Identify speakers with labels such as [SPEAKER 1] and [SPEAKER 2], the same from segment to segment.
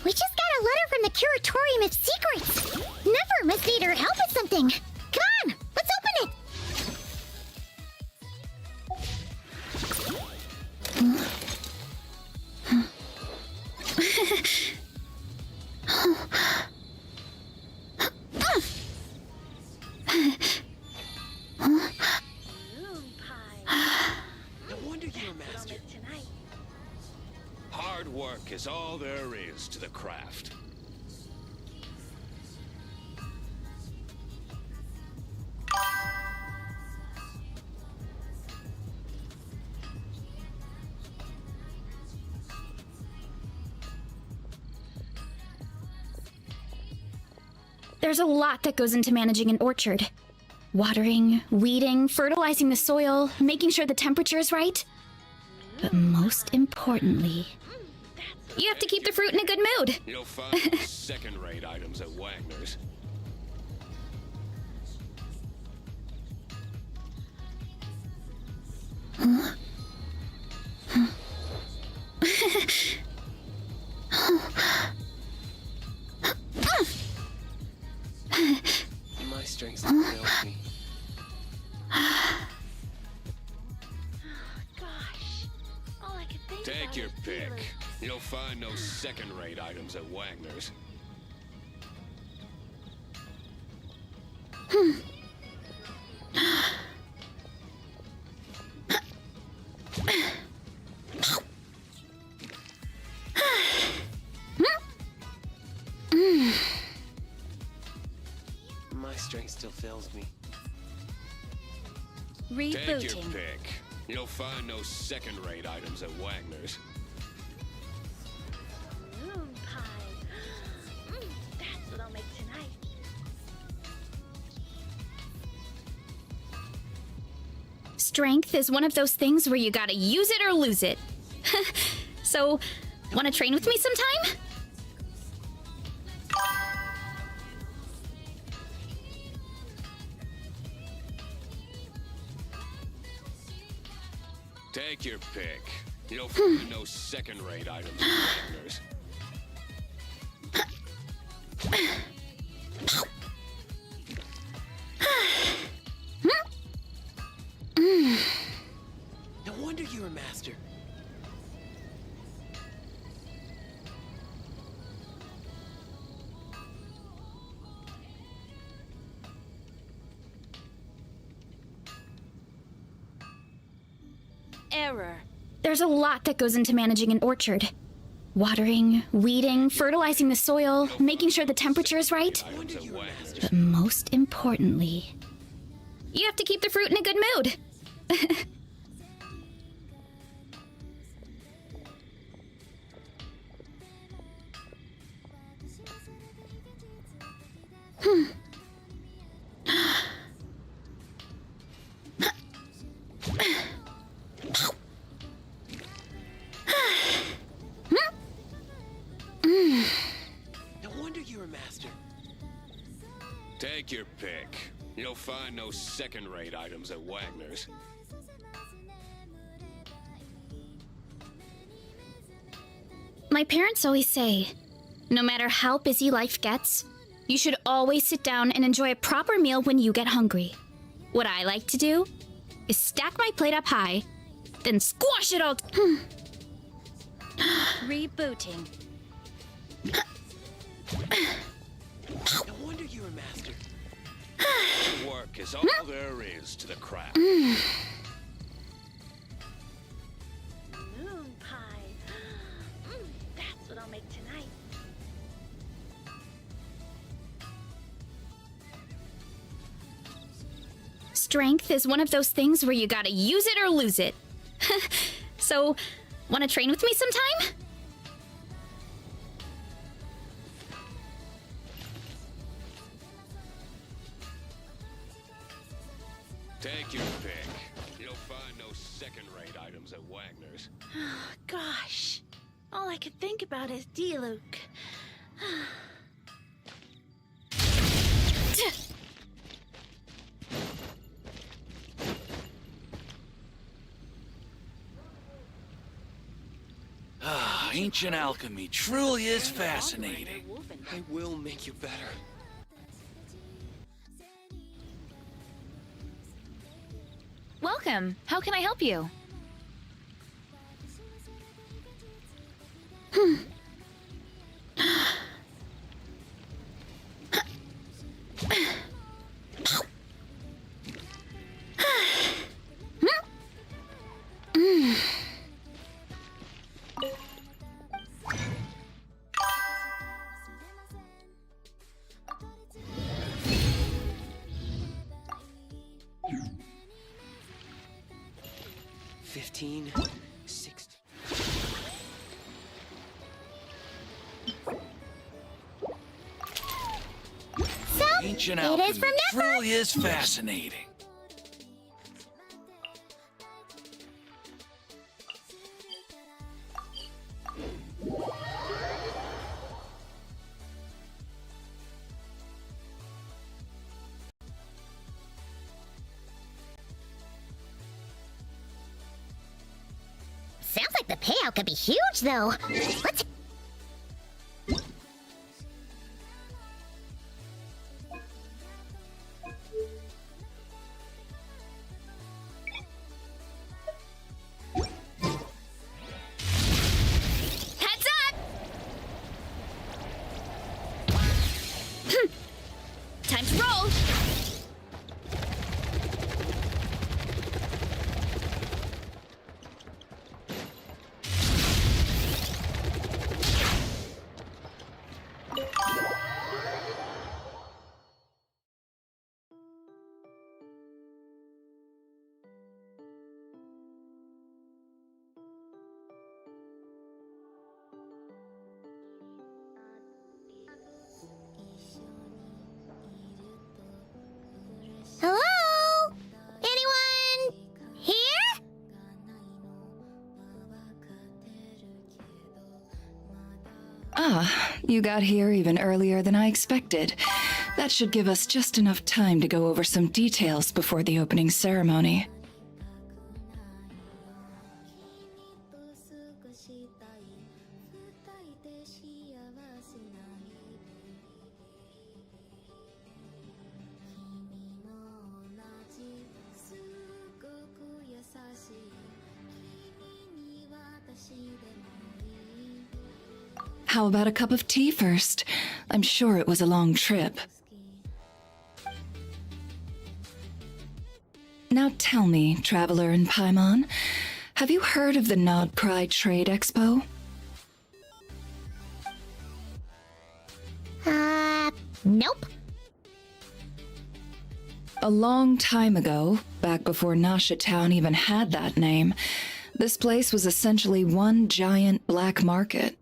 [SPEAKER 1] We just got a letter from the Curatorium of Secrets. Never must need her help with something. Come on, let's open
[SPEAKER 2] No wonder you're a master. Hard work is all there is to the craft.
[SPEAKER 3] There's a lot that goes into managing an orchard. Watering, weeding, fertilizing the soil, making sure the temperature is right. But most importantly, you have to keep the fruit in a good mood.
[SPEAKER 2] You'll find second-rate items at Wagner's. My strength still fails me.
[SPEAKER 4] Gosh, all I could think
[SPEAKER 2] Take
[SPEAKER 4] about
[SPEAKER 2] your
[SPEAKER 4] is
[SPEAKER 2] pick.
[SPEAKER 4] feeling-
[SPEAKER 2] You'll find no second-rate items at Wagner's. My strength still fails me. Take your
[SPEAKER 3] Rebooting.
[SPEAKER 2] pick. You'll find no second-rate items at Wagner's.
[SPEAKER 4] Moon pie. That's what I'll make tonight.
[SPEAKER 3] Strength is one of those things where you gotta use it or lose it. So, wanna train with me sometime?
[SPEAKER 2] Take your pick. You'll find no second-rate items at Wagner's. No wonder you're a master.
[SPEAKER 4] Error.
[SPEAKER 3] There's a lot that goes into managing an orchard. Watering, weeding, fertilizing the soil, making sure the temperature is right.
[SPEAKER 2] Items at Wagner's.
[SPEAKER 3] But most importantly, you have to keep the fruit in a good mood.
[SPEAKER 2] No wonder you're a master. Take your pick. You'll find no second-rate items at Wagner's.
[SPEAKER 3] My parents always say, no matter how busy life gets, you should always sit down and enjoy a proper meal when you get hungry. What I like to do is stack my plate up high, then squash it all.
[SPEAKER 4] Rebooting.
[SPEAKER 2] No wonder you're a master. Hard work is all there is to the craft.
[SPEAKER 4] Moon pie. That's what I'll make tonight.
[SPEAKER 3] Strength is one of those things where you gotta use it or lose it. So, wanna train with me sometime?
[SPEAKER 2] Take your pick. You'll find no second-rate items at Wagner's.
[SPEAKER 4] Gosh, all I could think about is D-Luke.
[SPEAKER 5] Ancient alchemy truly is fascinating.
[SPEAKER 2] I will make you better.
[SPEAKER 3] Welcome. How can I help you?
[SPEAKER 2] $15, $16.
[SPEAKER 1] So,
[SPEAKER 5] Ancient
[SPEAKER 1] it
[SPEAKER 5] alchemy
[SPEAKER 1] is from Never.
[SPEAKER 5] truly is fascinating.
[SPEAKER 1] Sounds like the payout could be huge, though. Let's...
[SPEAKER 3] Heads up! Time to roll!
[SPEAKER 1] Hello? Anyone here?
[SPEAKER 6] Ah, you got here even earlier than I expected. That should give us just enough time to go over some details before the opening ceremony. How about a cup of tea first? I'm sure it was a long trip. Now tell me, Traveler in Paimon, have you heard of the Nodcry Trade Expo?
[SPEAKER 1] Nope.
[SPEAKER 6] A long time ago, back before Nasha Town even had that name, this place was essentially one giant black market.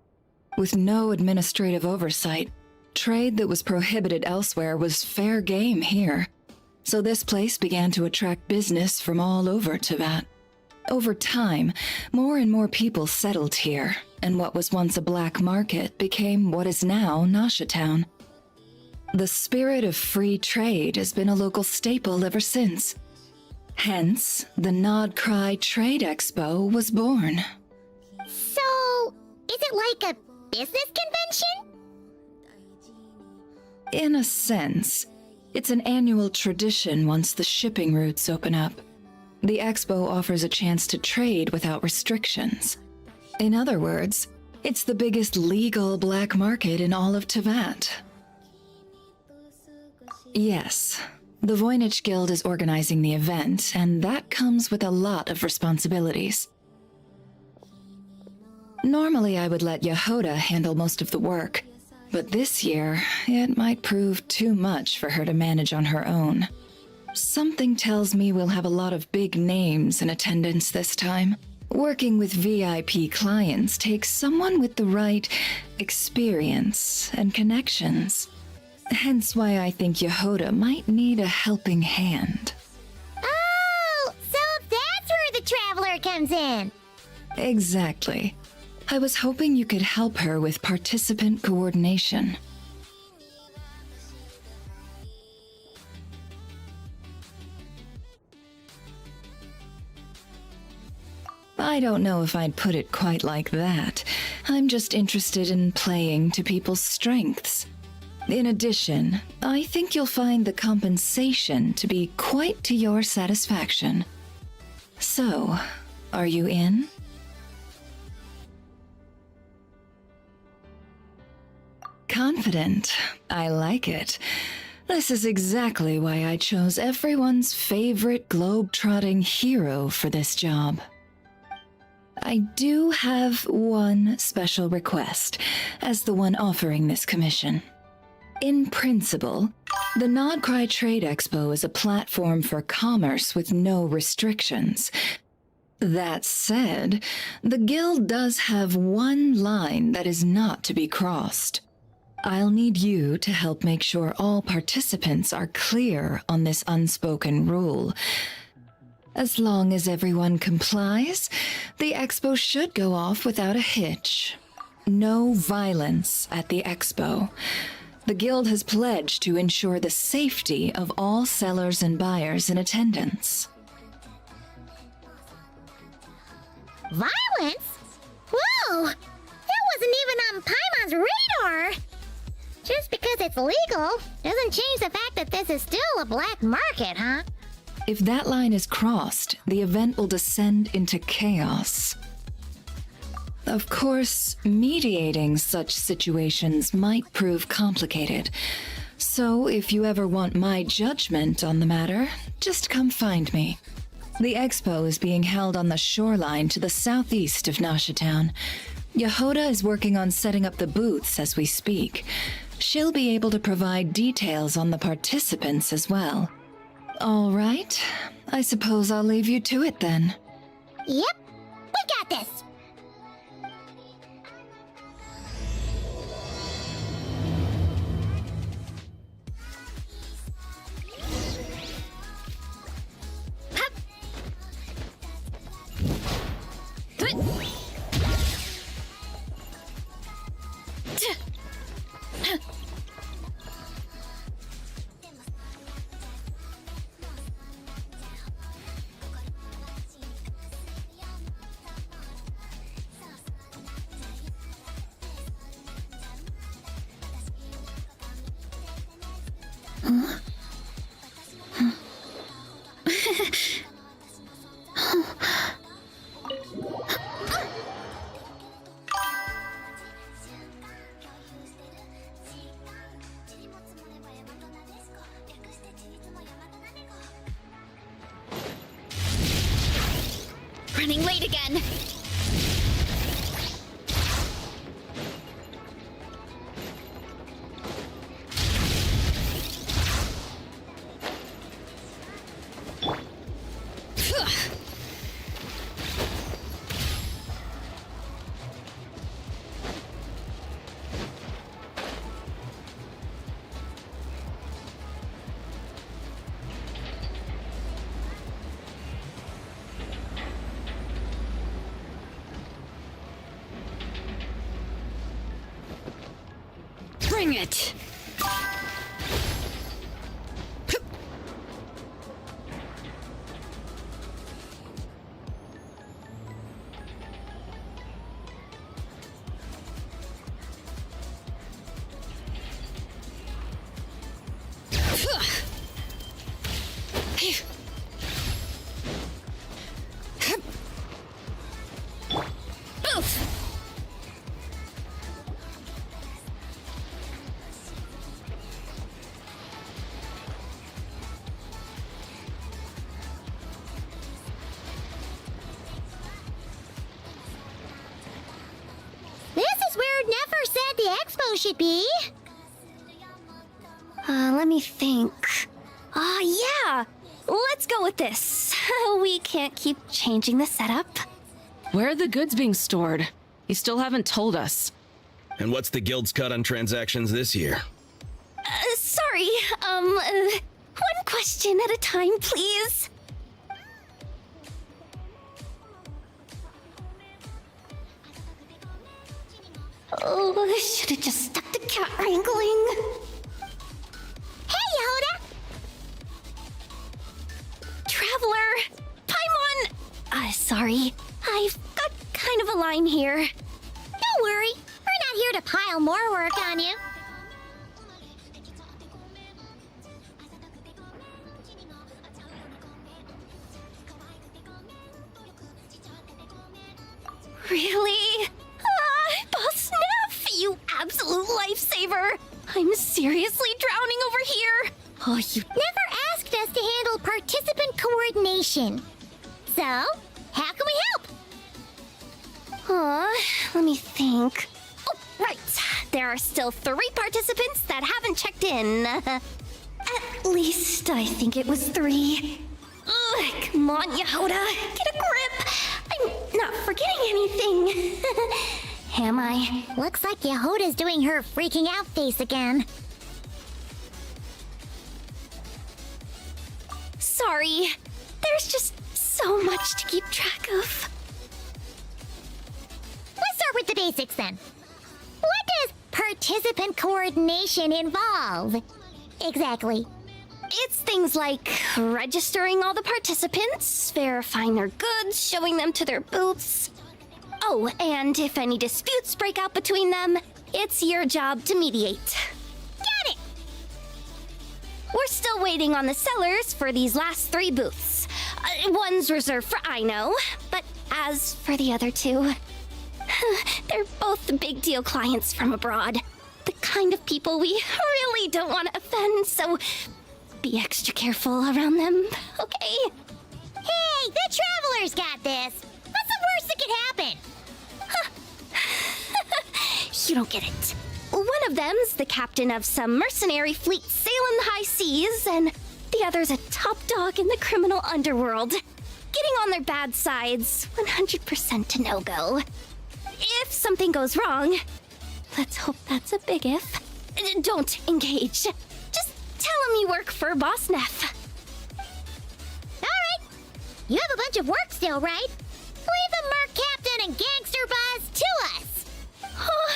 [SPEAKER 6] With no administrative oversight, trade that was prohibited elsewhere was fair game here. So this place began to attract business from all over Teyvat. Over time, more and more people settled here, and what was once a black market became what is now Nasha Town. The spirit of free trade has been a local staple ever since. Hence, the Nodcry Trade Expo was born.
[SPEAKER 1] So, is it like a business convention?
[SPEAKER 6] In a sense, it's an annual tradition once the shipping routes open up. The expo offers a chance to trade without restrictions. In other words, it's the biggest legal black market in all of Teyvat. Yes, the Voynich Guild is organizing the event, and that comes with a lot of responsibilities. Normally, I would let Yehoda handle most of the work, but this year, it might prove too much for her to manage on her own. Something tells me we'll have a lot of big names in attendance this time. Working with VIP clients takes someone with the right experience and connections. Hence why I think Yehoda might need a helping hand.
[SPEAKER 1] Oh, so that's where the Traveler comes in.
[SPEAKER 6] Exactly. I was hoping you could help her with participant coordination. I don't know if I'd put it quite like that. I'm just interested in playing to people's strengths. In addition, I think you'll find the compensation to be quite to your satisfaction. So, are you in? Confident. I like it. This is exactly why I chose everyone's favorite globe-trotting hero for this job. I do have one special request, as the one offering this commission. In principle, the Nodcry Trade Expo is a platform for commerce with no restrictions. That said, the guild does have one line that is not to be crossed. I'll need you to help make sure all participants are clear on this unspoken rule. As long as everyone complies, the expo should go off without a hitch. No violence at the expo. The guild has pledged to ensure the safety of all sellers and buyers in attendance.
[SPEAKER 1] Violence? Whoa! That wasn't even on Paimon's radar! Just because it's legal doesn't change the fact that this is still a black market, huh?
[SPEAKER 6] If that line is crossed, the event will descend into chaos. Of course, mediating such situations might prove complicated. So if you ever want my judgment on the matter, just come find me. The expo is being held on the shoreline to the southeast of Nasha Town. Yehoda is working on setting up the booths as we speak. She'll be able to provide details on the participants as well. All right, I suppose I'll leave you to it then.
[SPEAKER 1] Yep, we got this!
[SPEAKER 3] Running late again. Bring it!
[SPEAKER 1] Should be.
[SPEAKER 3] Let me think. Yeah! Let's go with this. We can't keep changing the setup.
[SPEAKER 7] Where are the goods being stored? You still haven't told us.
[SPEAKER 8] And what's the guild's cut on transactions this year?
[SPEAKER 3] Sorry, one question at a time, please. Oh, I should have just stuck to cat wrangling.
[SPEAKER 1] Hey, Yehoda!
[SPEAKER 3] Traveler! Paimon! Sorry. I've
[SPEAKER 1] fine here. Don't worry, we're not here to pile more work on you.
[SPEAKER 3] Really? Boss Neff, you absolute lifesaver! I'm seriously drowning over here! Oh, you
[SPEAKER 1] Never asked us to handle participant coordination. So, how can we help?
[SPEAKER 3] let me think. Oh, right. There are still 3 participants that haven't checked in. At least I think it was 3. Ugh, come on, Yehoda. Get a grip. I'm not forgetting anything. Am I?
[SPEAKER 1] Looks like Yehoda's doing her freaking out face again.
[SPEAKER 3] Sorry. There's just so much to keep track of.
[SPEAKER 1] Let's start with the basics then. What does participant coordination involve? Exactly.
[SPEAKER 3] It's things like registering all the participants, verifying their goods, showing them to their booths. Oh, and if any disputes break out between them, it's your job to mediate.
[SPEAKER 1] Got it!
[SPEAKER 3] We're still waiting on the sellers for these last 3 booths. One's reserved for Ino, but as for the other 2, they're both big deal clients from abroad. The kind of people we really don't want to offend, so be extra careful around them, okay?
[SPEAKER 1] Hey, the Travelers got this! What's the worst that could happen?
[SPEAKER 3] You don't get it. One of them's the captain of some mercenary fleet sailing the high seas, and the other's a top dog in the criminal underworld. Getting on their bad sides, 100% a no-go. If something goes wrong, let's hope that's a big if, don't engage. Just tell him you work for Boss Neff.
[SPEAKER 1] Alright! You have a bunch of work still, right? Leave the Merc Captain and Gangster Buzz to us!
[SPEAKER 3] Oh,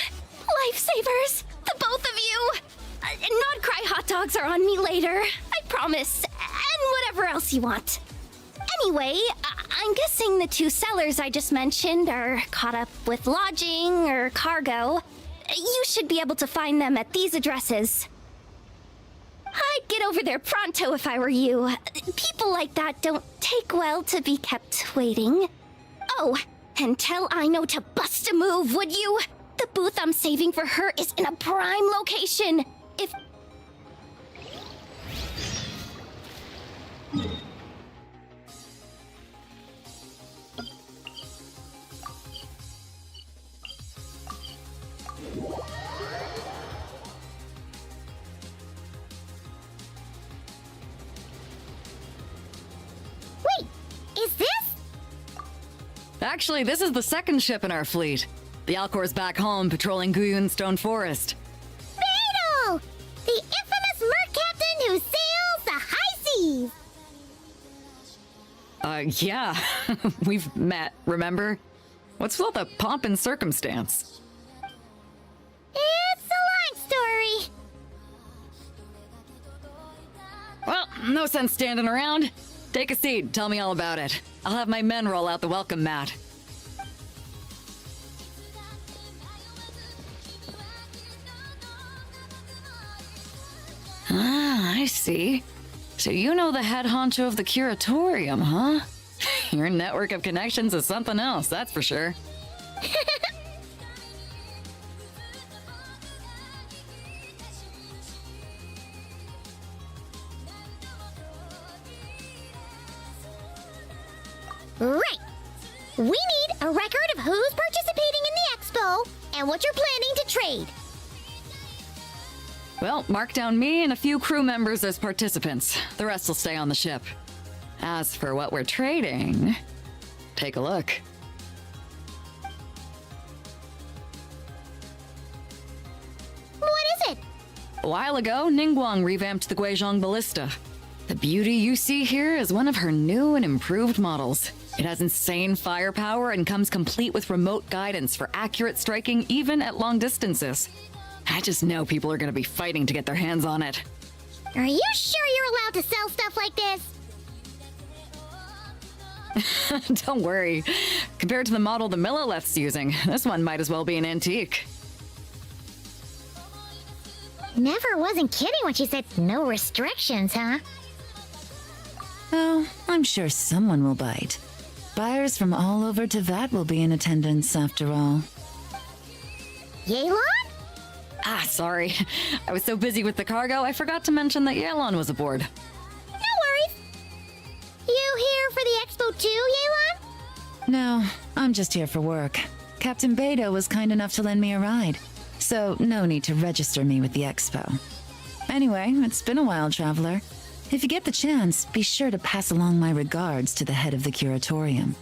[SPEAKER 3] lifesavers, the both of you! Not cry hot dogs are on me later, I promise. And whatever else you want. Anyway, I'm guessing the 2 sellers I just mentioned are caught up with lodging or cargo. You should be able to find them at these addresses. I'd get over there pronto if I were you. People like that don't take well to be kept waiting. Oh, and tell Ino to bust a move, would you? The booth I'm saving for her is in a prime location. If...
[SPEAKER 1] Wait, is this?
[SPEAKER 9] Actually, this is the 2nd ship in our fleet. The Alcor's back home patrolling Guyun Stone Forest.
[SPEAKER 1] Beidou! The infamous Merc Captain who sails the high seas!
[SPEAKER 9] Yeah. We've met, remember? What's with all the pomp and circumstance?
[SPEAKER 1] It's a long story.
[SPEAKER 9] Well, no sense standing around. Take a seat, tell me all about it. I'll have my men roll out the welcome mat. Ah, I see. So you know the head honcho of the curatorium, huh? Your network of connections is something else, that's for sure.
[SPEAKER 1] Right. We need a record of who's participating in the expo and what you're planning to trade.
[SPEAKER 9] Well, mark down me and a few crew members as participants. The rest will stay on the ship. As for what we're trading, take a look.
[SPEAKER 1] What is it?
[SPEAKER 9] A while ago, Ningguang revamped the Guizhong Ballista. The beauty you see here is one of her new and improved models. It has insane firepower and comes complete with remote guidance for accurate striking even at long distances. I just know people are going to be fighting to get their hands on it.
[SPEAKER 1] Are you sure you're allowed to sell stuff like this?
[SPEAKER 9] Don't worry. Compared to the model the Millileth's using, this one might as well be an antique.
[SPEAKER 1] Never wasn't kidding when she said no restrictions, huh?
[SPEAKER 10] Oh, I'm sure someone will bite. Buyers from all over Teyvat will be in attendance after all.
[SPEAKER 1] Yelan?
[SPEAKER 9] Ah, sorry. I was so busy with the cargo, I forgot to mention that Yelan was aboard.
[SPEAKER 1] No worries. You here for the expo too, Yelan?
[SPEAKER 10] No, I'm just here for work. Captain Beto was kind enough to lend me a ride, so no need to register me with the expo. Anyway, it's been a while, traveler. If you get the chance, be sure to pass along my regards to the head of the curatorium.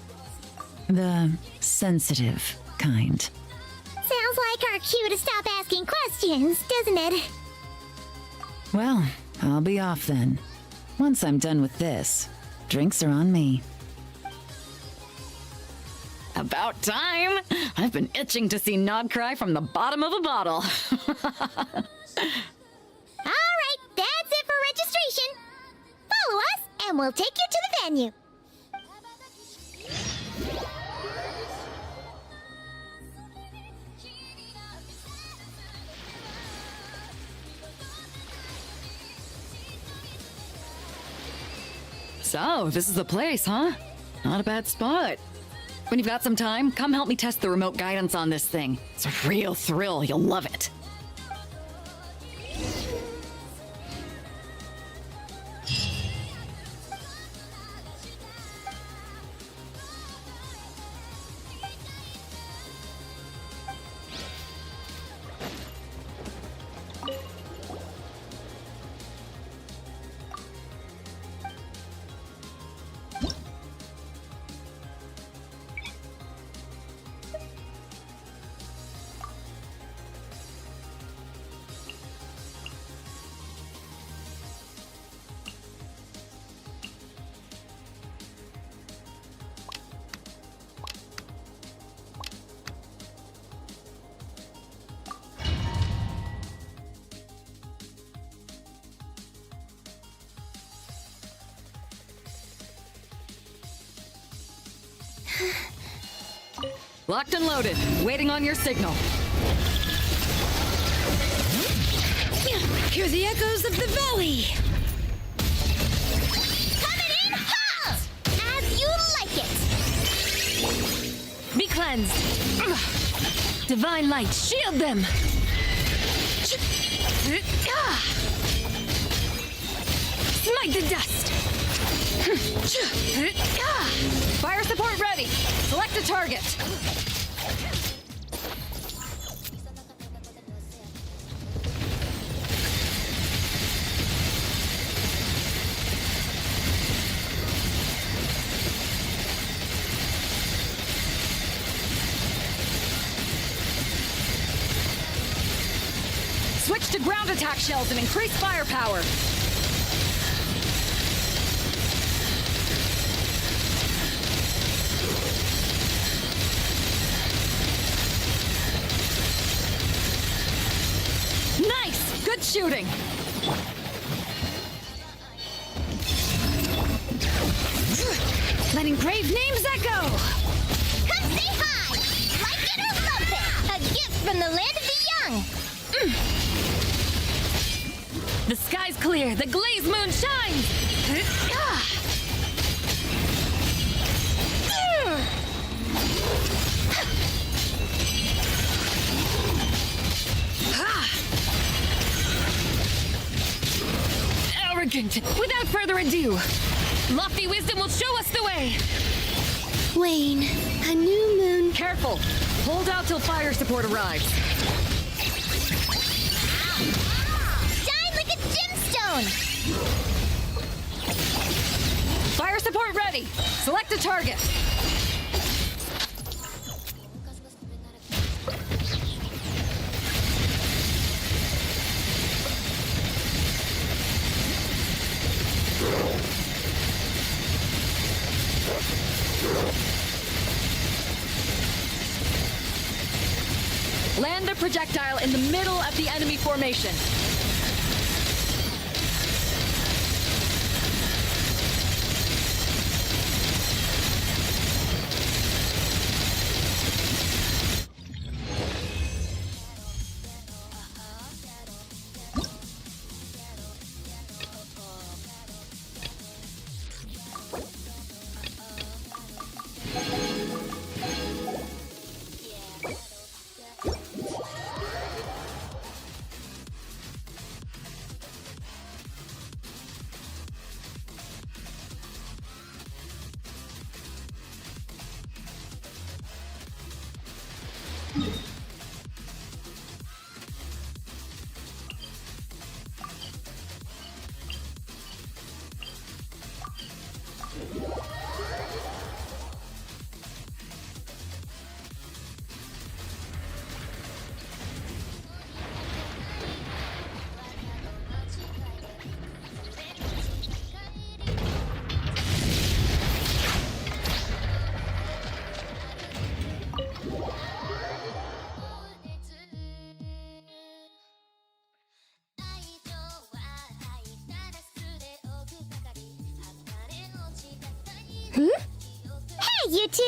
[SPEAKER 10] The sensitive kind.
[SPEAKER 1] Sounds like our cue to stop asking questions, doesn't it?
[SPEAKER 10] Well, I'll be off then. Once I'm done with this, drinks are on me.
[SPEAKER 9] About time! I've been itching to see Nod cry from the bottom of a bottle.
[SPEAKER 1] Alright, that's it for registration. Follow us, and we'll take you to the venue.
[SPEAKER 9] So, this is the place, huh? Not a bad spot. When you've got some time, come help me test the remote guidance on this thing. It's a real thrill, you'll love it. Locked and loaded, waiting on your signal.
[SPEAKER 4] Hear the echoes of the valley.
[SPEAKER 1] Coming in hot! As you like it.
[SPEAKER 4] Be cleansed. Divine light, shield them. Smite the dust.
[SPEAKER 9] Fire support ready. Select a target. Switch to ground attack shells and increase firepower. Nice! Good shooting!
[SPEAKER 4] Let engraved names echo.
[SPEAKER 1] Come say hi! Like it or lump it! A gift from the land of the young!
[SPEAKER 4] The sky's clear, the glazed moon shines. Arrogant! Without further ado, lofty wisdom will show us the way.
[SPEAKER 1] Wayne, a new moon.
[SPEAKER 9] Careful! Hold out till fire support arrives.
[SPEAKER 1] Shine like a gemstone!
[SPEAKER 9] Fire support ready! Select a target. Land the projectile in the middle of the enemy formation.
[SPEAKER 1] Hey, you two!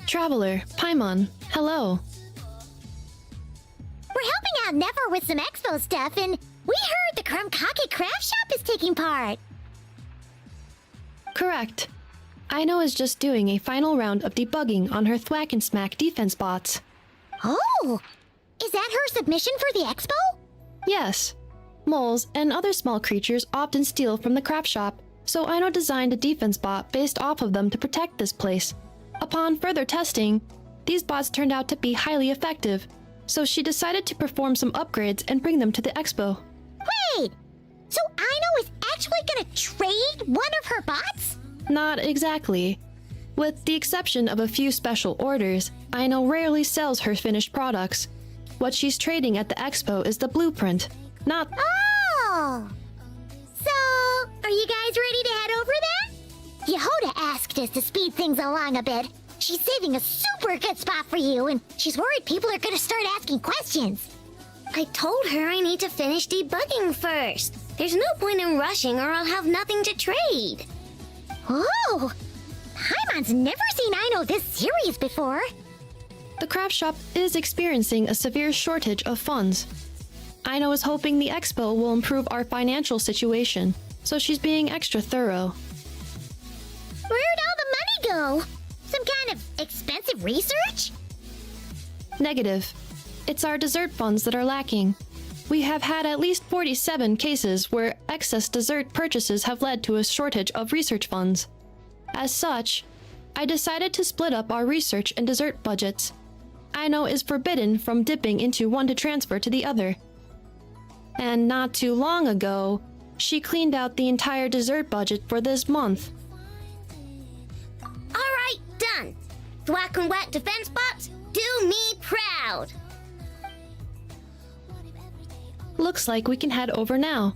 [SPEAKER 7] Traveler, Paimon, hello.
[SPEAKER 1] We're helping out Never with some expo stuff, and we heard the Krumkake craft shop is taking part.
[SPEAKER 7] Correct. Aino is just doing a final round of debugging on her Thwack and Smack defense bots.
[SPEAKER 1] Oh! Is that her submission for the expo?
[SPEAKER 7] Yes. Moles and other small creatures often steal from the craft shop, so Aino designed a defense bot based off of them to protect this place. Upon further testing, these bots turned out to be highly effective, so she decided to perform some upgrades and bring them to the expo.
[SPEAKER 1] Wait! So Aino is actually gonna trade one of her bots?
[SPEAKER 7] Not exactly. With the exception of a few special orders, Aino rarely sells her finished products. What she's trading at the expo is the blueprint, not...
[SPEAKER 1] Oh! So, are you guys ready to head over there? Yehoda asked us to speed things along a bit. She's saving a super good spot for you, and she's worried people are gonna start asking questions.
[SPEAKER 11] I told her I need to finish debugging first. There's no point in rushing or I'll have nothing to trade.
[SPEAKER 1] Oh! Paimon's never seen Aino this serious before.
[SPEAKER 7] The craft shop is experiencing a severe shortage of funds. Aino is hoping the expo will improve our financial situation, so she's being extra thorough.
[SPEAKER 1] Where'd all the money go? Some kind of expensive research?
[SPEAKER 7] Negative. It's our dessert funds that are lacking. We have had at least 47 cases where excess dessert purchases have led to a shortage of research funds. As such, I decided to split up our research and dessert budgets. Aino is forbidden from dipping into one to transfer to the other. And not too long ago, she cleaned out the entire dessert budget for this month.
[SPEAKER 11] Alright, done. Thwack and Whack defense bots, do me proud.
[SPEAKER 7] Looks like we can head over now.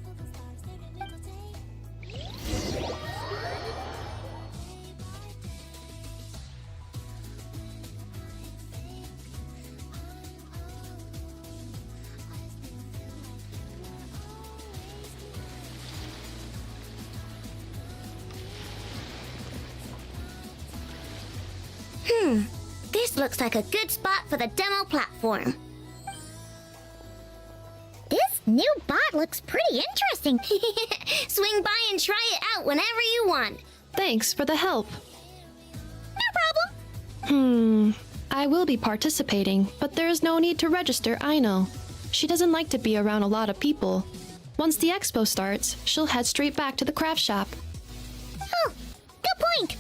[SPEAKER 11] This looks like a good spot for the demo platform.
[SPEAKER 1] This new bot looks pretty interesting.
[SPEAKER 11] Swing by and try it out whenever you want.
[SPEAKER 7] Thanks for the help.
[SPEAKER 1] No problem.
[SPEAKER 7] I will be participating, but there is no need to register, Aino. She doesn't like to be around a lot of people. Once the expo starts, she'll head straight back to the craft shop.
[SPEAKER 1] Oh, good point.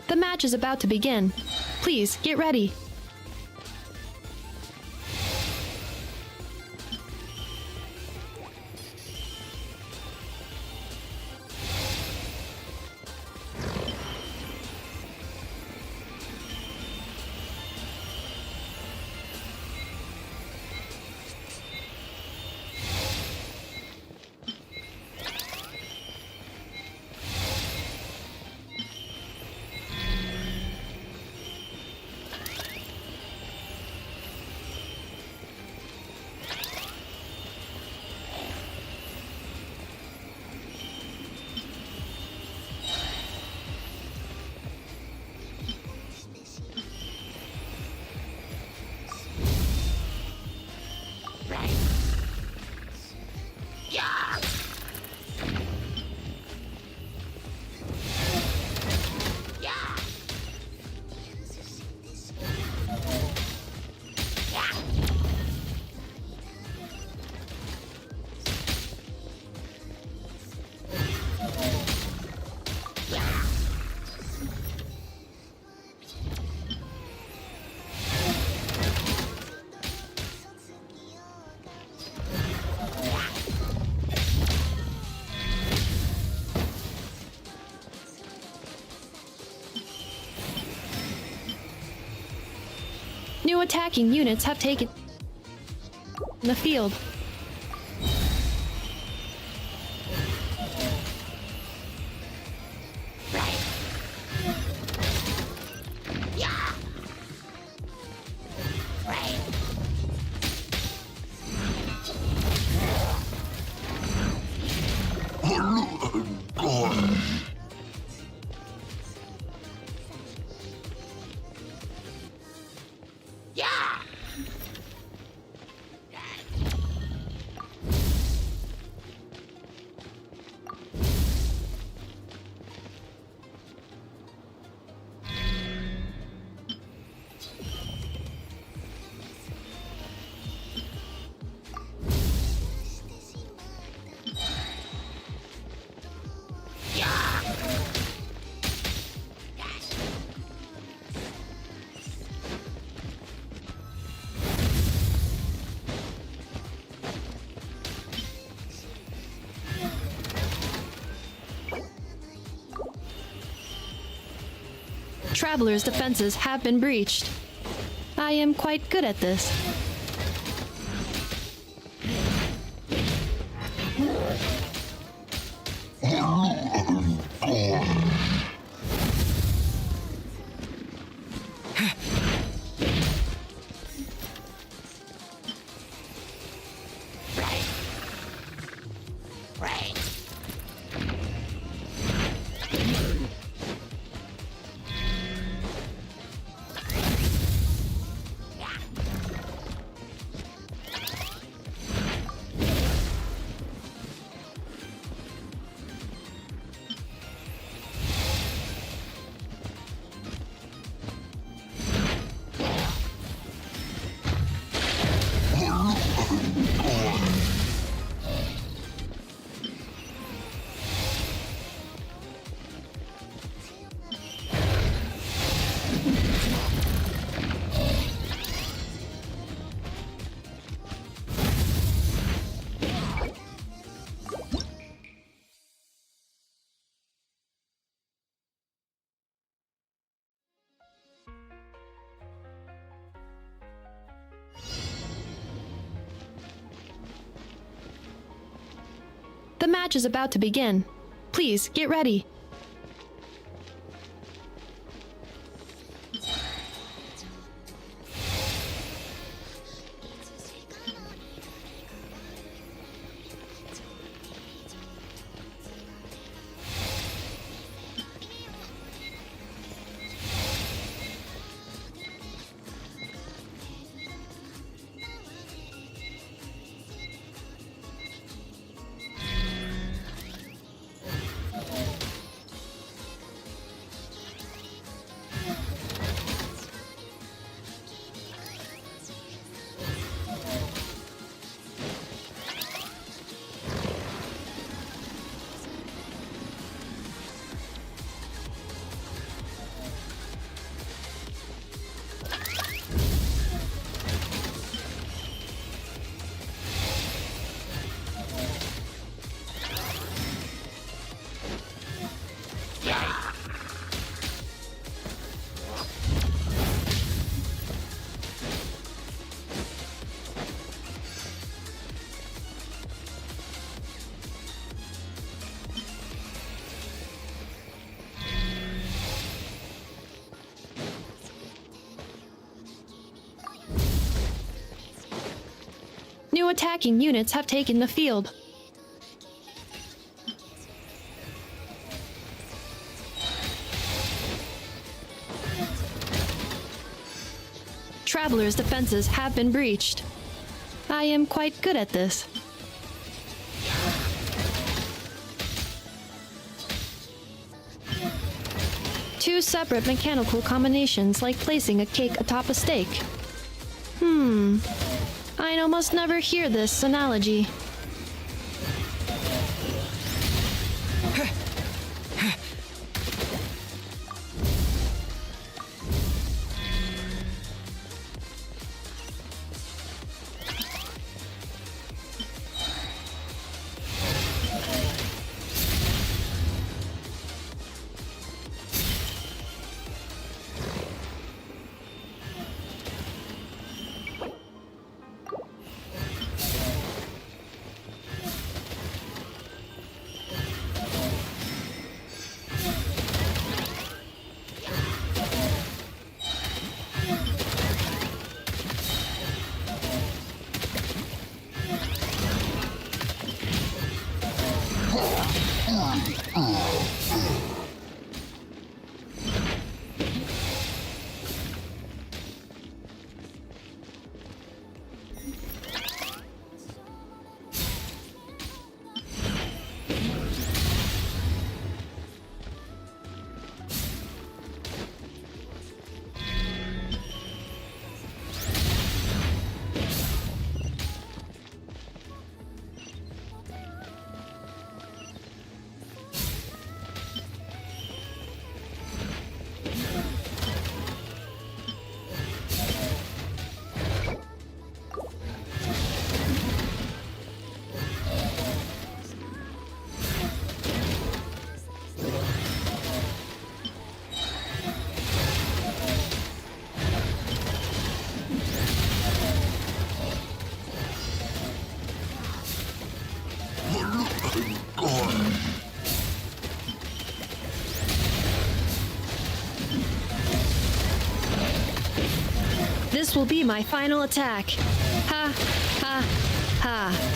[SPEAKER 7] The match is about to begin. Please, get ready. New attacking units have taken the field. Traveler's defenses have been breached. I am quite good at this. The match is about to begin. Please, get ready. New attacking units have taken the field. Traveler's defenses have been breached. I am quite good at this. Two separate mechanical combinations like placing a cake atop a steak. I almost never hear this analogy. This will be my final attack. Ha, ha, ha.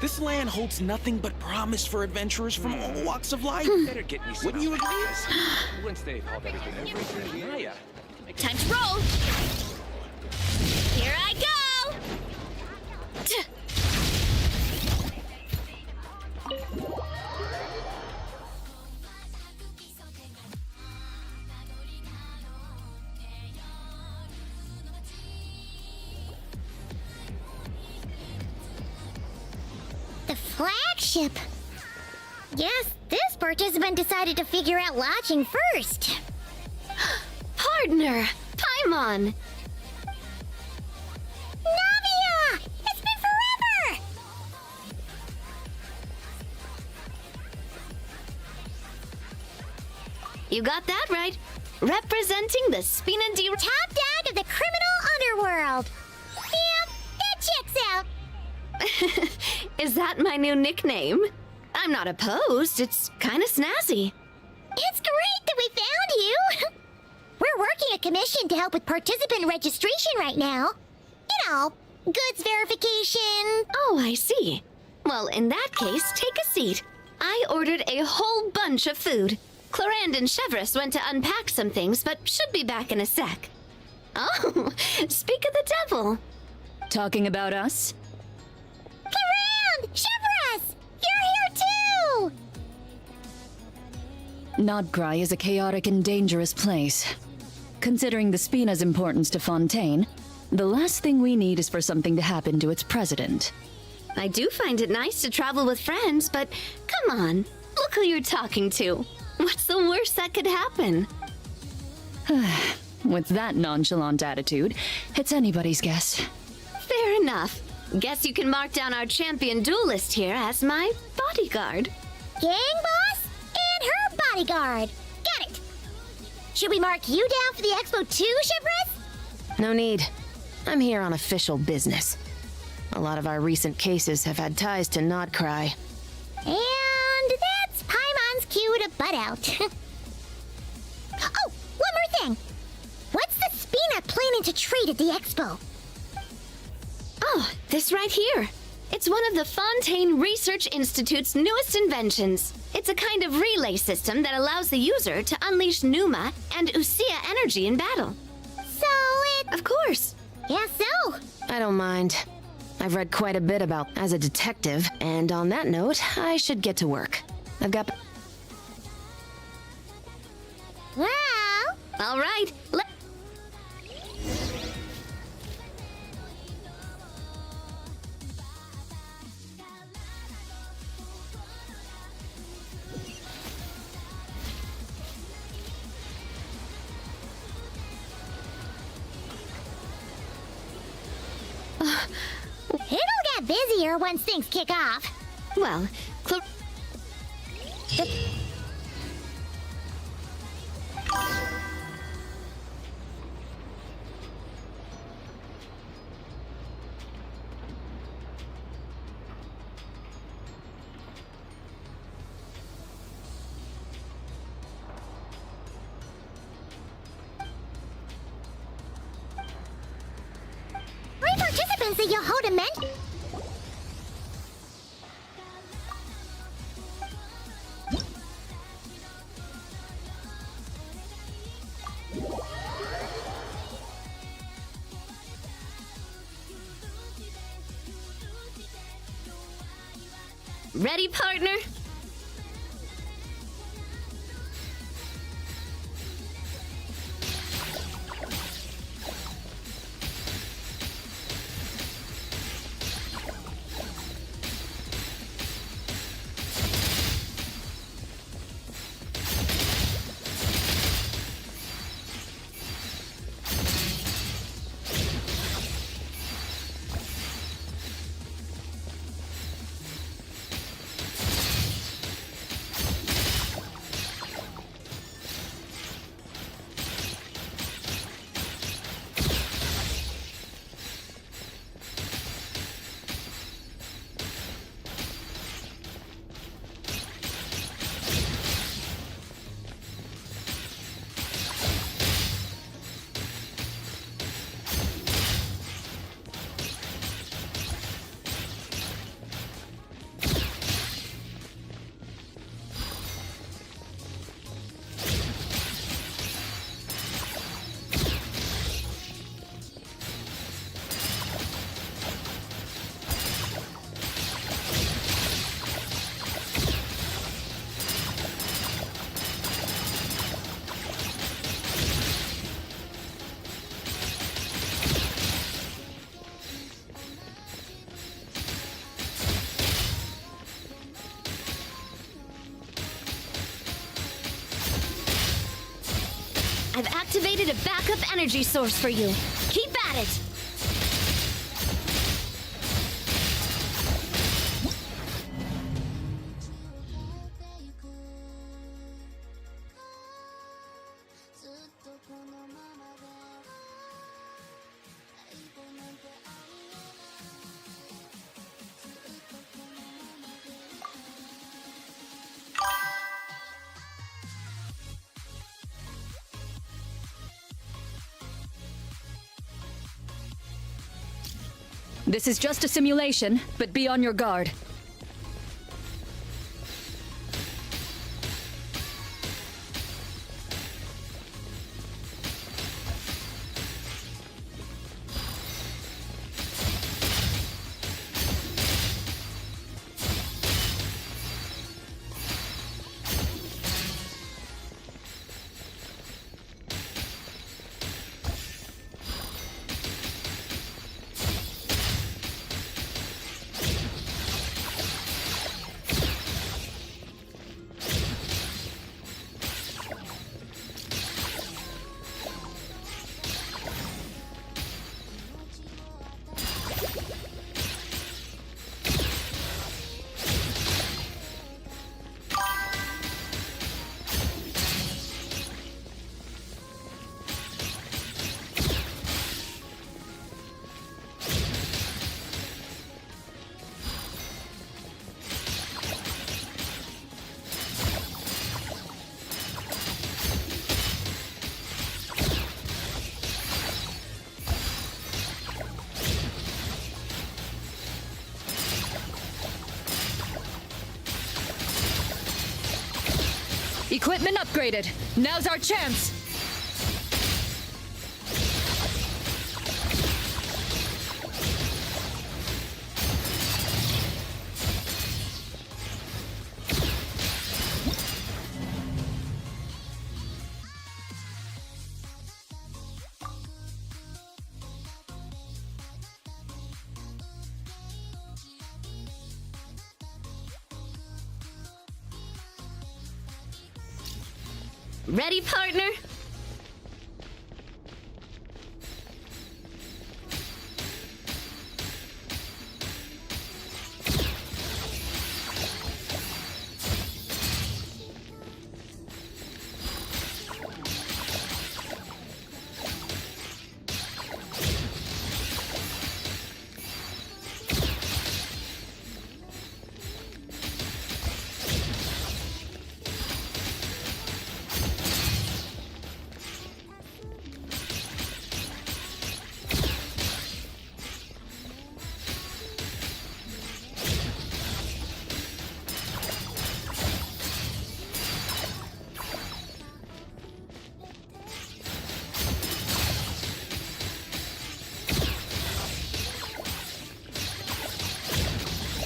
[SPEAKER 5] This land holds nothing but promise for adventurers from all walks of life.
[SPEAKER 2] Better get me some.
[SPEAKER 5] Wouldn't you agree?
[SPEAKER 2] Once they've hauled everything over to Maya.
[SPEAKER 3] Time to roll! Here I go!
[SPEAKER 1] The flagship. Yes, this participant decided to figure out lodging first.
[SPEAKER 11] Partner, Paimon.
[SPEAKER 1] Navia! It's been forever!
[SPEAKER 11] You got that right. Representing the Spina di...
[SPEAKER 1] Top dog of the criminal underworld. Yeah, that checks out.
[SPEAKER 11] Is that my new nickname? I'm not opposed. It's kind of snazzy.
[SPEAKER 1] It's great that we found you. We're working a commission to help with participant registration right now. You know, goods verification.
[SPEAKER 11] Oh, I see. Well, in that case, take a seat. I ordered a whole bunch of food. Clorand and Chevreuse went to unpack some things, but should be back in a sec. Oh, speak of the devil.
[SPEAKER 9] Talking about us?
[SPEAKER 1] Clorand! Chevreuse! You're here too!
[SPEAKER 9] Nodcry is a chaotic and dangerous place. Considering the Spina's importance to Fontaine, the last thing we need is for something to happen to its president.
[SPEAKER 11] I do find it nice to travel with friends, but come on, look who you're talking to. What's the worst that could happen?
[SPEAKER 9] With that nonchalant attitude, it's anybody's guess.
[SPEAKER 11] Fair enough. Guess you can mark down our champion duelist here as my bodyguard.
[SPEAKER 1] Gang boss and her bodyguard. Got it. Should we mark you down for the expo too, Chevreuse?
[SPEAKER 12] No need. I'm here on official business. A lot of our recent cases have had ties to Nodcry.
[SPEAKER 1] And that's Paimon's cue to butt out. Oh, one more thing. What's the Spina planning to trade at the expo?
[SPEAKER 11] Oh, this right here. It's one of the Fontaine Research Institute's newest inventions. It's a kind of relay system that allows the user to unleash Numa and Usia energy in battle.
[SPEAKER 1] So it...
[SPEAKER 11] Of course.
[SPEAKER 1] Yeah, so?
[SPEAKER 12] I don't mind. I've read quite a bit about as a detective, and on that note, I should get to work. I've got...
[SPEAKER 1] Well...
[SPEAKER 11] All right,
[SPEAKER 1] It'll get busier once things kick off.
[SPEAKER 11] Well,
[SPEAKER 1] Participants that you'll hold a
[SPEAKER 11] ready, partner? I've activated a backup energy source for you. Keep at it!
[SPEAKER 4] This is just a simulation, but be on your guard. Equipment upgraded. Now's our chance.
[SPEAKER 11] Ready, partner?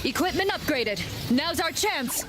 [SPEAKER 4] Equipment upgraded. Now's our chance.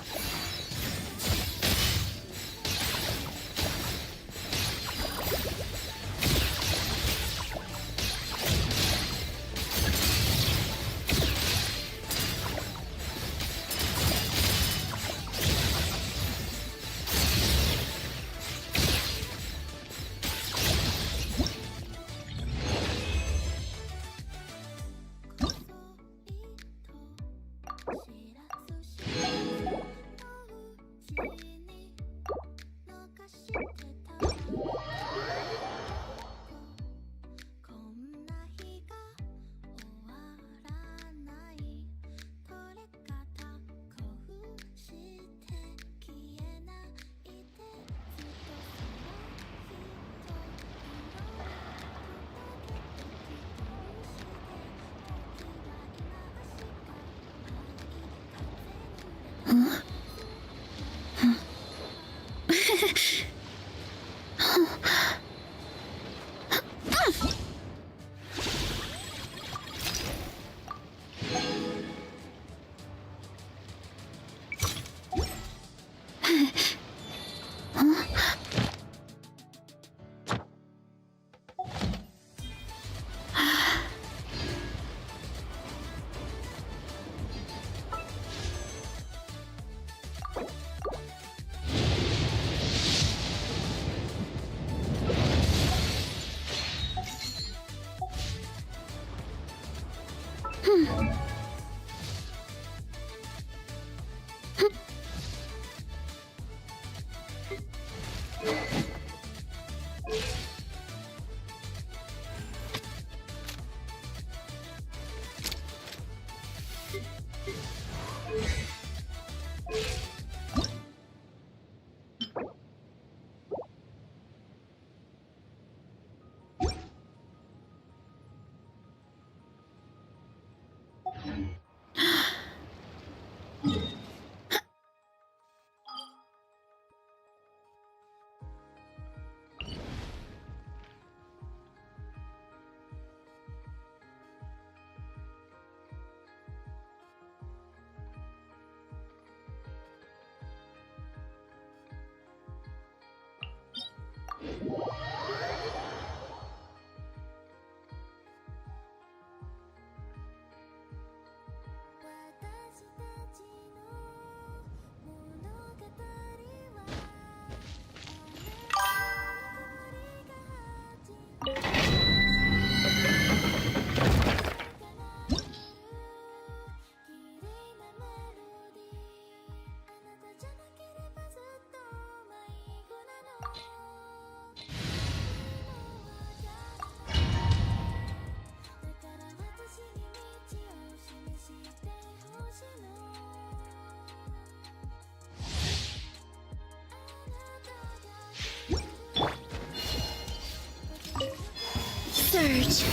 [SPEAKER 1] Surge,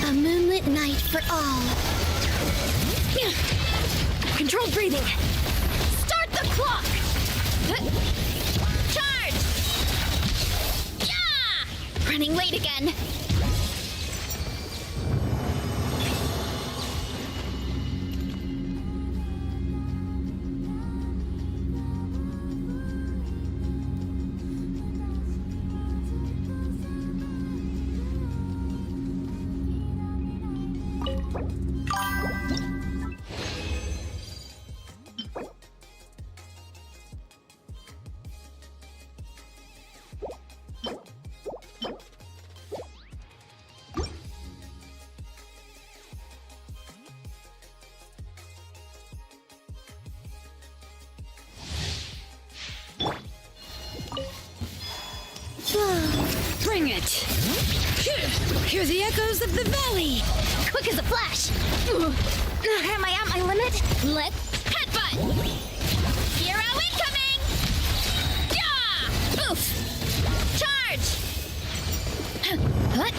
[SPEAKER 1] a moonlit night for all.
[SPEAKER 4] Controlled breathing. Start the clock. Charge.
[SPEAKER 3] Yeah! Running late again.
[SPEAKER 4] Bring it! Hear the echoes of the valley!
[SPEAKER 1] Quick as a flash. Am I at my limit?
[SPEAKER 3] Let's headbutt! Hero incoming! Yeah! Oof! Charge! What?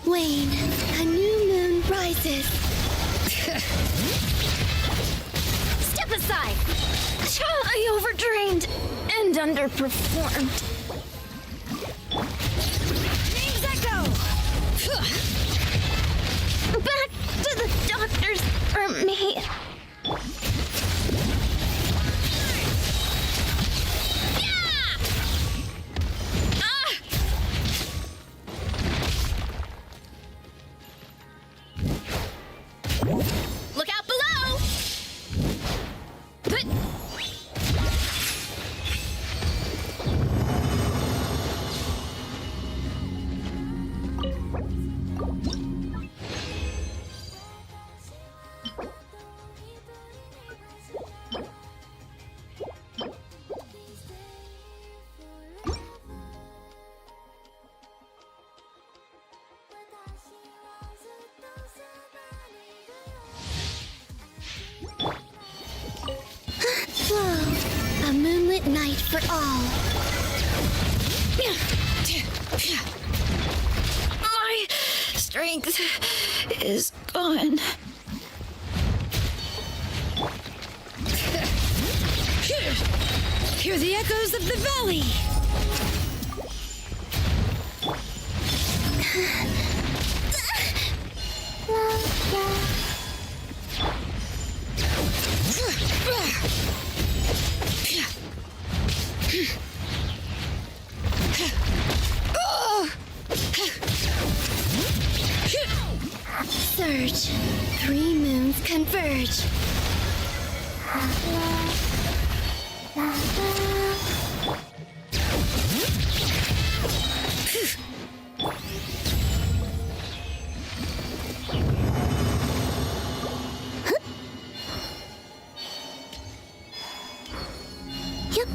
[SPEAKER 1] Wayne, a new moon rises. Step aside. I overdrained and underperformed.
[SPEAKER 4] Name's Echo!
[SPEAKER 1] Back to the doctors for me.
[SPEAKER 3] Look out below!
[SPEAKER 1] A moonlit night for all.
[SPEAKER 3] My strength is gone.
[SPEAKER 4] Hear the echoes of the valley!
[SPEAKER 11] surge. 3 moons converge.
[SPEAKER 1] Yep.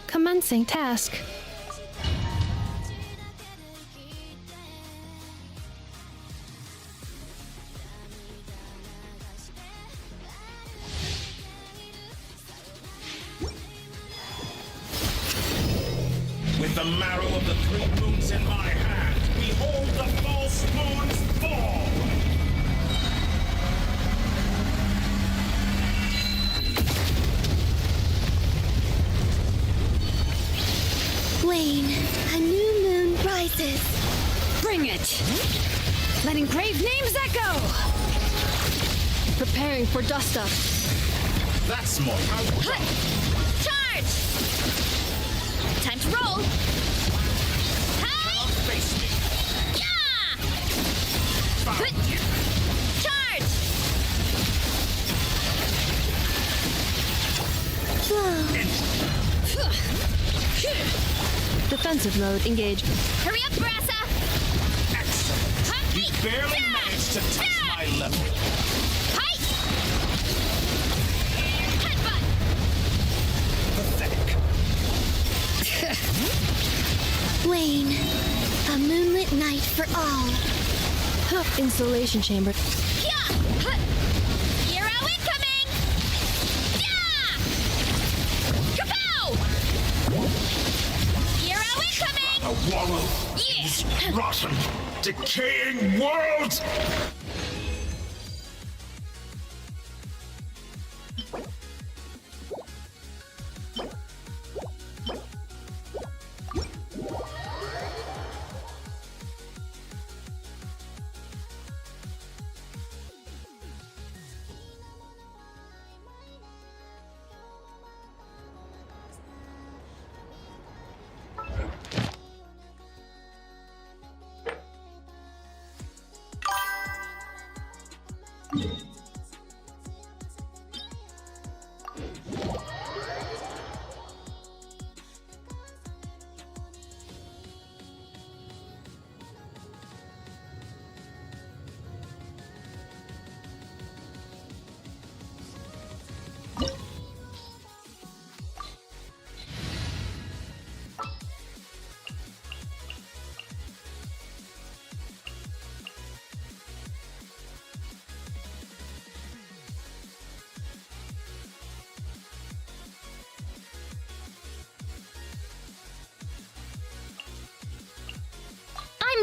[SPEAKER 7] Commencing task.
[SPEAKER 13] With the marrow of the 3 moons in my hand, behold the false moons fall!
[SPEAKER 11] Wayne, a new moon rises.
[SPEAKER 4] Bring it! Letting brave names echo!
[SPEAKER 7] Preparing for dust up.
[SPEAKER 13] That's more powerful.
[SPEAKER 3] Charge! Time to roll.
[SPEAKER 13] Cannot face me.
[SPEAKER 3] Yeah!
[SPEAKER 13] Found you.
[SPEAKER 3] Charge!
[SPEAKER 7] Defensive mode engaged.
[SPEAKER 3] Hurry up, Brassa!
[SPEAKER 13] Excellent. You barely managed to touch my level.
[SPEAKER 3] Height! Headbutt!
[SPEAKER 13] Pathetic.
[SPEAKER 11] Wayne, a moonlit night for all.
[SPEAKER 7] Insulation chamber.
[SPEAKER 3] Hero incoming! Yeah! Kapow! Hero incoming!
[SPEAKER 13] A wallow in this rotten, decaying world!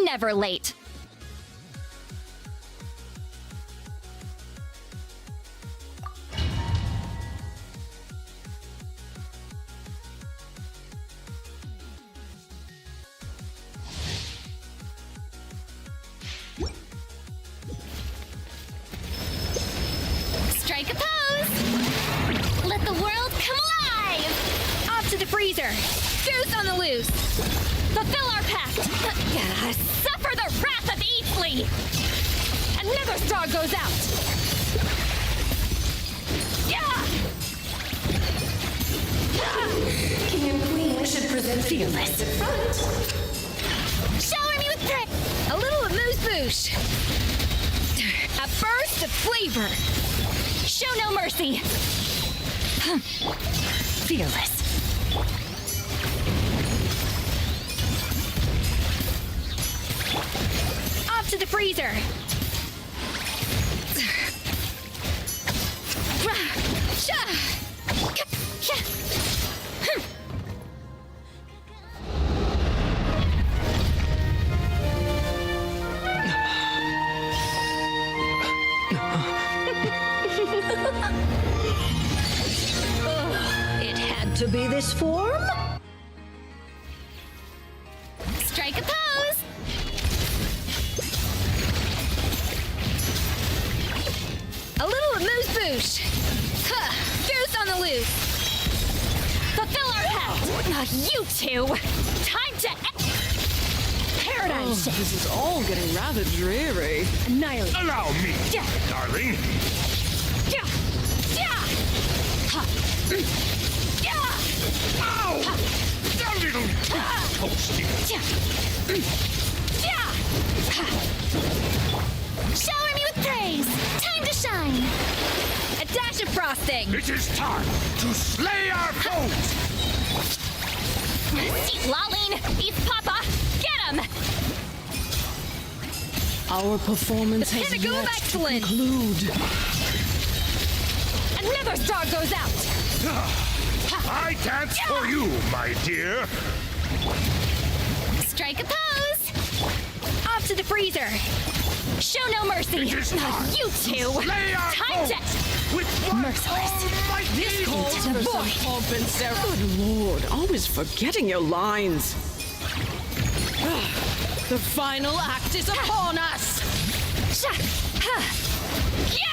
[SPEAKER 3] never late. Strike a pose! Let the world come alive! Off to the freezer! Goose on the loose! Fulfill our pact! Suffer the wrath of Eatflea! Another straw goes out! Yeah! King and Queen should present fearless. Shower me with praise! A little amuse-bouche! A burst of flavor! Show no mercy! Fearless. Off to the freezer!
[SPEAKER 4] It had to be this form?
[SPEAKER 3] Strike a pose! A little amuse-bouche! Goose on the loose! Fulfill our pact! You two! Time to paradigm shift!
[SPEAKER 9] This is all getting rather dreary.
[SPEAKER 3] Annihilate!
[SPEAKER 13] Allow me,
[SPEAKER 3] Yeah.
[SPEAKER 13] darling.
[SPEAKER 3] Yeah! Yeah! Ha! Yeah!
[SPEAKER 13] Ow! A little toasty.
[SPEAKER 3] Yeah! Yeah! Shower me with praise! Time to shine! A dash of frosting!
[SPEAKER 13] It is time to slay our foes.
[SPEAKER 3] See, Lolene! He's Papa! Get him!
[SPEAKER 4] Our performance has
[SPEAKER 3] Pinnacle
[SPEAKER 4] yet
[SPEAKER 3] of
[SPEAKER 4] to
[SPEAKER 3] excellence!
[SPEAKER 4] conclude.
[SPEAKER 3] Another star goes out!
[SPEAKER 13] I dance for you, my dear.
[SPEAKER 3] Strike a pose! Off to the freezer! Show no mercy!
[SPEAKER 13] It is time
[SPEAKER 3] You two!
[SPEAKER 13] slay our
[SPEAKER 3] Time to...
[SPEAKER 13] foes with one
[SPEAKER 3] Merciless.
[SPEAKER 13] almighty
[SPEAKER 3] calls for some
[SPEAKER 4] Pomp and Good lord, always forgetting your lines. The final act is upon us!
[SPEAKER 3] Yeah!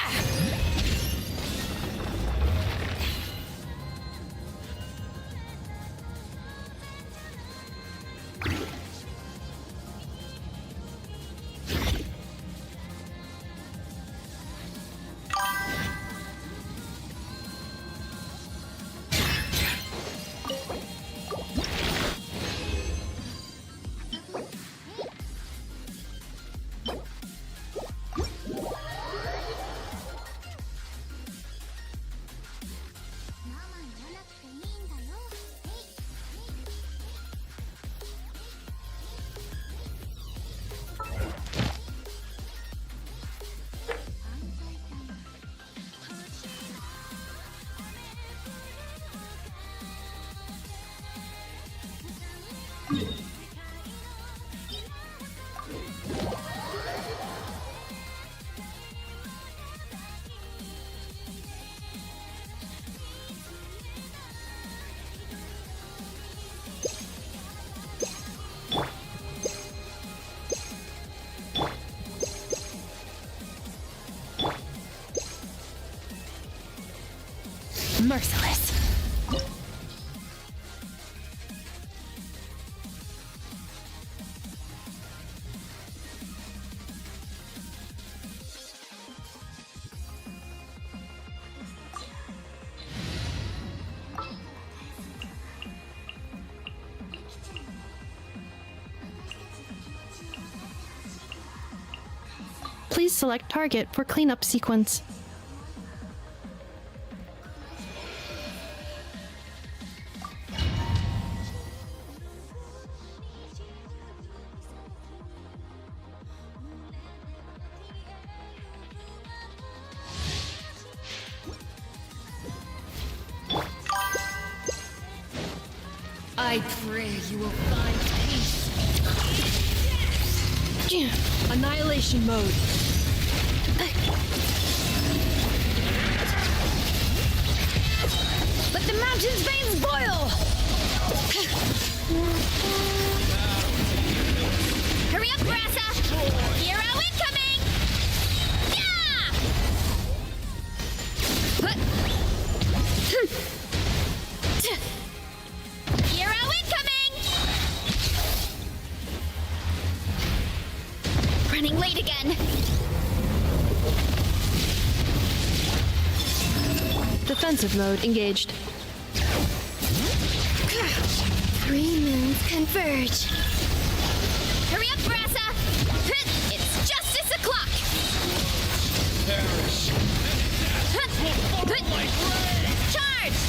[SPEAKER 3] Merciless.
[SPEAKER 7] Please select target for cleanup sequence.
[SPEAKER 4] I pray you will find peace.
[SPEAKER 7] Annihilation mode.
[SPEAKER 4] Let the mountain's veins boil!
[SPEAKER 3] Hurry up, Brassa! Hero incoming! Yeah! Hero incoming! Running late again.
[SPEAKER 7] Defensive mode engaged.
[SPEAKER 3] 3 moons converge. Hurry up, Brassa! It's justice o'clock!
[SPEAKER 13] Perish.
[SPEAKER 3] Charge!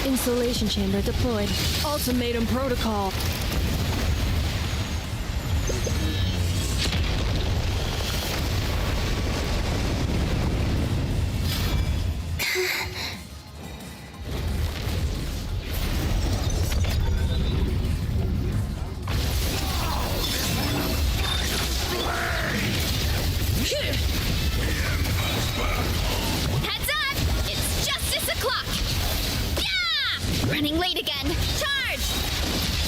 [SPEAKER 7] Insulation chamber deployed. Ultimatum protocol.
[SPEAKER 3] Heads up! It's justice o'clock! Yeah! Running late again. Charge!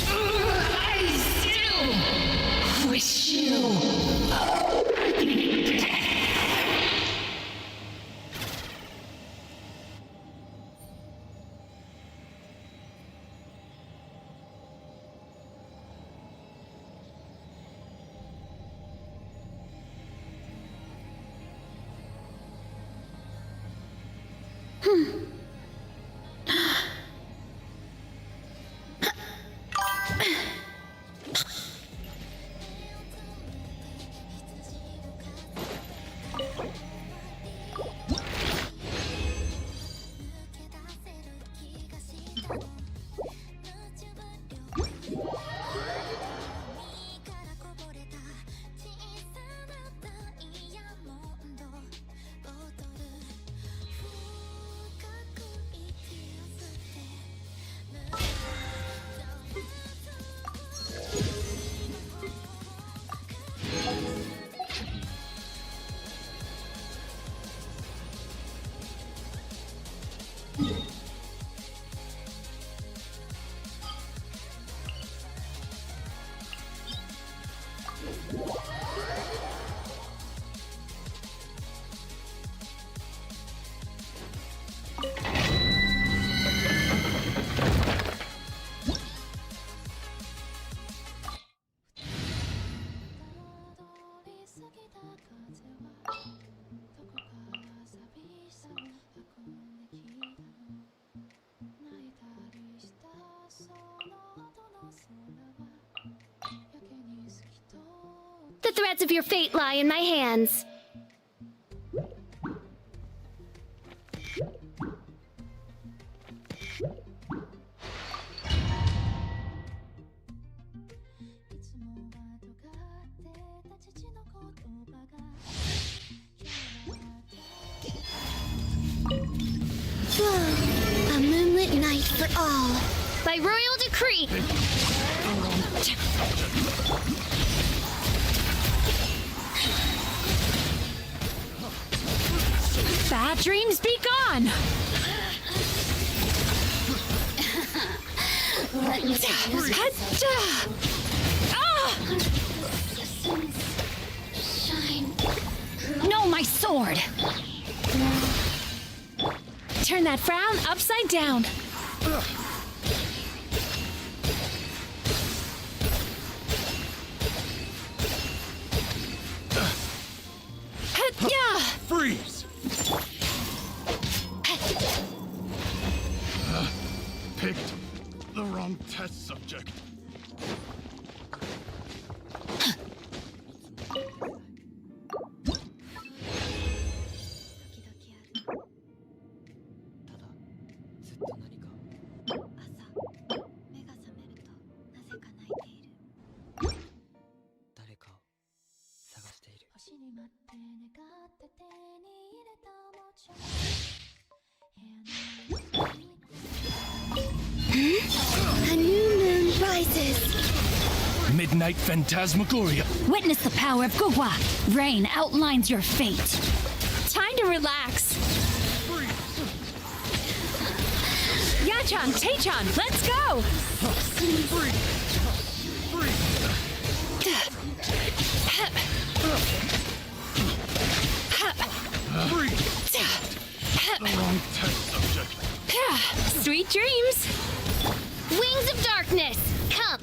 [SPEAKER 6] I still wish you.
[SPEAKER 3] The threads of your fate lie in my hands.
[SPEAKER 1] A moonlit night for all.
[SPEAKER 3] By royal decree.
[SPEAKER 4] Bad dreams be gone! No, my sword! Turn that frown upside down.
[SPEAKER 13] Freeze! Picked the wrong test subject.
[SPEAKER 1] A new moon rises.
[SPEAKER 14] night phantasmagoria.
[SPEAKER 3] Witness the power of Gugwa. Rain outlines your fate. Time to relax. Yachan, Taechan, let's go!
[SPEAKER 14] The wrong test subject.
[SPEAKER 3] Sweet dreams.
[SPEAKER 1] Wings of darkness, come.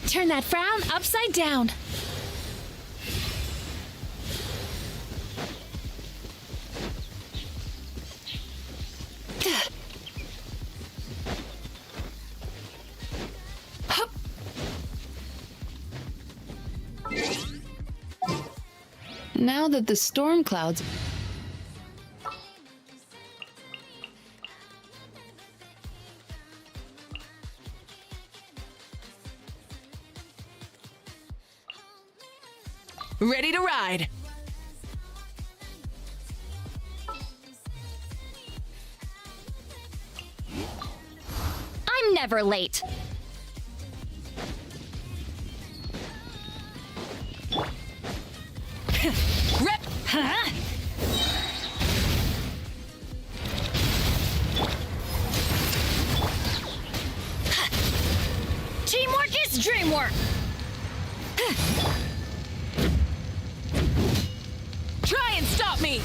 [SPEAKER 15] Turn that frown upside down.
[SPEAKER 7] Now that the storm clouds...
[SPEAKER 15] Ready to ride.
[SPEAKER 3] I'm never late.
[SPEAKER 15] Rep. Huh? Teamwork is dreamwork. Try and stop me.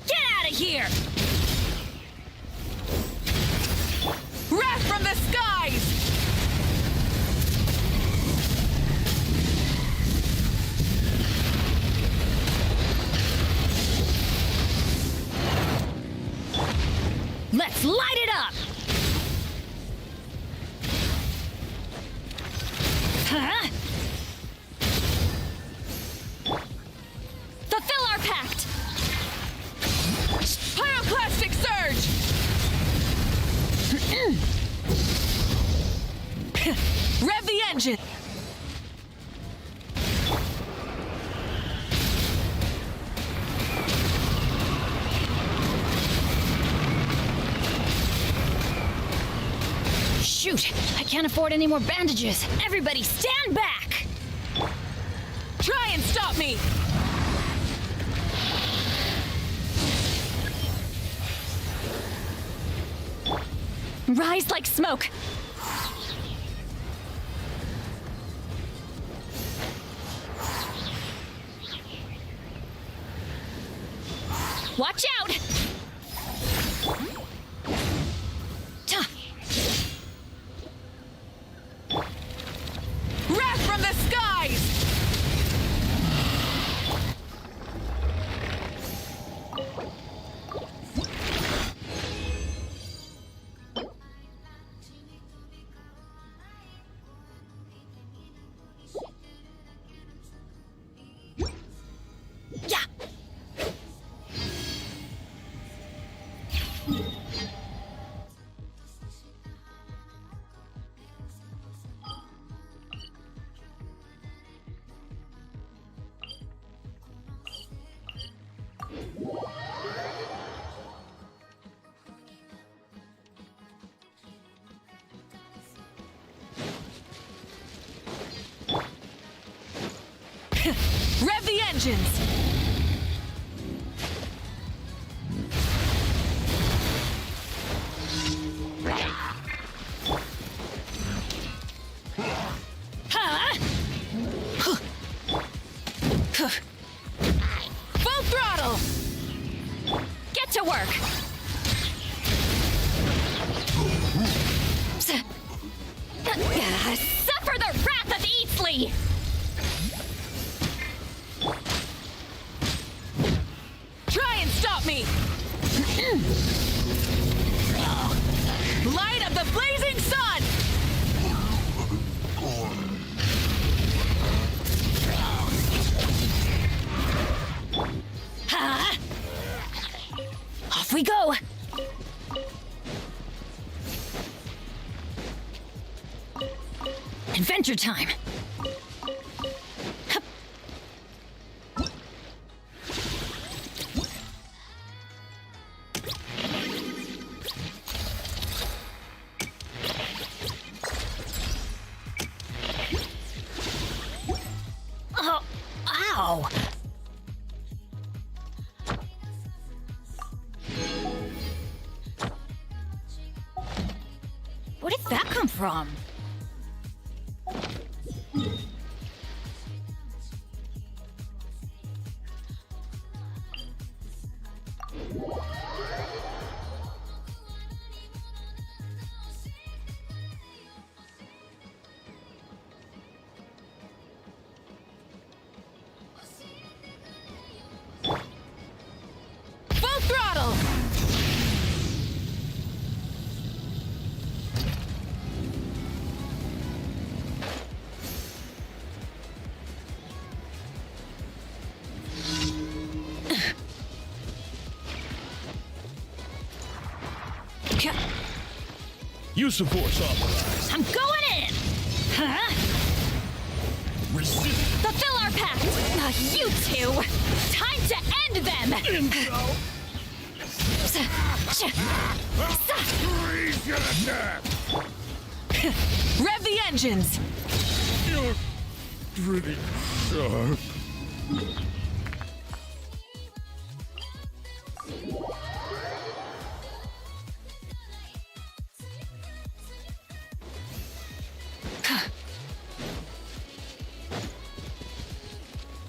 [SPEAKER 15] Get out of here. Wrath from the skies. Let's light it up! Huh? Fulfill our pact! Pyroclastic surge! Rev the engine! Shoot! I can't afford any more bandages! Everybody stand back! Try and stop me!
[SPEAKER 3] Rise like smoke. Watch out!
[SPEAKER 15] Wrath from the skies!
[SPEAKER 3] Yeah!
[SPEAKER 15] Rev the engines! Full throttle!
[SPEAKER 3] Get to work! Suffer the wrath of Eatsley!
[SPEAKER 15] Try and stop me! Light of the blazing sun!
[SPEAKER 3] Off we go! Adventure time! Hup.
[SPEAKER 15] go! Where did that come from? Full throttle!
[SPEAKER 14] Use of force authorized.
[SPEAKER 15] I'm going in! Huh?
[SPEAKER 14] Resist.
[SPEAKER 15] Fulfill our pact! You two! Time to end them!
[SPEAKER 14] Freeze your attack!
[SPEAKER 15] Rev the engines!
[SPEAKER 14] You're pretty sharp.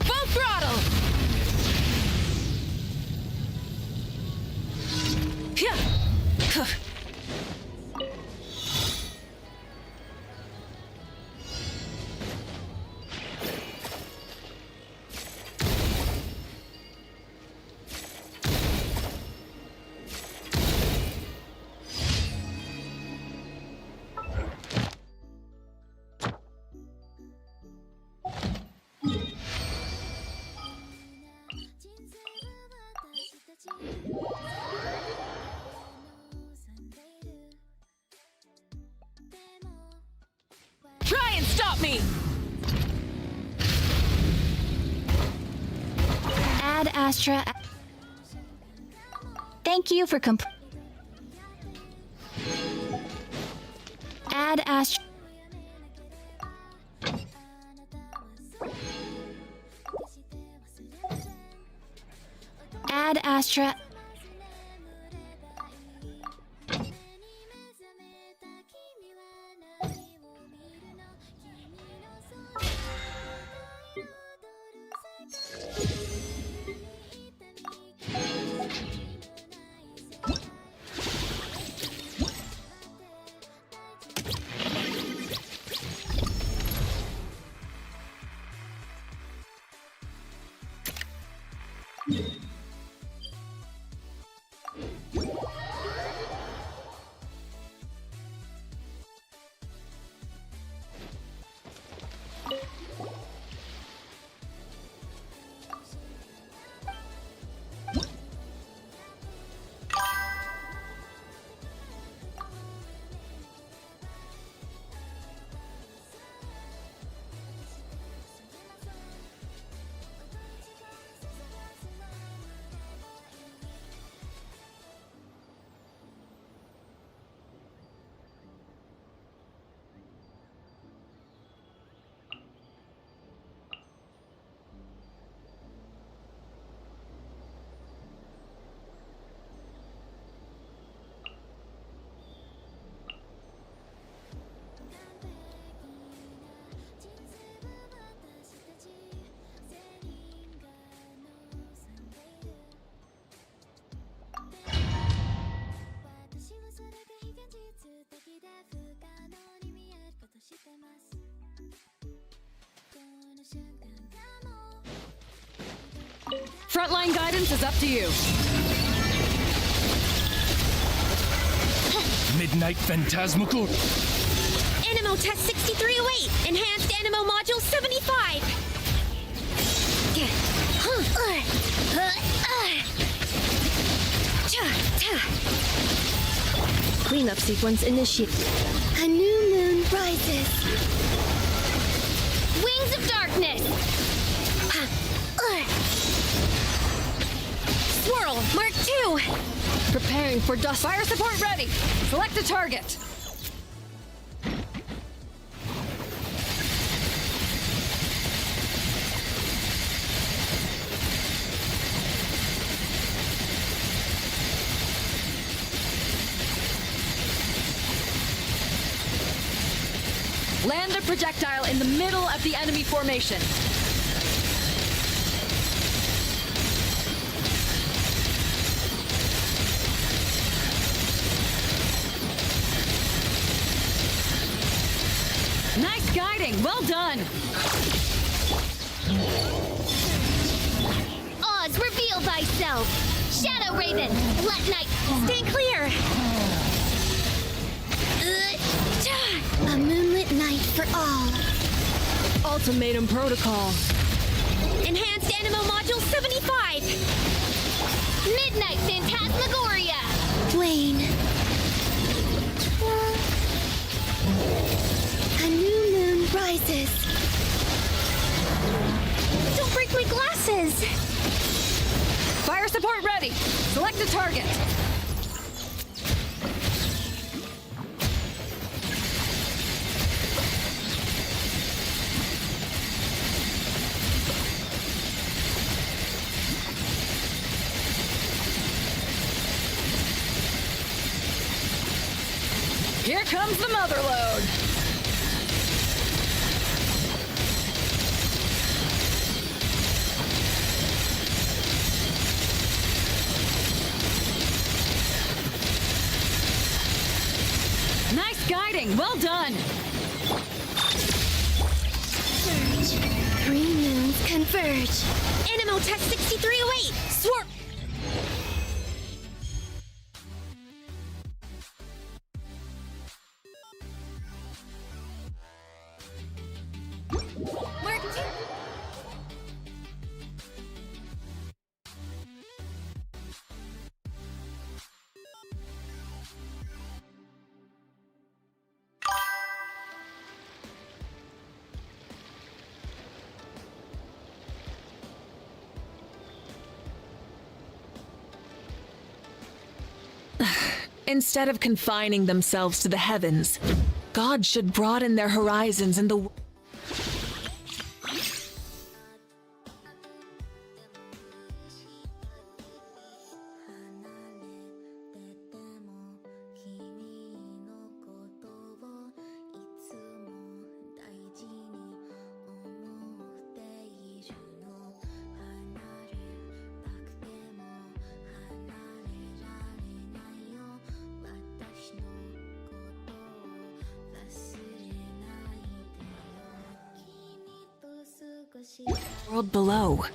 [SPEAKER 15] Full throttle! Try and stop me!
[SPEAKER 3] Ad Astra. Thank you for Ad Astra. Ad Astra.
[SPEAKER 15] Frontline guidance is up to you.
[SPEAKER 14] Midnight Phantasmagoria.
[SPEAKER 11] Animo Test 6308. Enhanced Animo Module 75.
[SPEAKER 12] Cleanup sequence initiated.
[SPEAKER 11] A new moon rises. Wings of darkness. Swirl Mark II.
[SPEAKER 7] Preparing for dust.
[SPEAKER 15] Fire support ready. Select a target. Land the projectile in the middle of the enemy formation. Nice guiding. Well done.
[SPEAKER 1] Oz, reveal thyself. Shadow Raven, let night stand clear. A moonlit night for all.
[SPEAKER 7] Ultimatum protocol.
[SPEAKER 1] Enhanced Animo Module 75. Midnight Phantasmagoria. Dwayne. A new moon rises. Don't break my glasses.
[SPEAKER 15] Fire support ready. Select a target. Here comes the mother load. Nice guiding. Well done.
[SPEAKER 1] Surge. 3 moons converge. Animo Tech 6308. Swarp.
[SPEAKER 16] Instead of confining themselves to the heavens, God should broaden their horizons in the... world below.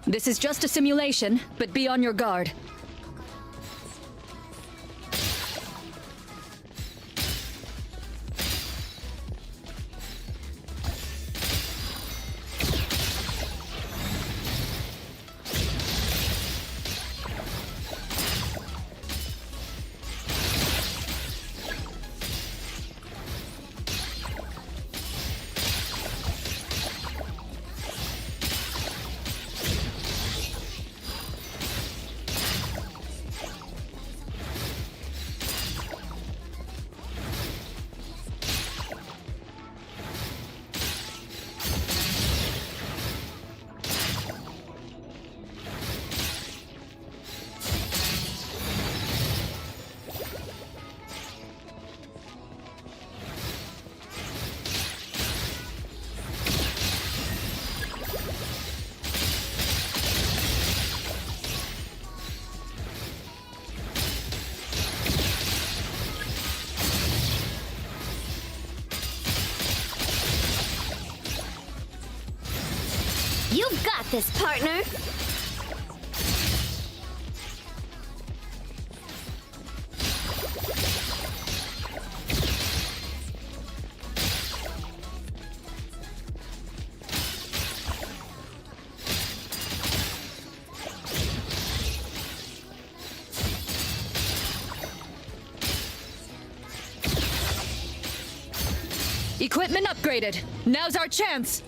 [SPEAKER 15] This is just a simulation, but be on your guard.
[SPEAKER 11] You've got this, partner!
[SPEAKER 15] Equipment upgraded. Now's our chance.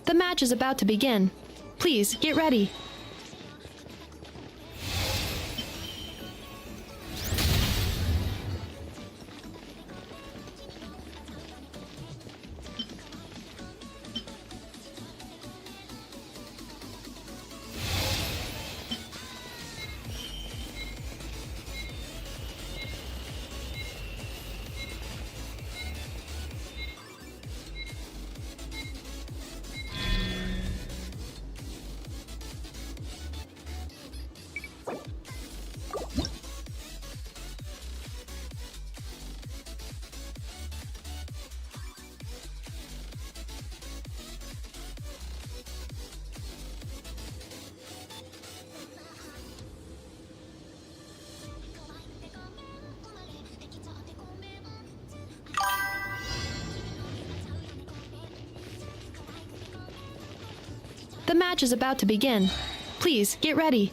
[SPEAKER 7] The match is about to begin. Please, get ready. The match is about to begin. Please, get ready.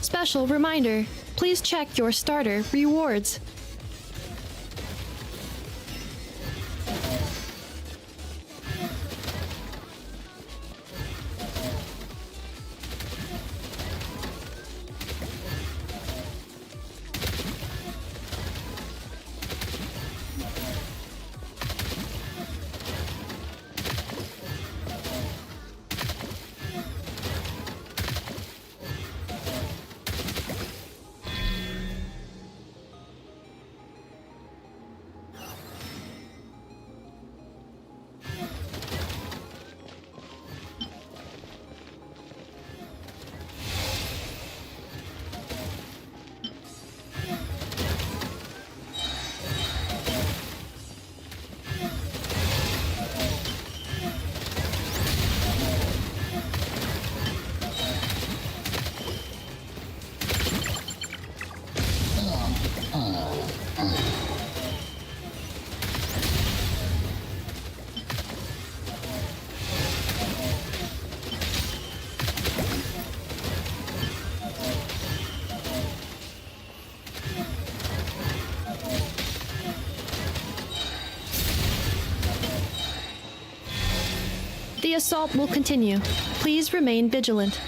[SPEAKER 7] Special reminder, please check your starter rewards. The assault will continue. Please remain vigilant.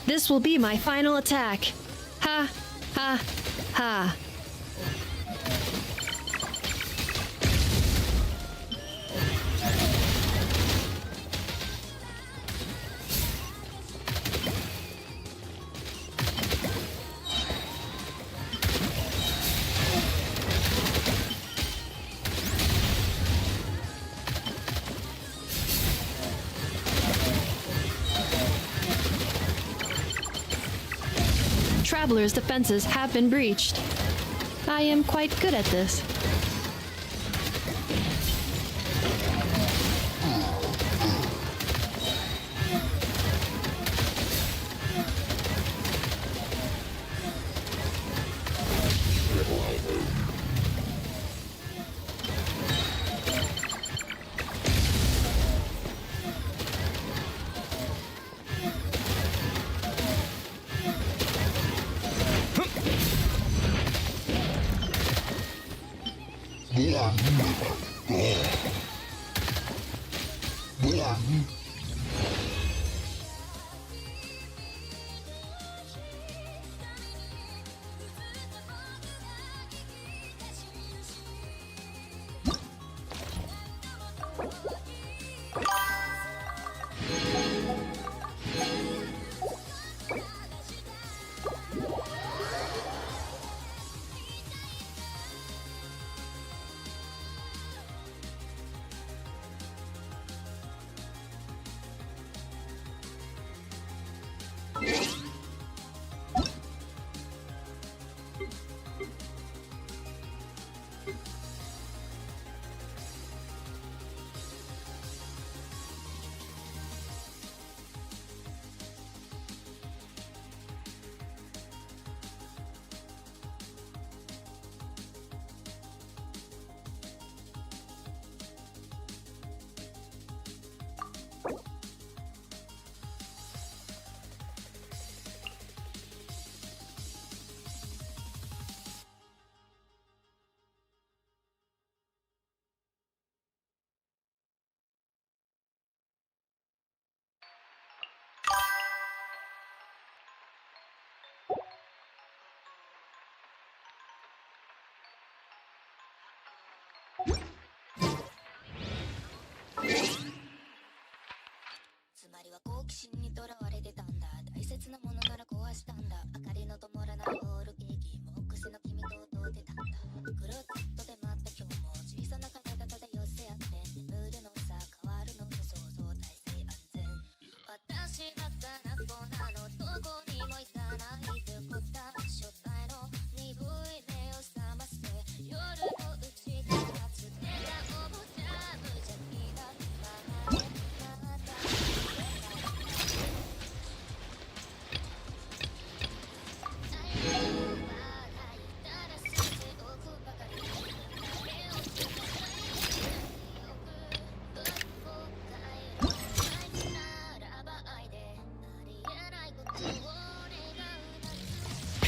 [SPEAKER 7] This will be my final attack. Ha, ha, ha. Traveler's defenses have been breached. I am quite good at this.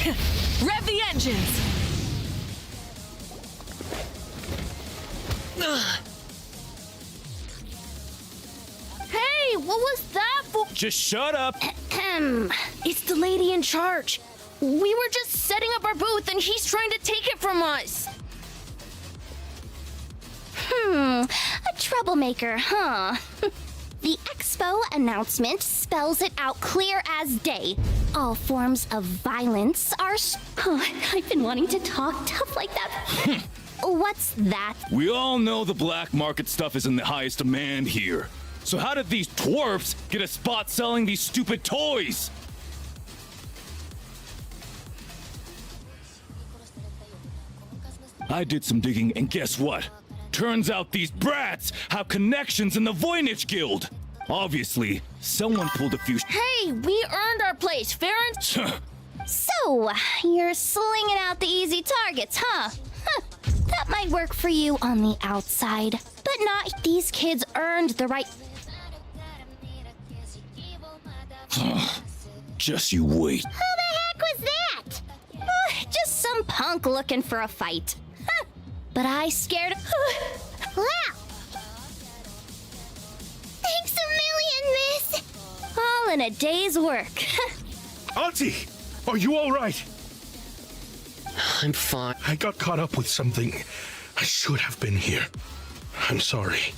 [SPEAKER 16] Rev the engines!
[SPEAKER 15] Hey, what was that for?
[SPEAKER 14] Just shut up.
[SPEAKER 15] It's the lady in charge. We were just setting up our booth and he's trying to take it from us.
[SPEAKER 1] A troublemaker, huh? The expo announcement spells it out clear as day. All forms of violence are... I've been wanting to talk tough like that. What's that?
[SPEAKER 14] We all know the black market stuff is in the highest demand here. So how did these twerps get a spot selling these stupid toys? I did some digging, and guess what? Turns out these brats have connections in the Voynich Guild. Obviously, someone pulled a few...
[SPEAKER 15] Hey, we earned our place, fair and...
[SPEAKER 1] So, you're slinging out the easy targets, huh? That might work for you on the outside, but not. These kids earned the right...
[SPEAKER 14] Just you wait.
[SPEAKER 1] Who the heck was that? Just some punk looking for a fight. But I scared... Wow! Thanks a million, miss! All in a day's work.
[SPEAKER 17] Auntie! Are you alright?
[SPEAKER 5] I'm fine.
[SPEAKER 17] I got caught up with something. I should have been here. I'm sorry.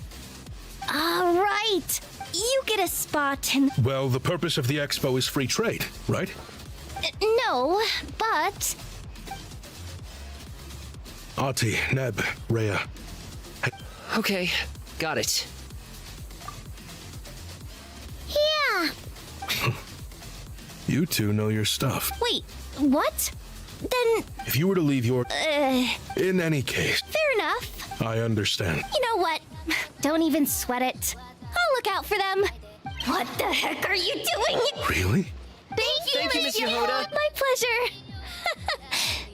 [SPEAKER 1] All right. You get a spot in...
[SPEAKER 17] Well, the purpose of the expo is free trade, right?
[SPEAKER 1] No, but...
[SPEAKER 17] Auntie, Neb, Rhea.
[SPEAKER 5] Okay, got it.
[SPEAKER 1] Yeah.
[SPEAKER 17] You two know your stuff.
[SPEAKER 1] Wait, what? Then...
[SPEAKER 17] If you were to leave your... In any case...
[SPEAKER 1] Fair enough.
[SPEAKER 17] I understand.
[SPEAKER 1] You know what? Don't even sweat it. I'll look out for them. What the heck are you doing?
[SPEAKER 17] Really?
[SPEAKER 1] Thank you,
[SPEAKER 5] Miss Yehoda.
[SPEAKER 1] My pleasure.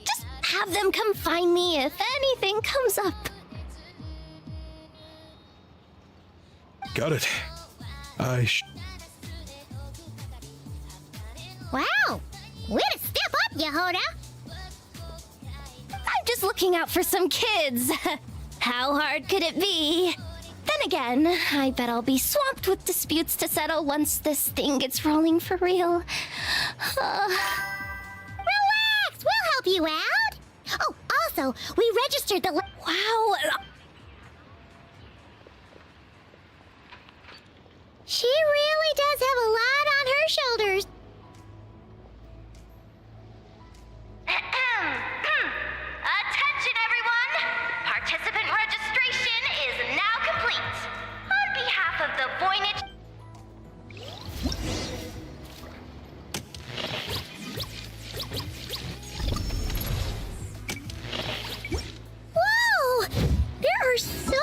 [SPEAKER 1] Just have them come find me if anything comes up.
[SPEAKER 17] Got it.
[SPEAKER 1] Wow! Way to step up, Yehoda! I'm just looking out for some kids. How hard could it be? Then again, I bet I'll be swamped with disputes to settle once this thing gets rolling for real. Relax! We'll help you out! Oh, also, we registered the... Wow! She really does have a lot on her shoulders. Attention, everyone! Participant registration is now complete. On behalf of the Voynich... Whoa! There are so...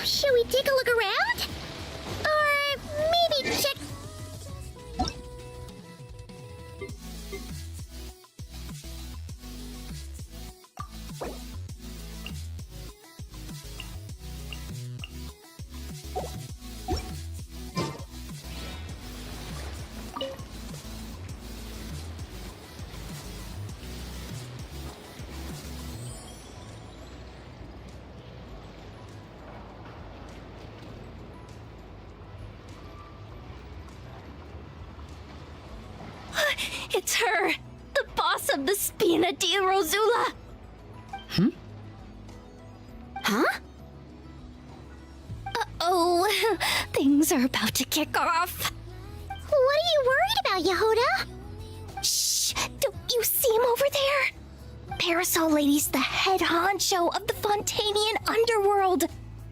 [SPEAKER 1] Should we take a look around? Or maybe check... It's her! The boss of the Spina di Rosula! Huh? Uh-oh. Things are about to kick off. What are you worried about, Yehoda? Shh! Don't you see him over there? Parasol Lady's the head honcho of the Fontanian underworld.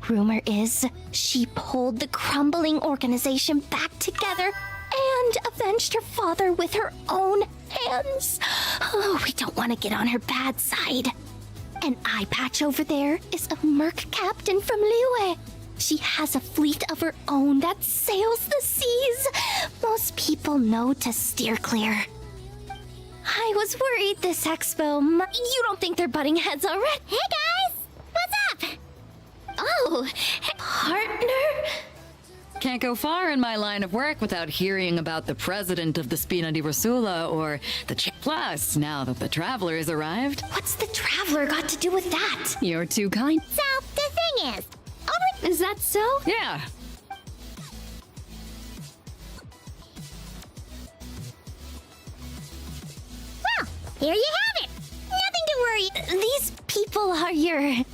[SPEAKER 1] Rumor is she pulled the crumbling organization back together and avenged her father with her own hands. Oh, we don't want to get on her bad side.
[SPEAKER 3] And Eye Patch over there is a merc captain from Liyue. She has a fleet of her own that sails the seas. Most people know to steer clear. I was worried this expo. You don't think they're butting heads already?
[SPEAKER 1] Hey guys! What's up?
[SPEAKER 3] Oh, partner?
[SPEAKER 9] Can't go far in my line of work without hearing about the president of the Spina di Rosula or the Plus, now that the Traveler has arrived.
[SPEAKER 3] What's the Traveler got to do with that?
[SPEAKER 9] You're too kind.
[SPEAKER 1] So, the thing is,
[SPEAKER 3] Is that so?
[SPEAKER 9] Yeah.
[SPEAKER 1] well, here you have it. Nothing to worry.
[SPEAKER 3] These people are your...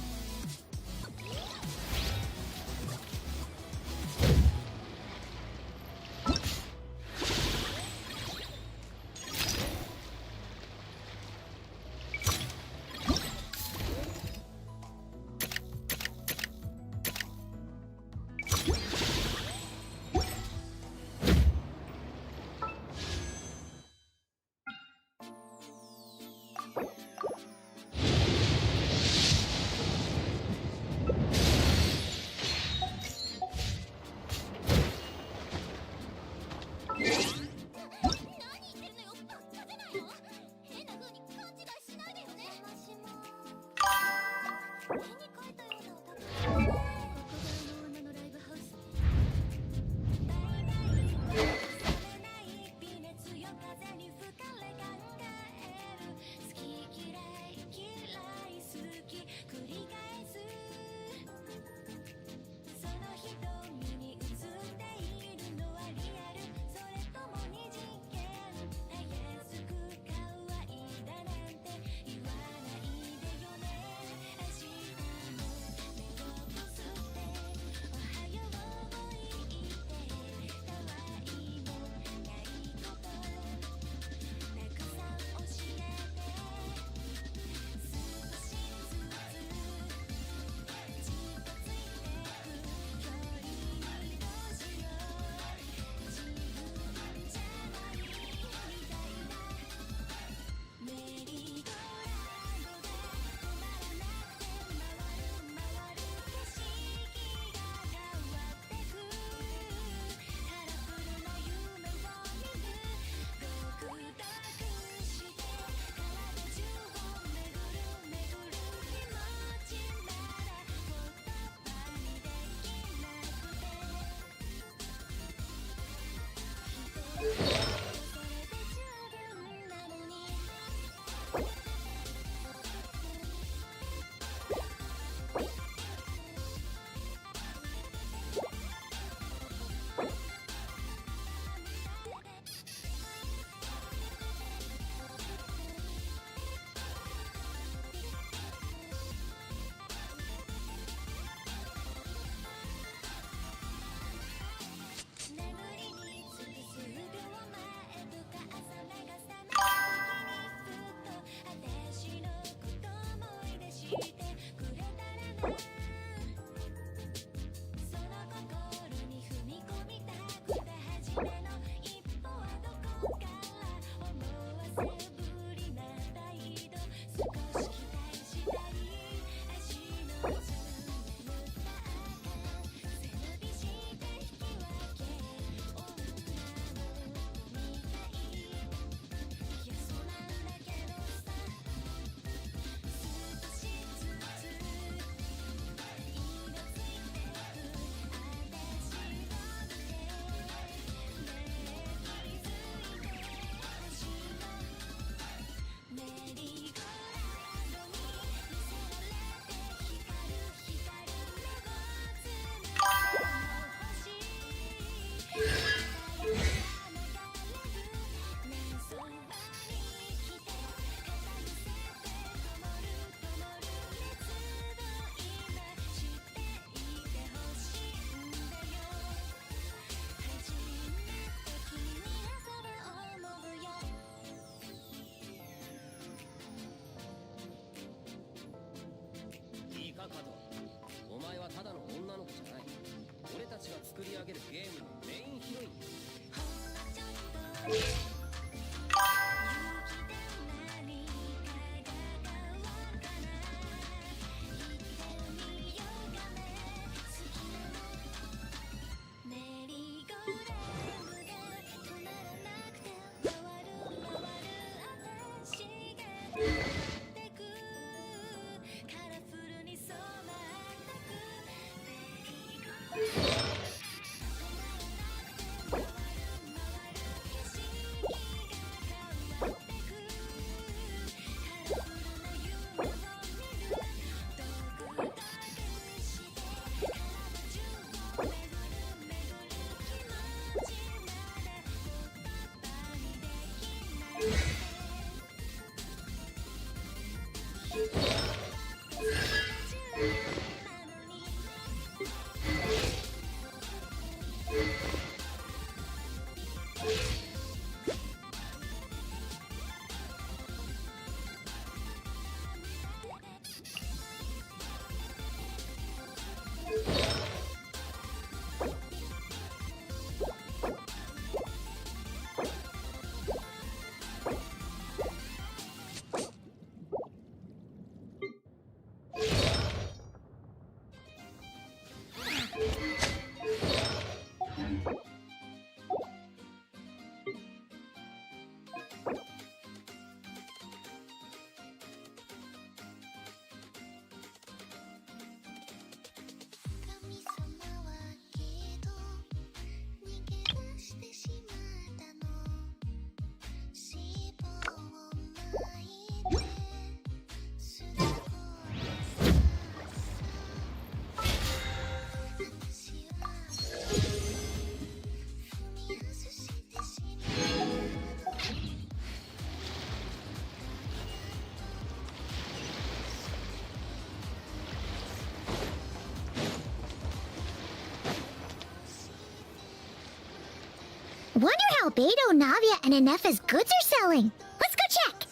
[SPEAKER 1] Wonder how Beto, Navia, and Inef's goods are selling. Let's go check.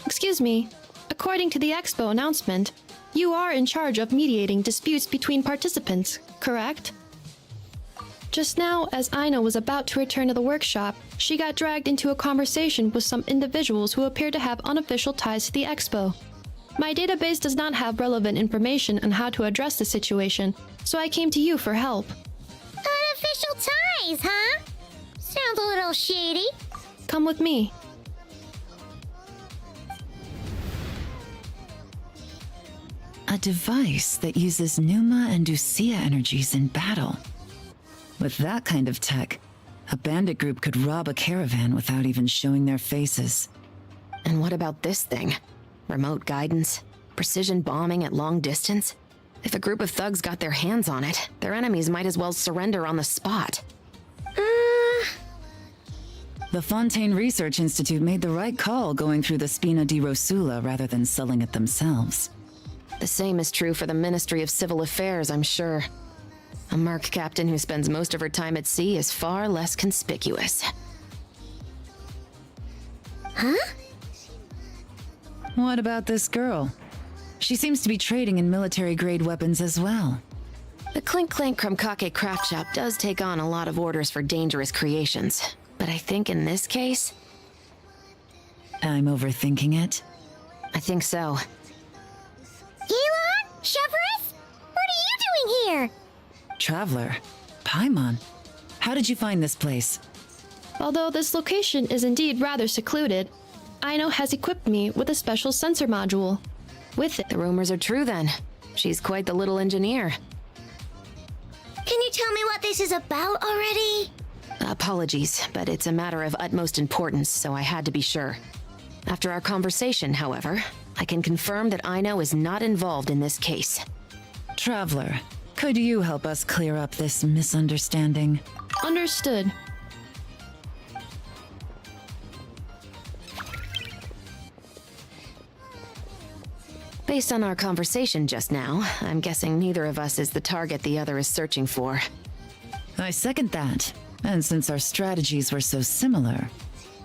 [SPEAKER 7] Excuse me. According to the expo announcement, you are in charge of mediating disputes between participants, correct? Just now, as Aino was about to return to the workshop, she got dragged into a conversation with some individuals who appear to have unofficial ties to the expo. My database does not have relevant information on how to address the situation, so I came to you for help.
[SPEAKER 1] Unofficial ties, huh? Sounds a little shady.
[SPEAKER 7] Come with me.
[SPEAKER 10] A device that uses Numa and Ducia energies in battle. With that kind of tech, a bandit group could rob a caravan without even showing their faces.
[SPEAKER 12] And what about this thing? Remote guidance? Precision bombing at long distance? If a group of thugs got their hands on it, their enemies might as well surrender on the spot.
[SPEAKER 10] The Fontaine Research Institute made the right call going through the Spina di Rosula rather than selling it themselves.
[SPEAKER 12] The same is true for the Ministry of Civil Affairs, I'm sure. A merc captain who spends most of her time at sea is far less conspicuous.
[SPEAKER 1] Huh?
[SPEAKER 10] What about this girl? She seems to be trading in military-grade weapons as well.
[SPEAKER 12] The Clink Clank Krumkake craft shop does take on a lot of orders for dangerous creations, but I think in this case...
[SPEAKER 10] I'm overthinking it?
[SPEAKER 12] I think so.
[SPEAKER 1] Yelan? Chevrolet? What are you doing here?
[SPEAKER 10] Traveler? Paimon? How did you find this place?
[SPEAKER 7] Although this location is indeed rather secluded, Aino has equipped me with a special sensor module. With it,
[SPEAKER 12] the rumors are true then. She's quite the little engineer.
[SPEAKER 1] Can you tell me what this is about already?
[SPEAKER 12] Apologies, but it's a matter of utmost importance, so I had to be sure. After our conversation, however, I can confirm that Aino is not involved in this case.
[SPEAKER 10] Traveler, could you help us clear up this misunderstanding?
[SPEAKER 7] Understood.
[SPEAKER 12] Based on our conversation just now, I'm guessing neither of us is the target the other is searching for.
[SPEAKER 10] I second that. And since our strategies were so similar,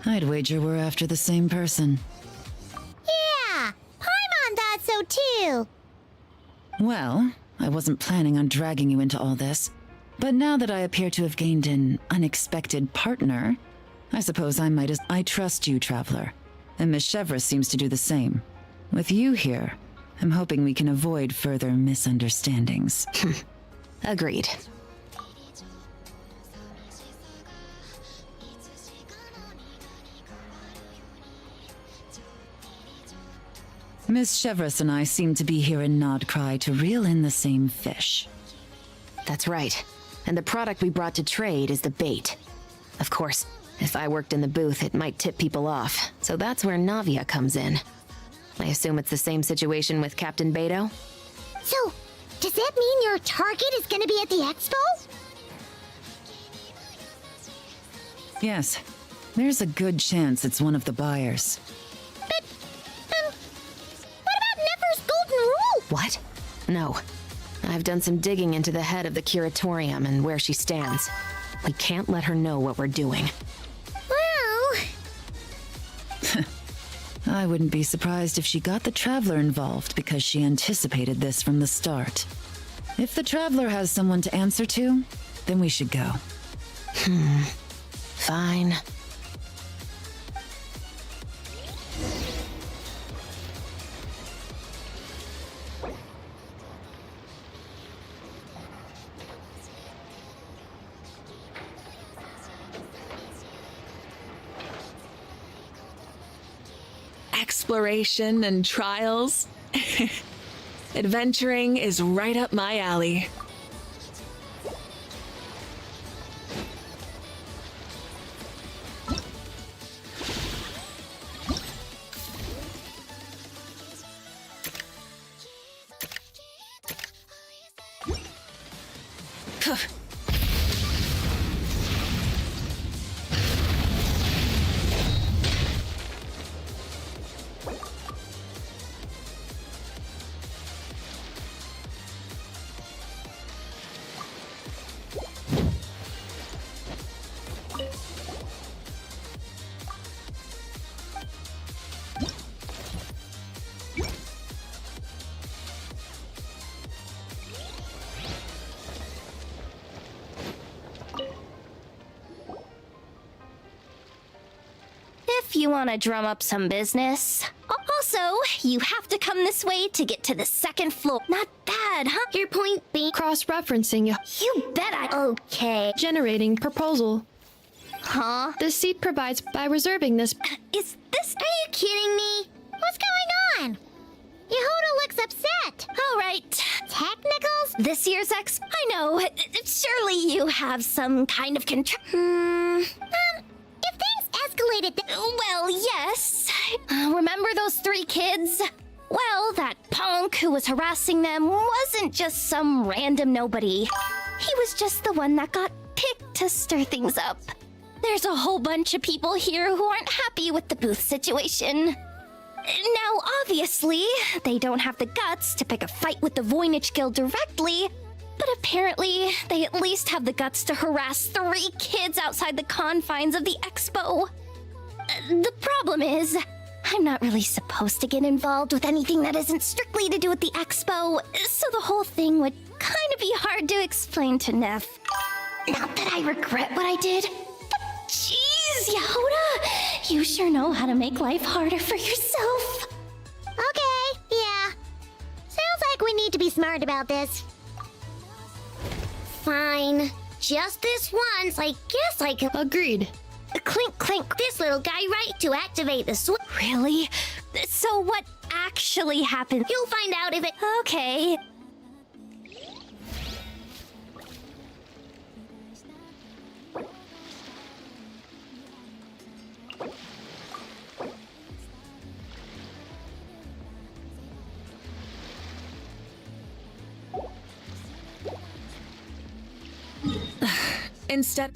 [SPEAKER 10] I'd wager we're after the same person.
[SPEAKER 1] Yeah, Paimon thought so too.
[SPEAKER 10] Well, I wasn't planning on dragging you into all this, but now that I appear to have gained an unexpected partner, I suppose I might as— I trust you, Traveler, and Miss Chevrolet seems to do the same. With you here, I'm hoping we can avoid further misunderstandings.
[SPEAKER 12] Agreed.
[SPEAKER 10] Miss Chevrolet and I seem to be here in Nodcry to reel in the same fish.
[SPEAKER 12] That's right. And the product we brought to trade is the bait. Of course, if I worked in the booth, it might tip people off, so that's where Navia comes in. I assume it's the same situation with Captain Beto?
[SPEAKER 1] So, does that mean your target is gonna be at the expo?
[SPEAKER 10] Yes, there's a good chance it's one of the buyers.
[SPEAKER 1] But, what about Nefer's golden rule?
[SPEAKER 12] What? No. I've done some digging into the head of the curatorium and where she stands. We can't let her know what we're doing.
[SPEAKER 1] Well...
[SPEAKER 10] I wouldn't be surprised if she got the Traveler involved because she anticipated this from the start. If the Traveler has someone to answer to, then we should go.
[SPEAKER 12] Fine.
[SPEAKER 16] Exploration and trials. Adventuring is right up my alley.
[SPEAKER 1] if you want to drum up some business. Also, you have to come this way to get to the second floor. Not bad, huh? Your point being...
[SPEAKER 7] Cross-referencing.
[SPEAKER 1] You bet I... Okay.
[SPEAKER 7] Generating proposal.
[SPEAKER 1] Huh?
[SPEAKER 7] This seat provides by reserving this.
[SPEAKER 1] Is this... Are you kidding me? What's going on? Yehuda looks upset. All right. Technicals? This year's Expo? I know. Surely you have some kind of if things escalated... Well, yes. Remember those 3 kids? Well, that punk who was harassing them wasn't just some random nobody. He was just the one that got picked to stir things up. There's a whole bunch of people here who aren't happy with the booth situation. Now, obviously, they don't have the guts to pick a fight with the Voynich Guild directly, but apparently, they at least have the guts to harass 3 kids outside the confines of the expo. The problem is, I'm not really supposed to get involved with anything that isn't strictly to do with the expo, so the whole thing would kind of be hard to explain to Neff. Not that I regret what I did, but jeez, Yehuda, you sure know how to make life harder for yourself. Okay, yeah. Sounds like we need to be smart about this. Fine. Just this once, I guess I can...
[SPEAKER 7] Agreed.
[SPEAKER 1] Clink, clink, this little guy right to activate the switch. Really? So what actually happened? You'll find out if it... Okay.
[SPEAKER 16] Instead...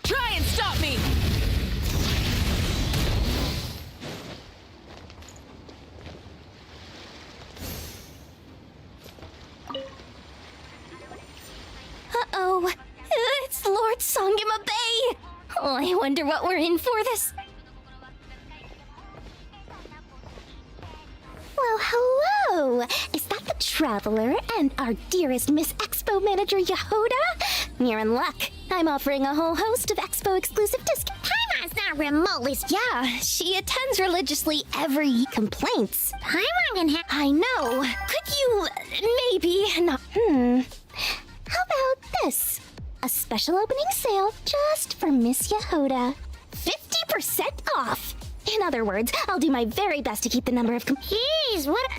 [SPEAKER 16] Try and stop me!
[SPEAKER 1] Uh-oh. It's Lord Songima Bay! Oh, I wonder what we're in for this. Well, hello! Is that the Traveler and our dearest Miss Expo Manager Yehuda? You're in luck. I'm offering a whole host of Expo exclusive discounts. Paimon's not remotely... Yeah, she attends religiously every complaints. Paimon can have... I know. Could you maybe not... How about this? A special opening sale just for Miss Yehuda. 50% off! In other words, I'll do my very best to keep the number of Jeez, what...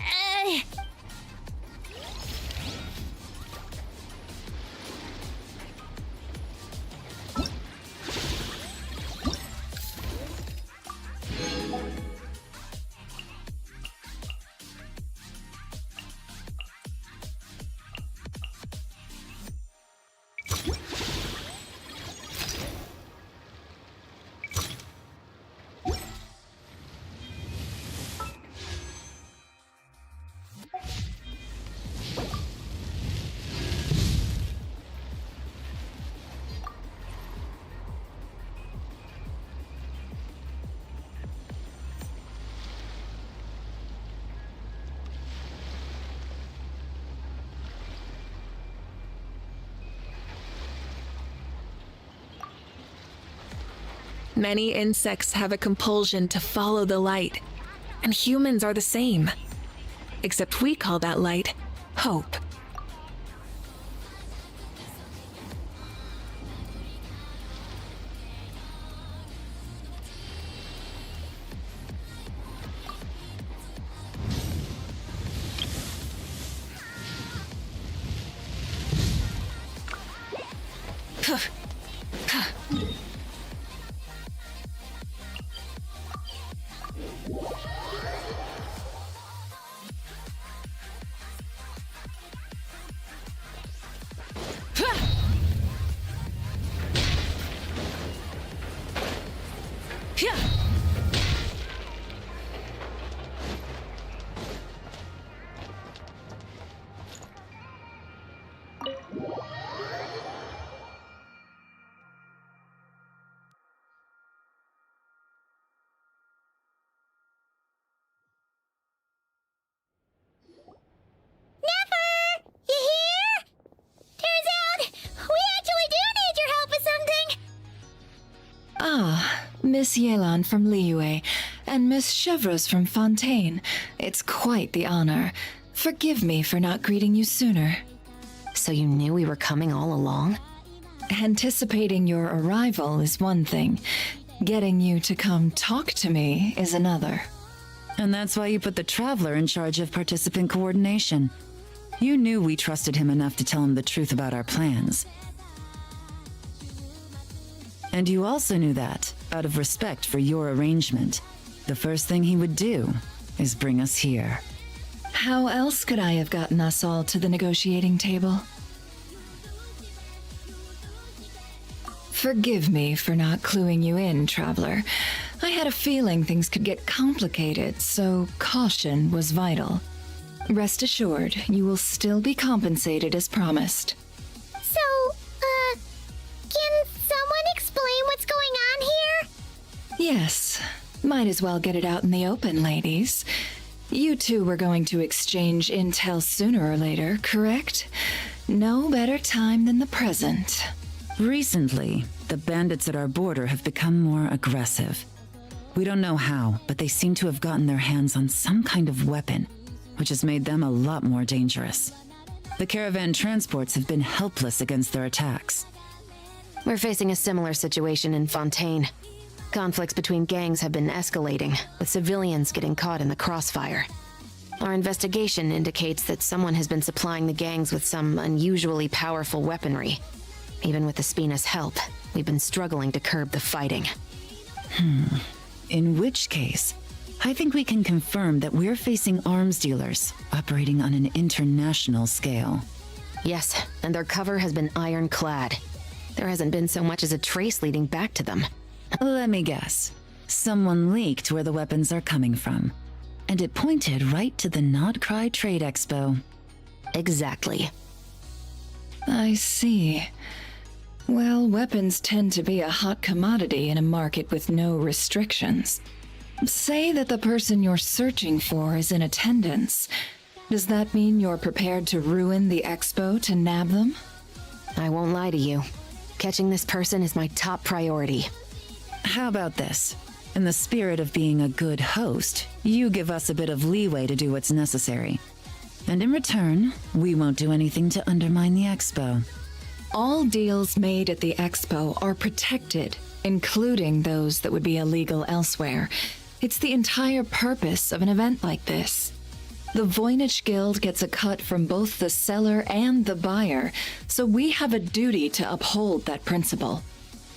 [SPEAKER 16] Many insects have a compulsion to follow the light, and humans are the same. Except we call that light hope.
[SPEAKER 6] Miss Yelan from Liyue, and Miss Chevreuse from Fontaine. It's quite the honor. Forgive me for not greeting you sooner.
[SPEAKER 12] So you knew we were coming all along?
[SPEAKER 6] Anticipating your arrival is one thing. Getting you to come talk to me is another.
[SPEAKER 10] And that's why you put the Traveler in charge of participant coordination. You knew we trusted him enough to tell him the truth about our plans. And you also knew that, out of respect for your arrangement, the first thing he would do is bring us here.
[SPEAKER 6] How else could I have gotten us all to the negotiating table? Forgive me for not cluing you in, Traveler. I had a feeling things could get complicated, so caution was vital. Rest assured, you will still be compensated as promised.
[SPEAKER 1] So, can someone explain what's going on here?
[SPEAKER 6] Yes, might as well get it out in the open, ladies. You two were going to exchange intel sooner or later, correct? No better time than the present.
[SPEAKER 10] Recently, the bandits at our border have become more aggressive. We don't know how, but they seem to have gotten their hands on some kind of weapon, which has made them a lot more dangerous. The caravan transports have been helpless against their attacks.
[SPEAKER 12] We're facing a similar situation in Fontaine. Conflicts between gangs have been escalating, with civilians getting caught in the crossfire. Our investigation indicates that someone has been supplying the gangs with some unusually powerful weaponry. Even with the Spina's help, we've been struggling to curb the fighting.
[SPEAKER 10] In which case, I think we can confirm that we're facing arms dealers operating on an international scale.
[SPEAKER 12] Yes, and their cover has been ironclad. There hasn't been so much as a trace leading back to them.
[SPEAKER 10] Let me guess. Someone leaked where the weapons are coming from. And it pointed right to the Nodcry Trade Expo.
[SPEAKER 12] Exactly.
[SPEAKER 6] I see. Well, weapons tend to be a hot commodity in a market with no restrictions. Say that the person you're searching for is in attendance. Does that mean you're prepared to ruin the expo to nab them?
[SPEAKER 12] I won't lie to you. Catching this person is my top priority.
[SPEAKER 10] How about this? In the spirit of being a good host, you give us a bit of leeway to do what's necessary. And in return, we won't do anything to undermine the expo.
[SPEAKER 6] All deals made at the expo are protected, including those that would be illegal elsewhere. It's the entire purpose of an event like this. The Voynich Guild gets a cut from both the seller and the buyer, so we have a duty to uphold that principle.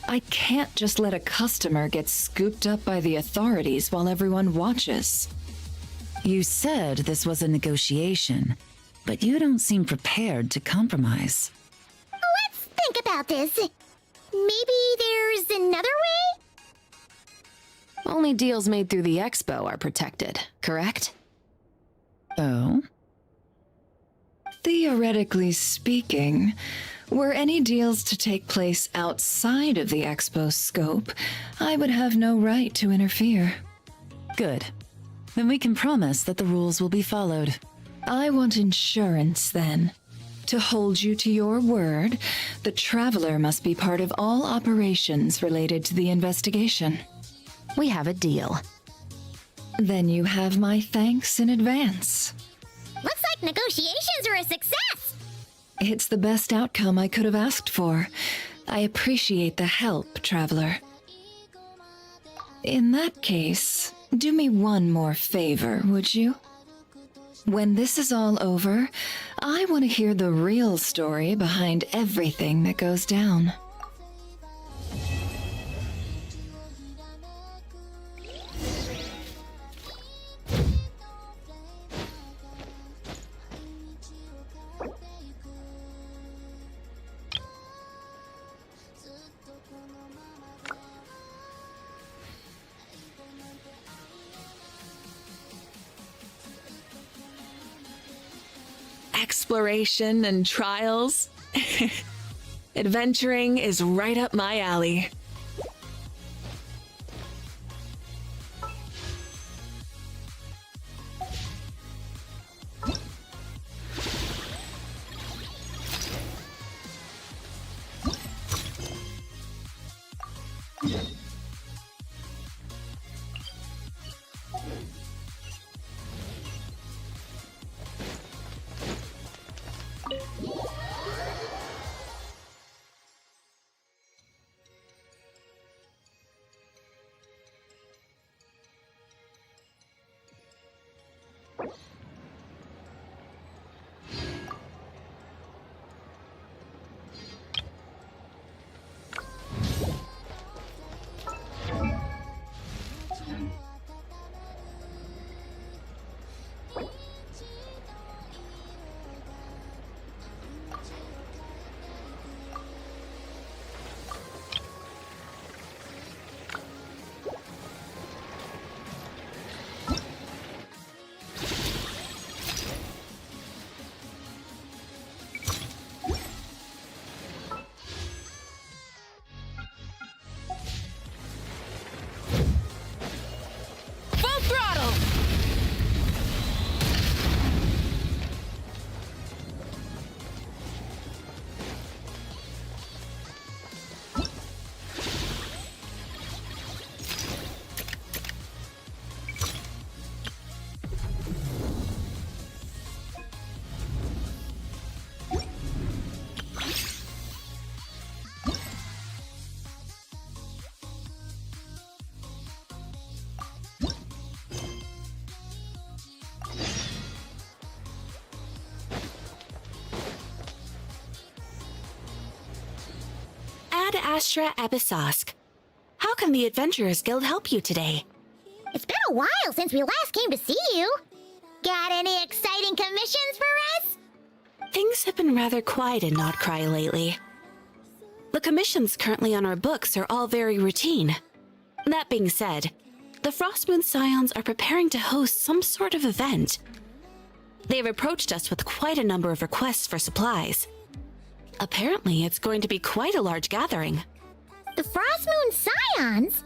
[SPEAKER 6] I can't just let a customer get scooped up by the authorities while everyone watches.
[SPEAKER 10] You said this was a negotiation, but you don't seem prepared to compromise.
[SPEAKER 1] Let's think about this. Maybe there's another way?
[SPEAKER 12] Only deals made through the expo are protected, correct?
[SPEAKER 10] Oh?
[SPEAKER 6] Theoretically speaking, were any deals to take place outside of the expo's scope, I would have no right to interfere.
[SPEAKER 10] Good. Then we can promise that the rules will be followed.
[SPEAKER 6] I want insurance, then. To hold you to your word, the Traveler must be part of all operations related to the investigation.
[SPEAKER 12] We have a deal.
[SPEAKER 6] Then you have my thanks in advance.
[SPEAKER 1] Looks like negotiations are a success!
[SPEAKER 6] It's the best outcome I could have asked for. I appreciate the help, Traveler. In that case, do me one more favor, would you? When this is all over, I want to hear the real story behind everything that goes down.
[SPEAKER 16] Exploration and trials. Adventuring is right up my alley.
[SPEAKER 18] Ad Astra Episosk. How can the Adventurers Guild help you today?
[SPEAKER 1] It's been a while since we last came to see you. Got any exciting commissions for us?
[SPEAKER 18] Things have been rather quiet in Notcry lately. The commissions currently on our books are all very routine. That being said, the Frostmoon Scions are preparing to host some sort of event. They've approached us with quite a number of requests for supplies. Apparently, it's going to be quite a large gathering.
[SPEAKER 1] The Frostmoon Scions?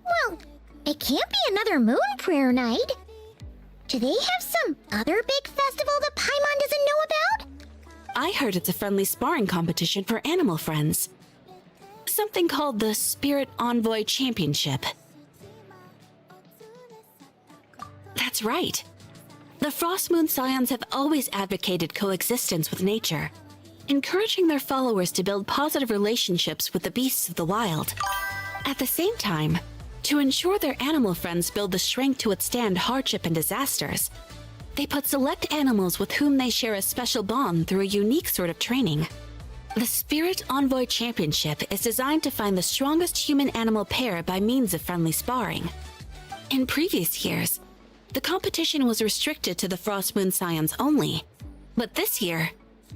[SPEAKER 1] Well, it can't be another Moon Prayer Night. Do they have some other big festival that Paimon doesn't know about?
[SPEAKER 18] I heard it's a friendly sparring competition for animal friends. Something called the Spirit Envoy Championship. That's right. The Frostmoon Scions have always advocated coexistence with nature, encouraging their followers to build positive relationships with the beasts of the wild. At the same time, to ensure their animal friends build the strength to withstand hardship and disasters, they put select animals with whom they share a special bond through a unique sort of training. The Spirit Envoy Championship is designed to find the strongest human-animal pair by means of friendly sparring. In previous years, the competition was restricted to the Frostmoon Scions only, but this year,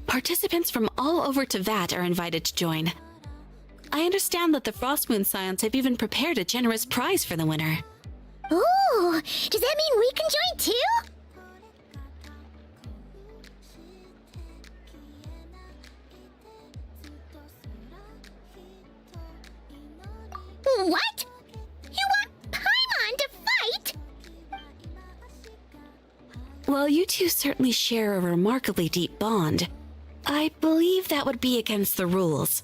[SPEAKER 18] participants from all over Teyvat are invited to join. I understand that the Frostmoon Scions have even prepared a generous prize for the winner.
[SPEAKER 1] Ooh, does that mean we can join too? What? You want Paimon to fight?
[SPEAKER 18] Well, you two certainly share a remarkably deep bond. I believe that would be against the rules.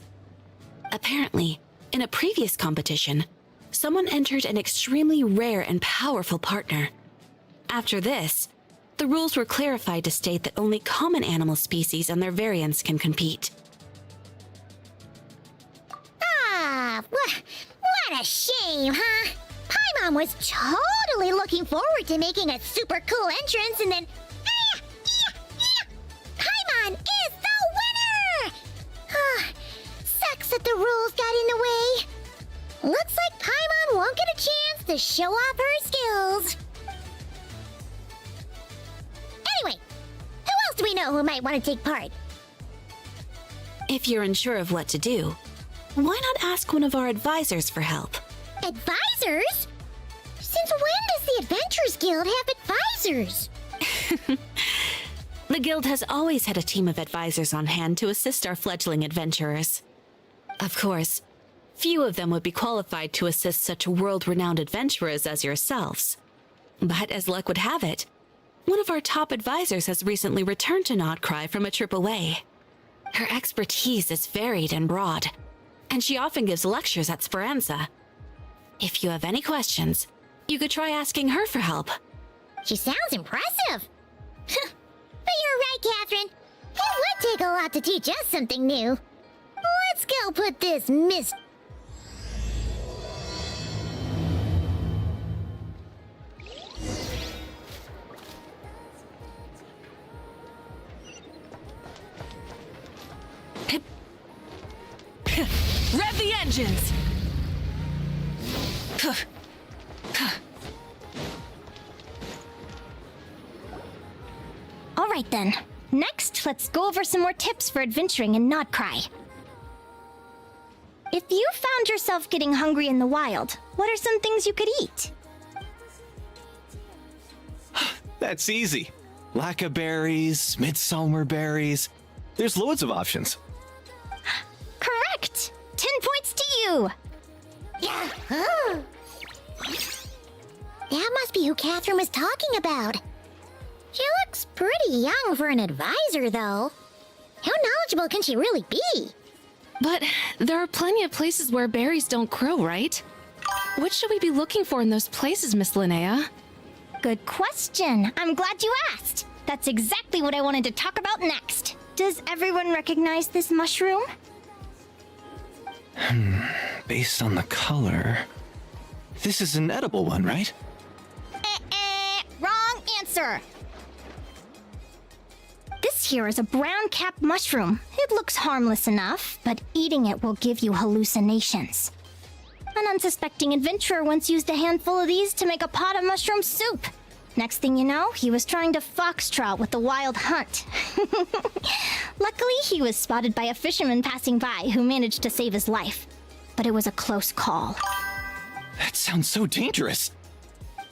[SPEAKER 18] Apparently, in a previous competition, someone entered an extremely rare and powerful partner. After this, the rules were clarified to state that only common animal species and their variants can compete.
[SPEAKER 1] Ah, what a shame, huh? Paimon was totally looking forward to making a super cool entrance, and then... Paimon is the winner! Sucks that the rules got in the way. Looks like Paimon won't get a chance to show off her skills. Anyway, who else do we know who might want to take part?
[SPEAKER 18] If you're unsure of what to do, why not ask one of our advisors for help?
[SPEAKER 1] Advisors? Since when does the Adventurers Guild have advisors?
[SPEAKER 18] The guild has always had a team of advisors on hand to assist our fledgling adventurers. Of course, few of them would be qualified to assist such world-renowned adventurers as yourselves. But as luck would have it, one of our top advisors has recently returned to Notcry from a trip away. Her expertise is varied and broad, and she often gives lectures at Speranza. If you have any questions, you could try asking her for help.
[SPEAKER 1] She sounds impressive. But you're right, Catherine. It would take a lot to teach us something new. Let's go put this
[SPEAKER 16] Rev the engines!
[SPEAKER 15] All right then. Next, let's go over some more tips for adventuring in Notcry. If you found yourself getting hungry in the wild, what are some things you could eat?
[SPEAKER 5] That's easy. Lacca berries, midsummer berries. There's loads of options.
[SPEAKER 15] Correct! 10 points to you!
[SPEAKER 1] Yahoo! That must be who Catherine was talking about. She looks pretty young for an advisor, though. How knowledgeable can she really be?
[SPEAKER 7] But there are plenty of places where berries don't grow, right? What should we be looking for in those places, Miss Linnea?
[SPEAKER 15] Good question. I'm glad you asked. That's exactly what I wanted to talk about next. Does everyone recognize this mushroom?
[SPEAKER 5] Based on the color... This is an edible one, right?
[SPEAKER 15] Wrong answer. This here is a brown-capped mushroom. It looks harmless enough, but eating it will give you hallucinations. An unsuspecting adventurer once used a handful of these to make a pot of mushroom soup. Next thing you know, he was trying to foxtrot with the wild hunt. Luckily, he was spotted by a fisherman passing by who managed to save his life. But it was a close call.
[SPEAKER 5] That sounds so dangerous.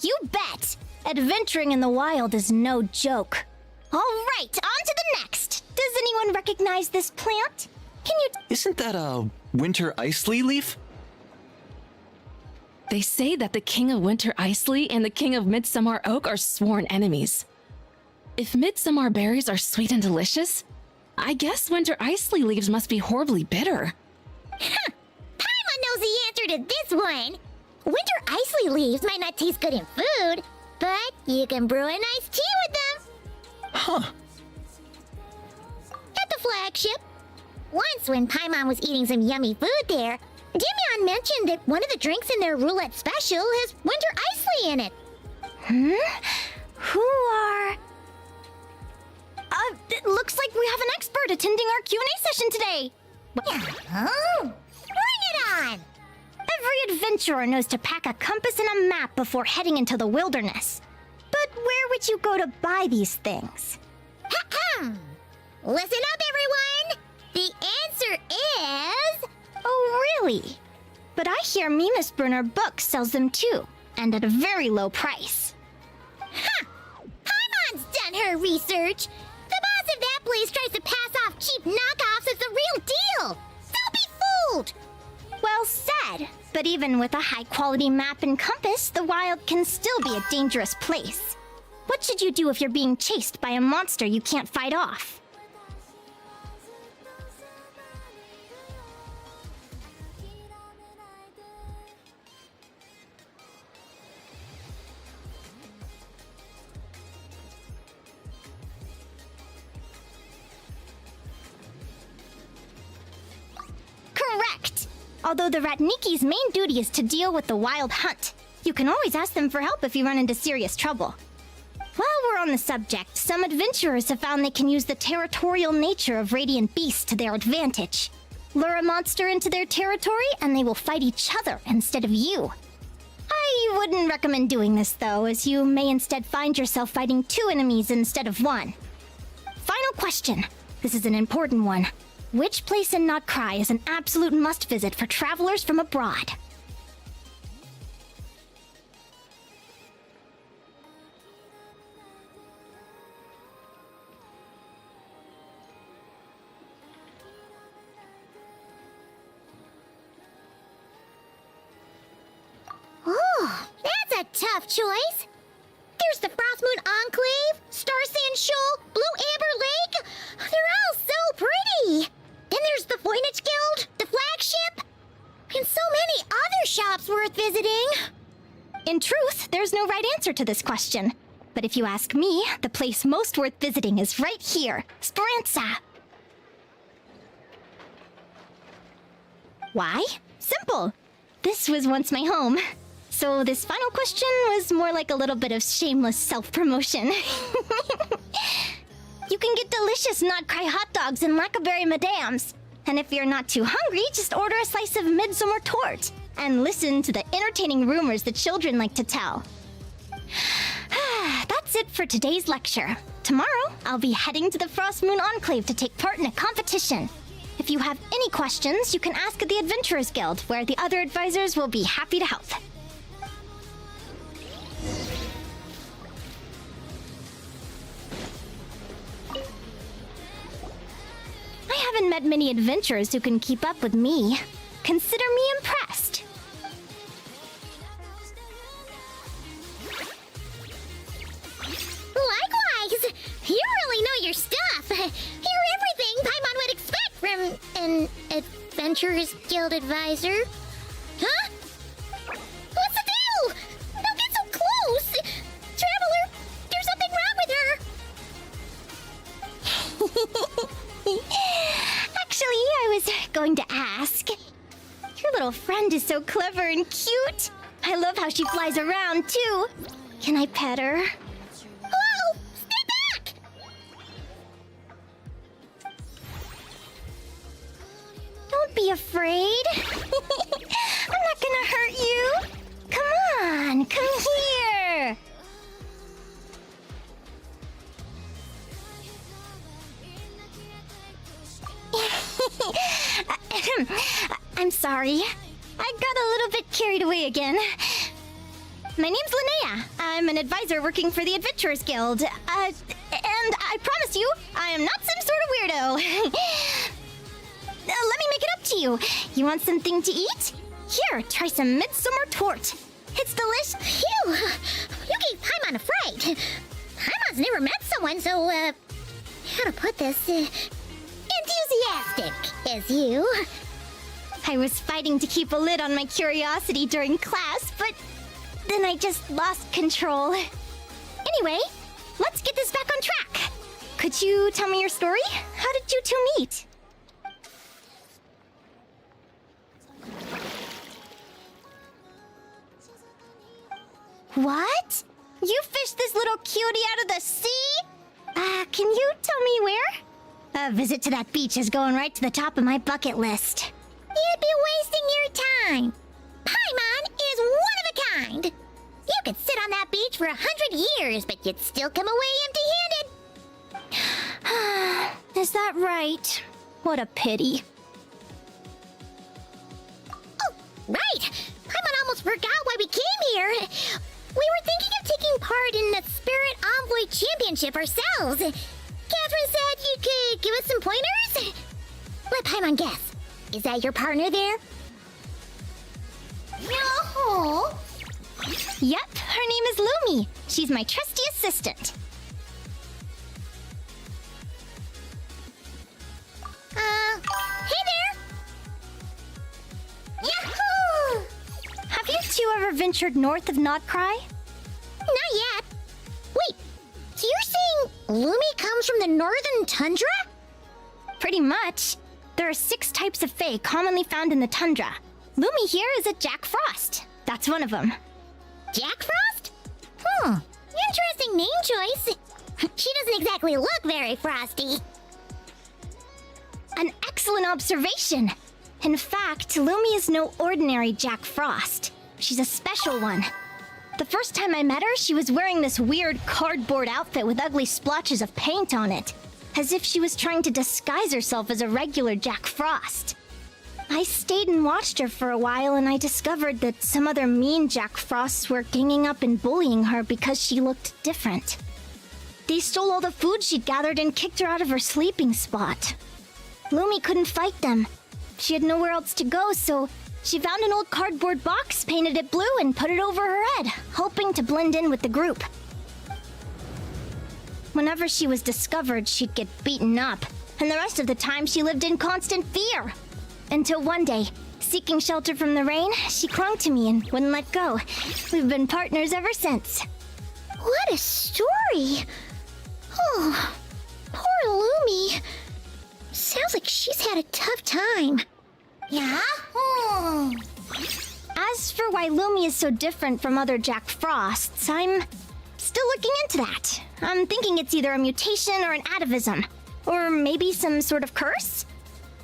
[SPEAKER 15] You bet! Adventuring in the wild is no joke. All right, on to the next. Does anyone recognize this plant? Can you...
[SPEAKER 5] Isn't that a winter ice leaf?
[SPEAKER 7] They say that the King of Winter Icely and the King of Midsummer Oak are sworn enemies. If Midsummer berries are sweet and delicious, I guess Winter Icely leaves must be horribly bitter.
[SPEAKER 1] Paimon knows the answer to this one. Winter Icely leaves might not taste good in food, but you can brew a nice tea with them.
[SPEAKER 5] Huh.
[SPEAKER 1] At the flagship. Once when Paimon was eating some yummy food there, Damian mentioned that one of the drinks in their roulette special has Winter Icely in it.
[SPEAKER 15] Who are... it looks like we have an expert attending our Q&A session today.
[SPEAKER 1] Oh, bring it on!
[SPEAKER 15] Every adventurer knows to pack a compass and a map before heading into the wilderness. But where would you go to buy these things?
[SPEAKER 1] Listen up, everyone! The answer is...
[SPEAKER 15] Oh, really? But I hear Mimusbrunner Books sells them too, and at a very low price.
[SPEAKER 1] Paimon's done her research. The boss of that place tries to pass off cheap knockoffs as the real deal. Don't be fooled!
[SPEAKER 15] Well said. But even with a high-quality map and compass, the wild can still be a dangerous place. What should you do if you're being chased by a monster you can't fight off? Although the Ratniki's main duty is to deal with the wild hunt, you can always ask them for help if you run into serious trouble. While we're on the subject, some adventurers have found they can use the territorial nature of radiant beasts to their advantage. Lure a monster into their territory and they will fight each other instead of you. I wouldn't recommend doing this though, as you may instead find yourself fighting 2 enemies instead of 1. Final question. This is an important one. Which place in Notcry is an absolute must-visit for travelers from abroad?
[SPEAKER 1] Oh, that's a tough choice. There's the Frostmoon Enclave, Star Sand Shoal, Blue Amber Lake. They're all so pretty. Then there's the Voynich Guild, the flagship, and so many other shops worth visiting.
[SPEAKER 15] In truth, there's no right answer to this question. But if you ask me, the place most worth visiting is right here, Speranza. Why? Simple. This was once my home. So this final question was more like a little bit of shameless self-promotion. You can get delicious Notcry hot dogs and Lackaberry Madams. And if you're not too hungry, just order a slice of Midsummer Tort and listen to the entertaining rumors the children like to tell. That's it for today's lecture. Tomorrow, I'll be heading to the Frostmoon Enclave to take part in a competition. If you have any questions, you can ask at the Adventurers Guild, where the other advisors will be happy to help. I haven't met many adventurers who can keep up with me. Consider me impressed.
[SPEAKER 1] Likewise! You really know your stuff. You're everything Paimon would expect from an Adventurers Guild advisor. Huh? What's the deal? Don't get so close! Traveler, there's something wrong with her! Actually, I was going to ask. Your little friend is so clever and cute. I love how she flies around, too. Can I pet her? Whoa! Stay back! Don't be afraid. I'm not gonna hurt you. Come on, come here. I'm sorry. I got a little bit carried away again. My name's Linnea. I'm an advisor working for the Adventurers Guild. And I promise you, I am not some sort of weirdo. Let me make it up to you. You want something to eat? Here, try some Midsummer Tort. It's delicious. Phew! You gave Paimon a fright. Paimon's never met someone so, how to put this? Enthusiastic as you. I was fighting to keep a lid on my curiosity during class, but then I just lost control. Anyway, let's get this back on track. Could you tell me your story? How did you two meet? What? You fished this little cutie out of the sea? Can you tell me where? A visit to that beach is going right to the top of my bucket list. You'd be wasting your time. Paimon is one of a kind. You could sit on that beach for 100 years, but you'd still come away empty-handed. Is that right? What a pity. Oh, right! Paimon almost forgot why we came here. We were thinking of taking part in the Spirit Envoy Championship ourselves. Catherine said you could give us some pointers? Let Paimon guess. Is that your partner there? No. Yep, her name is Lumi. She's my trusty assistant. Hey there! Yahoo! Have you two ever ventured north of Notcry? Not yet. Wait, so you're saying Lumi comes from the northern tundra? Pretty much. There are 6 types of fae commonly found in the tundra.
[SPEAKER 15] Lumi here is a Jack Frost. That's one of them.
[SPEAKER 1] Jack Frost? Interesting name choice. She doesn't exactly look very frosty.
[SPEAKER 15] An excellent observation. In fact, Lumi is no ordinary Jack Frost. She's a special one. The first time I met her, she was wearing this weird cardboard outfit with ugly splotches of paint on it, as if she was trying to disguise herself as a regular Jack Frost. I stayed and watched her for a while, and I discovered that some other mean Jack Frosts were ganging up and bullying her because she looked different. They stole all the food she'd gathered and kicked her out of her sleeping spot. Lumi couldn't fight them. She had nowhere else to go, so she found an old cardboard box, painted it blue, and put it over her head, hoping to blend in with the group. Whenever she was discovered, she'd get beaten up, and the rest of the time she lived in constant fear. Until one day, seeking shelter from the rain, she clung to me and wouldn't let go. We've been partners ever since.
[SPEAKER 1] What a story! Oh, poor Lumi. Sounds like she's had a tough time. Yeah?
[SPEAKER 15] As for why Lumi is so different from other Jack Frosts, I'm still looking into that. I'm thinking it's either a mutation or an atavism. Or maybe some sort of curse?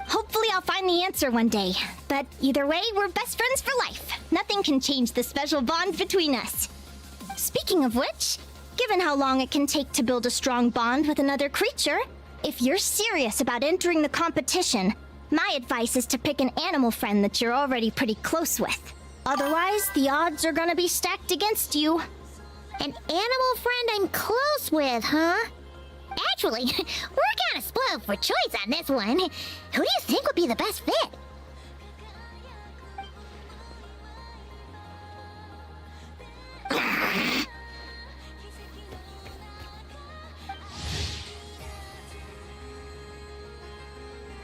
[SPEAKER 15] Hopefully I'll find the answer one day. But either way, we're best friends for life. Nothing can change the special bond between us. Speaking of which, given how long it can take to build a strong bond with another creature, if you're serious about entering the competition, my advice is to pick an animal friend that you're already pretty close with. Otherwise, the odds are gonna be stacked against you.
[SPEAKER 1] An animal friend I'm close with, huh? Actually, we're kind of spoiled for choice on this one. Who do you think would be the best fit?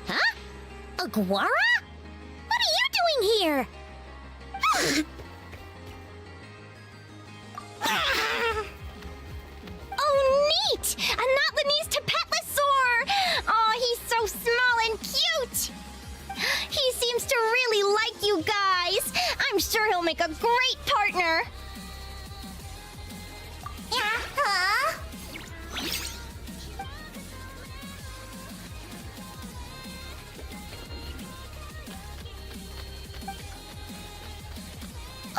[SPEAKER 1] Huh? Aguara? What are you doing here?
[SPEAKER 15] Oh, neat! A Notlanese Tapetlosaur! Oh, he's so small and cute! He seems to really like you guys. I'm sure he'll make a great partner.
[SPEAKER 1] Uh-huh.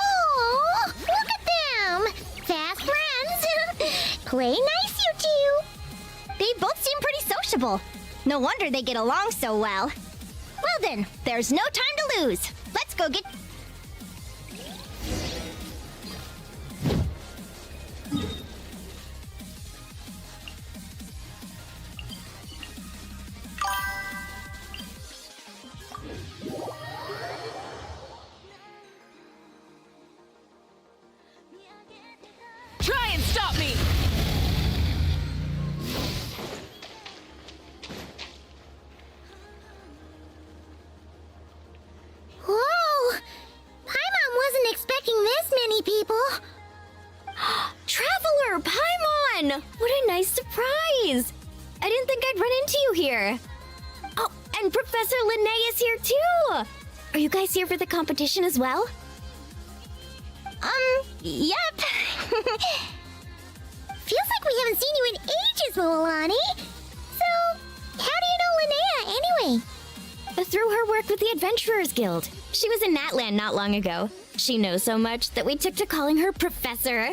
[SPEAKER 1] Oh, look at them! Fast friends! Play nice, you two!
[SPEAKER 15] They both seem pretty sociable. No wonder they get along so well. Well then, there's no time to lose. Let's go get...
[SPEAKER 16] Try and stop me!
[SPEAKER 1] Whoa! Paimon wasn't expecting this many people.
[SPEAKER 11] Traveler, Paimon! What a nice surprise! I didn't think I'd run into you here. Oh, and Professor Linnae is here too! Are you guys here for the competition as well?
[SPEAKER 15] Yep.
[SPEAKER 1] Feels like we haven't seen you in ages, Moalani. So, how do you know Linnea anyway?
[SPEAKER 11] Through her work with the Adventurers Guild. She was in Natland not long ago. She knows so much that we took to calling her Professor.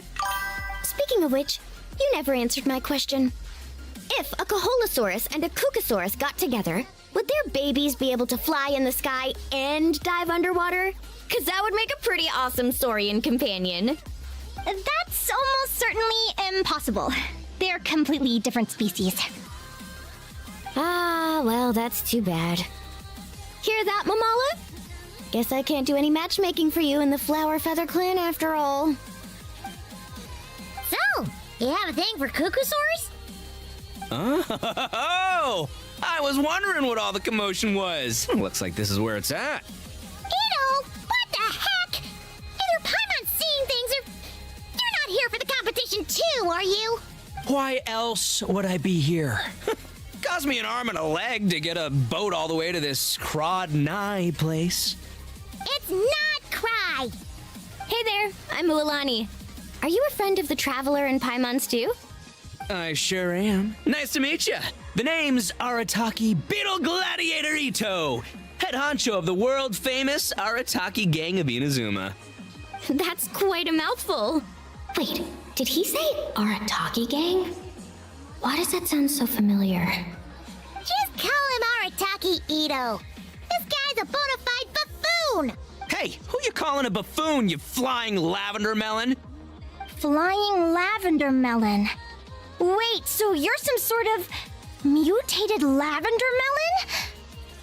[SPEAKER 11] Speaking of which, you never answered my question. If a Caholosaurus and a Kookasaurus got together, would their babies be able to fly in the sky and dive underwater? Because that would make a pretty awesome saurian companion.
[SPEAKER 15] That's almost certainly impossible. They're completely different species.
[SPEAKER 11] Ah, well, that's too bad. Hear that, Mamala? Guess I can't do any matchmaking for you in the Flower Feather Clan after all.
[SPEAKER 1] So, you have a thing for Kookasaurs?
[SPEAKER 19] Oh! I was wondering what all the commotion was. Looks like this is where it's at.
[SPEAKER 1] Edo, what the heck? Either Paimon's seeing things or... You're not here for the competition too, are you?
[SPEAKER 19] Why else would I be here? Cost me an arm and a leg to get a boat all the way to this Crawd Nye place.
[SPEAKER 1] It's Let's not cry!
[SPEAKER 11] Hey there, I'm Ulani. Are you a friend of the Traveler and Paimon Stew?
[SPEAKER 19] I sure am. Nice to meet you. The name's Arataki Beetle Gladiator Ito, head honcho of the world-famous Arataki Gang of Inazuma.
[SPEAKER 11] That's quite a mouthful. Wait, did he say Arataki Gang? Why does that sound so familiar?
[SPEAKER 1] Just call him Arataki Ito. This guy's a bona fide buffoon!
[SPEAKER 19] Hey, who you calling a buffoon, you flying lavender melon?
[SPEAKER 15] Flying lavender melon. Wait, so you're some sort of mutated lavender melon?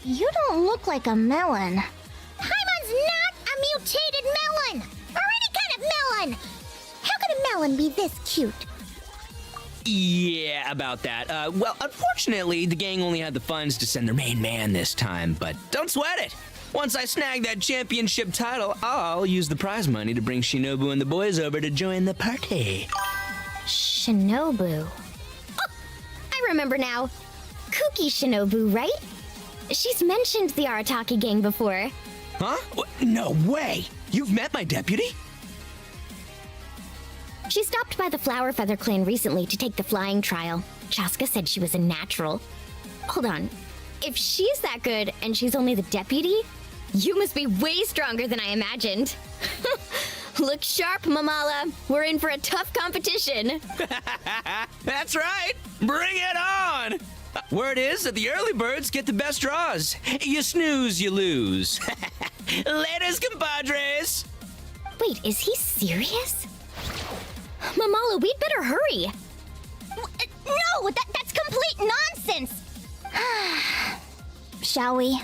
[SPEAKER 15] You don't look like a melon.
[SPEAKER 1] Paimon's not a mutated melon! Or any kind of melon! How could a melon be this cute?
[SPEAKER 19] Yeah, about that. Well, unfortunately, the gang only had the funds to send their main man this time, but don't sweat it. Once I snag that championship title, I'll use the prize money to bring Shinobu and the boys over to join the party.
[SPEAKER 11] Shinobu. Oh, I remember now. Kuki Shinobu, right? She's mentioned the Arataki Gang before.
[SPEAKER 19] Huh? No way! You've met my deputy?
[SPEAKER 11] She stopped by the Flower Feather clan recently to take the flying trial. Chaska said she was a natural. Hold on. If she's that good and she's only the deputy, you must be way stronger than I imagined. Look sharp, Mamala. We're in for a tough competition.
[SPEAKER 19] That's right! Bring it on! Word is that the early birds get the best draws. You snooze, you lose. Laters, compadres!
[SPEAKER 11] Wait, is he serious? Mamala, we'd better hurry.
[SPEAKER 15] No, that's complete nonsense! Shall we?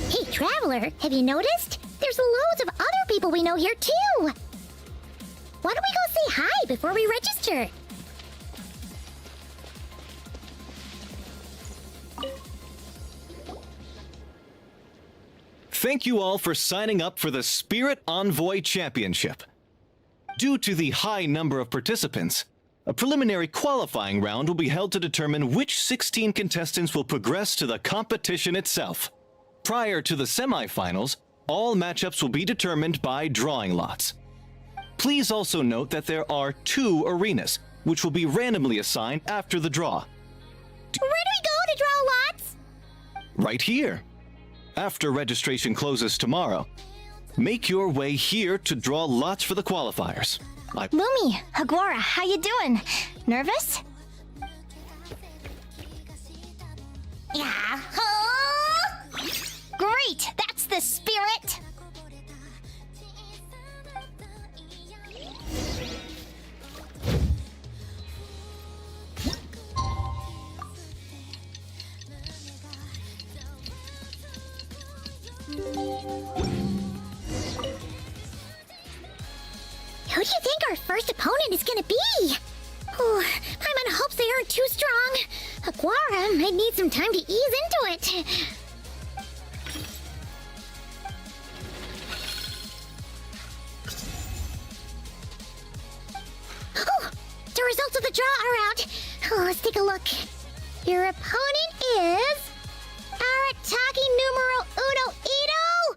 [SPEAKER 1] Hey, Traveler, have you noticed? There's loads of other people we know here, too! Why don't we go say hi before we register?
[SPEAKER 5] Thank you all for signing up for the Spirit Envoy Championship. Due to the high number of participants, a preliminary qualifying round will be held to determine which 16 contestants will progress to the competition itself. Prior to the semifinals, all matchups will be determined by drawing lots. Please also note that there are 2 arenas, which will be randomly assigned after the draw.
[SPEAKER 1] Where do we go to draw lots?
[SPEAKER 5] Right here. After registration closes tomorrow, make your way here to draw lots for the qualifiers.
[SPEAKER 15] Lumi, Hagwara, how you doing? Nervous?
[SPEAKER 1] Yahoo!
[SPEAKER 15] Great, that's the spirit!
[SPEAKER 1] Who do you think our first opponent is gonna be? Oh, Paimon hopes they aren't too strong. Aguara might need some time to ease into it. Oh, the results of the draw are out. Oh, let's take a look. Your opponent is Arataki numero uno Ito.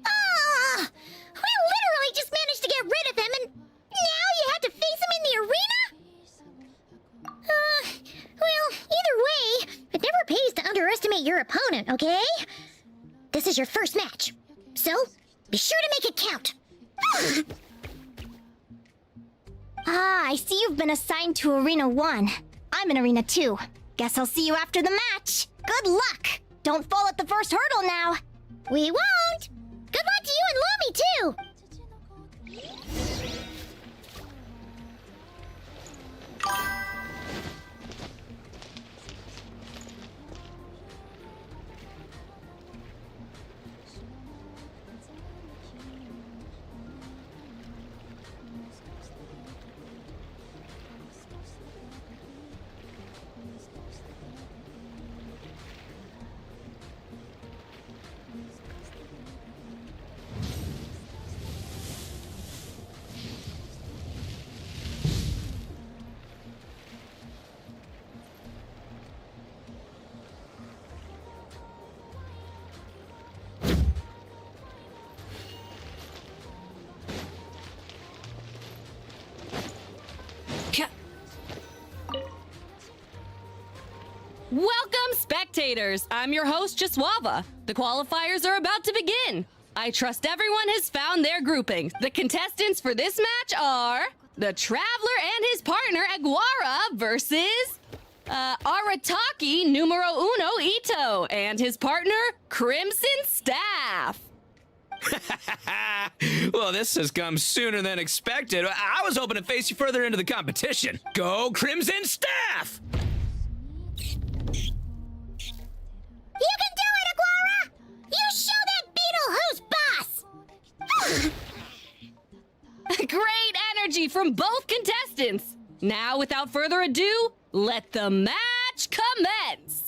[SPEAKER 1] Ah! We literally just managed to get rid of him, and now you have to face him in the arena? Well, either way, it never pays to underestimate your opponent, okay? This is your first match, so be sure to make it count.
[SPEAKER 15] I see you've been assigned to Arena 1. I'm in Arena 2. Guess I'll see you after the match. Good luck! Don't fall at the first hurdle now.
[SPEAKER 1] We won't! Good luck to you and Lumi, too!
[SPEAKER 20] spectators! I'm your host, Jaswava. The qualifiers are about to begin. I trust everyone has found their groupings. The contestants for this match are the Traveler and his partner, Aguara, versus Arataki numero uno Ito and his partner, Crimson Staff.
[SPEAKER 19] Well, this has come sooner than expected. I was hoping to face you further into the competition. Go Crimson Staff!
[SPEAKER 1] You can do it, Aguara! You show that beetle who's boss!
[SPEAKER 20] Great energy from both contestants. Now, without further ado, let the match commence.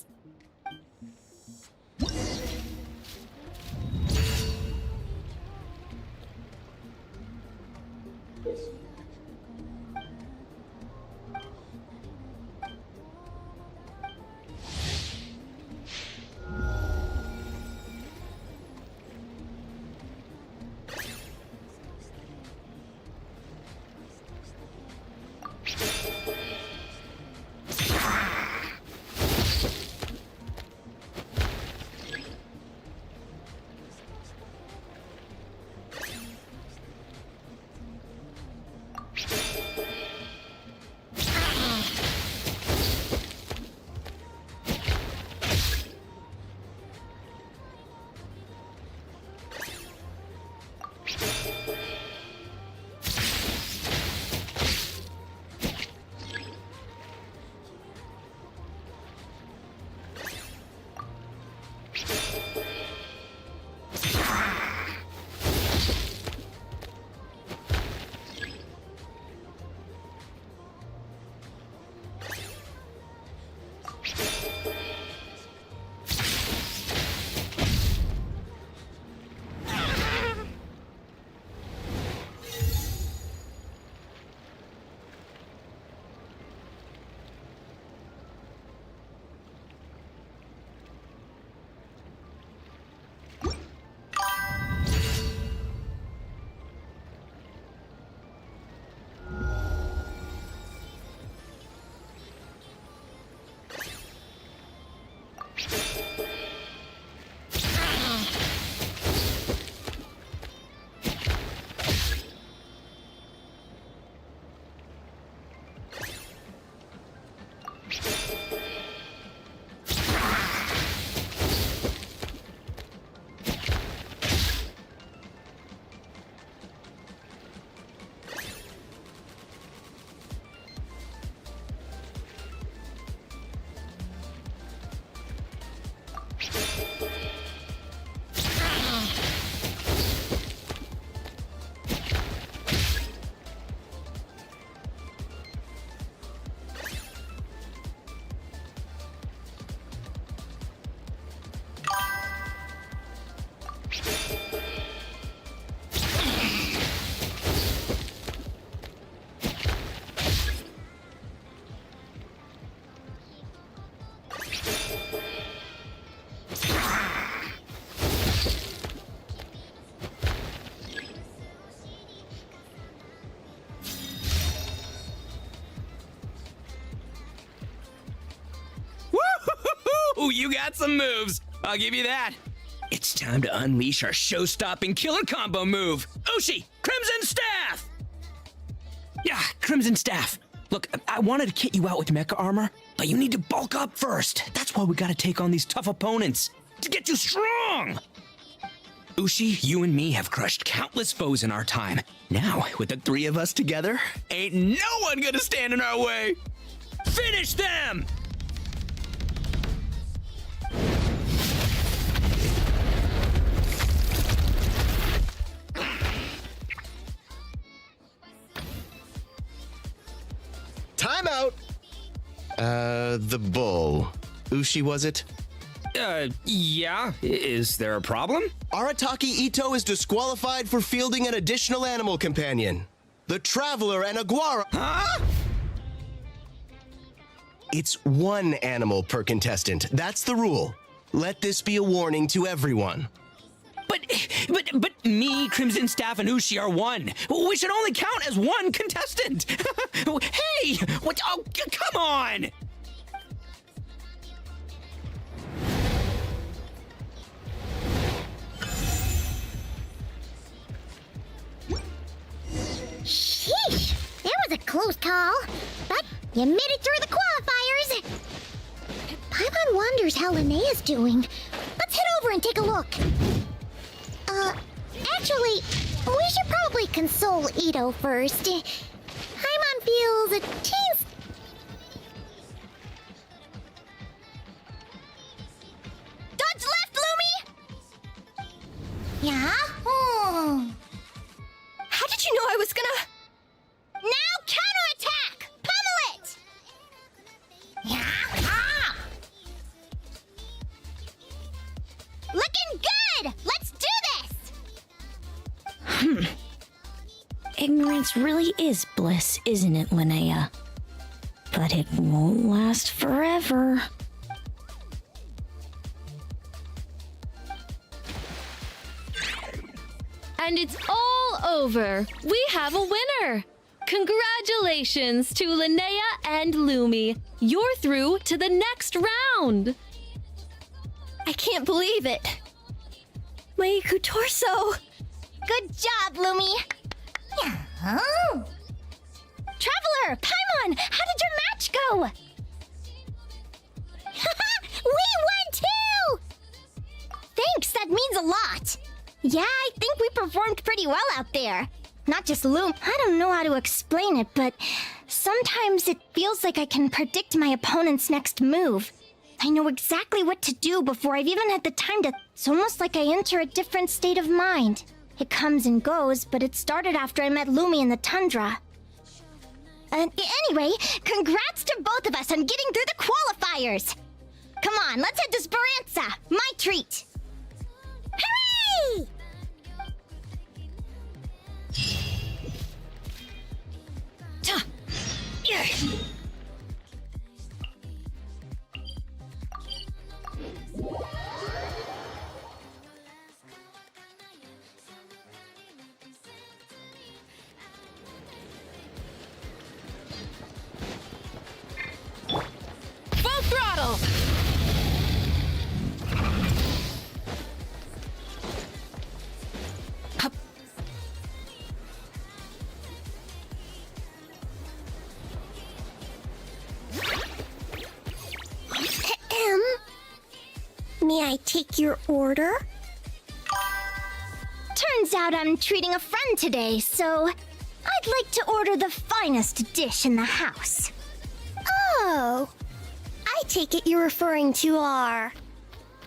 [SPEAKER 19] Ooh, you got some moves. I'll give you that. It's time to unleash our show-stopping killer combo move. Ushi, Crimson Staff! Yeah, Crimson Staff. Look, I wanted to kit you out with mecha armor, but you need to bulk up first. That's why we gotta take on these tough opponents, to get you strong! Ushi, you and me have crushed countless foes in our time. Now, with the three of us together, ain't no one gonna stand in our way! Finish them!
[SPEAKER 21] Time out! The bull. Ushi, was it?
[SPEAKER 19] Yeah. Is there a problem?
[SPEAKER 21] Arataki Ito is disqualified for fielding an additional animal companion. The Traveler and Aguara.
[SPEAKER 19] Huh?
[SPEAKER 21] It's one animal per contestant. That's the rule. Let this be a warning to everyone.
[SPEAKER 19] But me, Crimson Staff, and Ushi are one. We should only count as one contestant. Hey! What? Oh, come on!
[SPEAKER 1] close call, but you made it through the qualifiers. Paimon wonders how Linnea's doing. Let's head over and take a look. Actually, we should probably console Ito first. Paimon feels a teens... Dodge left, Lumi! Yeah?
[SPEAKER 15] How did you know I was gonna...
[SPEAKER 1] Now counterattack! Pummel it! Yeah? Ah! Looking good! Let's do this!
[SPEAKER 15] Ignorance really is bliss, isn't it, Linnea? But it won't last forever.
[SPEAKER 7] And it's all over. We have a winner. Congratulations to Linnea and Lumi. You're through to the next round.
[SPEAKER 15] I can't believe it. My torso.
[SPEAKER 1] Good job, Lumi. Yeah. Oh.
[SPEAKER 15] Traveler, Paimon, how did your match go?
[SPEAKER 1] We won too!
[SPEAKER 15] Thanks, that means a lot. Yeah, I think we performed pretty well out there. Not just Loom. I don't know how to explain it, but sometimes it feels like I can predict my opponent's next move. I know exactly what to do before I've even had the time to... It's almost like I enter a different state of mind. It comes and goes, but it started after I met Lumi in the tundra. Anyway, congrats to both of us on getting through the qualifiers! Come on, let's head to Speranza, my treat!
[SPEAKER 1] Hooray!
[SPEAKER 7] Full throttle!
[SPEAKER 15] May I take your order? Turns out I'm treating a friend today, so I'd like to order the finest dish in the house.
[SPEAKER 1] Oh. I take it you're referring to our...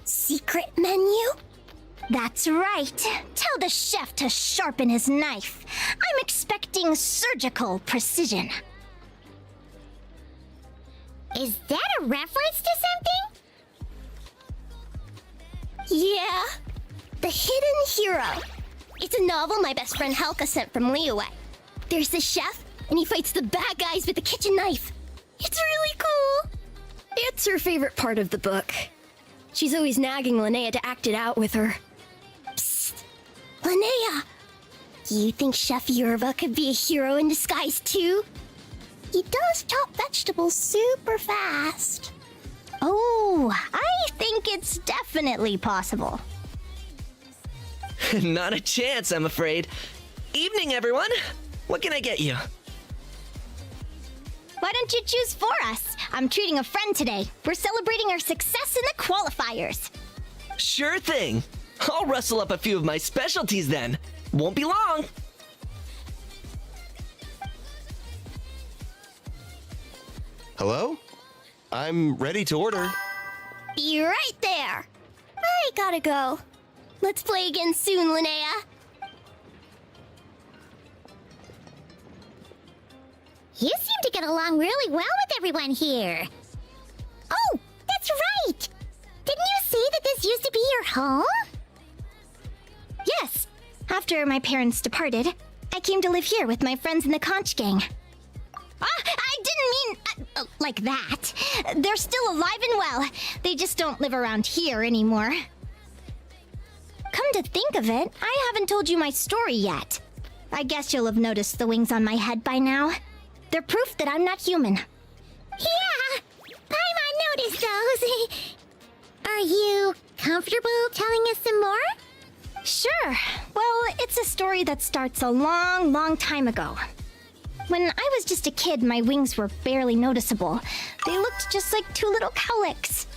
[SPEAKER 1] secret menu?
[SPEAKER 15] That's right. Tell the chef to sharpen his knife. I'm expecting surgical precision.
[SPEAKER 1] Is that a reference to something?
[SPEAKER 15] Yeah. The Hidden Hero. It's a novel my best friend Helka sent from Liyue. There's the chef, and he fights the bad guys with a kitchen knife. It's really cool. It's her favorite part of the book. She's always nagging Linnea to act it out with her. Psst. Linnea, you think Chef Yerba could be a hero in disguise too? He does chop vegetables super fast. Oh, I think it's definitely possible.
[SPEAKER 19] Not a chance, I'm afraid. Evening, everyone. What can I get you?
[SPEAKER 15] Why don't you choose for us? I'm treating a friend today. We're celebrating our success in the qualifiers.
[SPEAKER 19] Sure thing. I'll rustle up a few of my specialties then. Won't be long.
[SPEAKER 21] Hello? I'm ready to order.
[SPEAKER 15] Be right there. I gotta go. Let's play again soon, Linnea.
[SPEAKER 1] You seem to get along really well with everyone here. Oh, that's right! Didn't you say that this used to be your home?
[SPEAKER 15] Yes. After my parents departed, I came to live here with my friends in the conch gang. I didn't mean like that. They're still alive and well. They just don't live around here anymore. Come to think of it, I haven't told you my story yet. I guess you'll have noticed the wings on my head by now. They're proof that I'm not human.
[SPEAKER 1] Yeah! Paimon noticed those. Are you comfortable telling us some more?
[SPEAKER 15] Sure. Well, it's a story that starts a long, long time ago. When I was just a kid, my wings were barely noticeable. They looked just like two little cowlicks.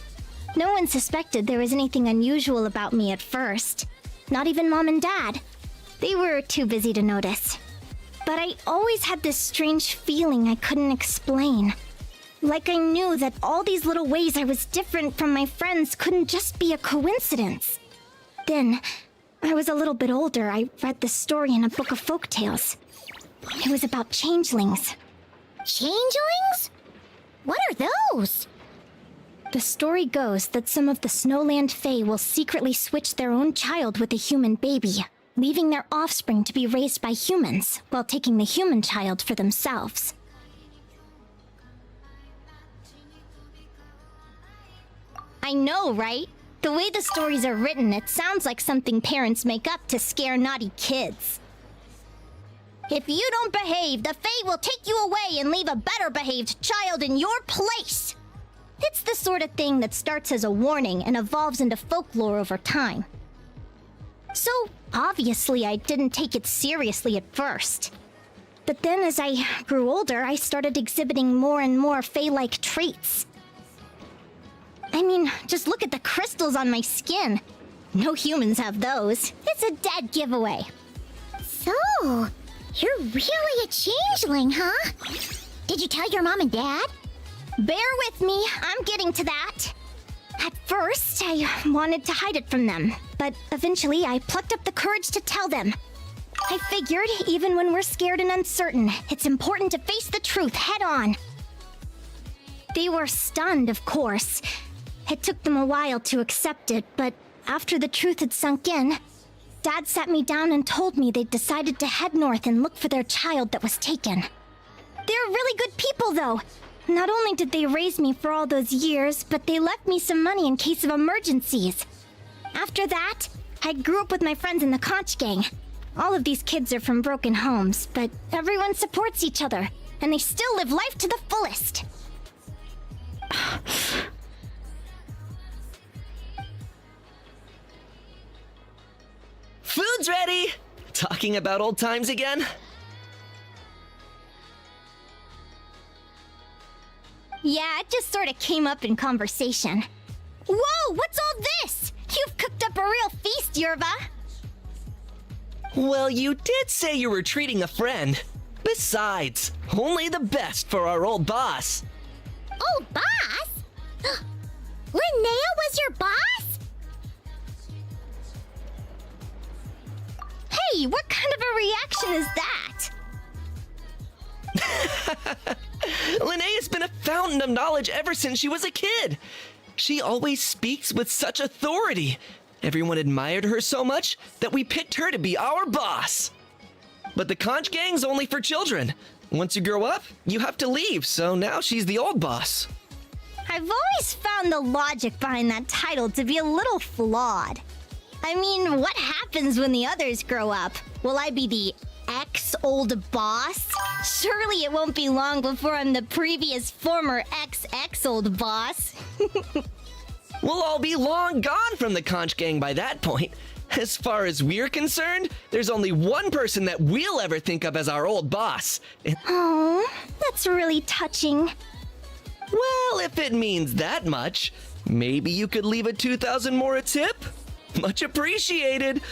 [SPEAKER 15] No one suspected there was anything unusual about me at first. Not even Mom and Dad. They were too busy to notice. But I always had this strange feeling I couldn't explain. Like I knew that all these little ways I was different from my friends couldn't just be a coincidence. Then, I was a little bit older, I read this story in a book of folktales. It was about changelings.
[SPEAKER 1] Changelings? What are those?
[SPEAKER 15] The story goes that some of the Snowland Fae will secretly switch their own child with a human baby, leaving their offspring to be raised by humans, while taking the human child for themselves. I know, right? The way the stories are written, it sounds like something parents make up to scare naughty kids.
[SPEAKER 1] If you don't behave, the Fae will take you away and leave a better behaved child in your place.
[SPEAKER 15] It's the sort of thing that starts as a warning and evolves into folklore over time. So, obviously, I didn't take it seriously at first. But then as I grew older, I started exhibiting more and more Fae-like traits. I mean, just look at the crystals on my skin. No humans have those. It's a dead giveaway.
[SPEAKER 1] So, you're really a changeling, huh? Did you tell your mom and dad?
[SPEAKER 15] Bear with me, I'm getting to that. At first, I wanted to hide it from them, but eventually I plucked up the courage to tell them. I figured, even when we're scared and uncertain, it's important to face the truth head on. They were stunned, of course. It took them a while to accept it, but after the truth had sunk in, Dad sat me down and told me they'd decided to head north and look for their child that was taken. They're really good people, though. Not only did they raise me for all those years, but they left me some money in case of emergencies. After that, I grew up with my friends in the Conch Gang. All of these kids are from broken homes, but everyone supports each other, and they still live life to the fullest.
[SPEAKER 8] Food's ready! Talking about old times again?
[SPEAKER 15] Yeah, it just sort of came up in conversation. Whoa, what's all this? You've cooked up a real feast, Yerva.
[SPEAKER 8] Well, you did say you were treating a friend. Besides, only the best for our old boss.
[SPEAKER 1] Old boss? Linnea was your boss?
[SPEAKER 15] Hey, what kind of a reaction is that?
[SPEAKER 8] Linnea's been a fountain of knowledge ever since she was a kid. She always speaks with such authority. Everyone admired her so much that we picked her to be our boss. But the Conch Gang's only for children. Once you grow up, you have to leave, so now she's the old boss.
[SPEAKER 15] I've always found the logic behind that title to be a little flawed. I mean, what happens when the others grow up? Will I be the ex-old boss? Surely it won't be long before I'm the previous former ex-old boss.
[SPEAKER 8] We'll all be long gone from the Conch Gang by that point. As far as we're concerned, there's only one person that we'll ever think of as our old boss.
[SPEAKER 15] Oh, that's really touching.
[SPEAKER 8] Well, if it means that much, maybe you could leave a 2,000 more a tip? Much appreciated.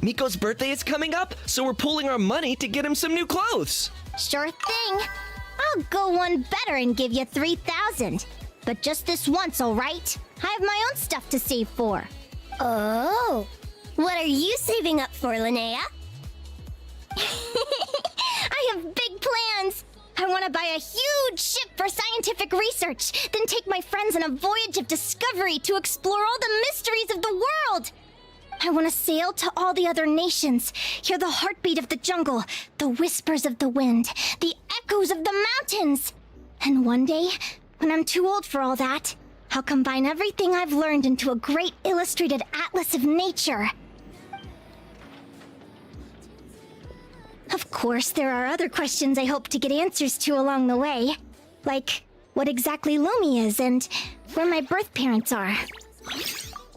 [SPEAKER 8] Miko's birthday is coming up, so we're pooling our money to get him some new clothes.
[SPEAKER 15] Sure thing. I'll go one better and give you 3,000. But just this once, all right? I have my own stuff to save for.
[SPEAKER 1] Oh, what are you saving up for, Linnea?
[SPEAKER 15] I have big plans. I want to buy a huge ship for scientific research, then take my friends on a voyage of discovery to explore all the mysteries of the world. I want to sail to all the other nations, hear the heartbeat of the jungle, the whispers of the wind, the echoes of the mountains. And one day, when I'm too old for all that, I'll combine everything I've learned into a great illustrated atlas of nature. Of course, there are other questions I hope to get answers to along the way. Like, what exactly Lumi is and where my birth parents are.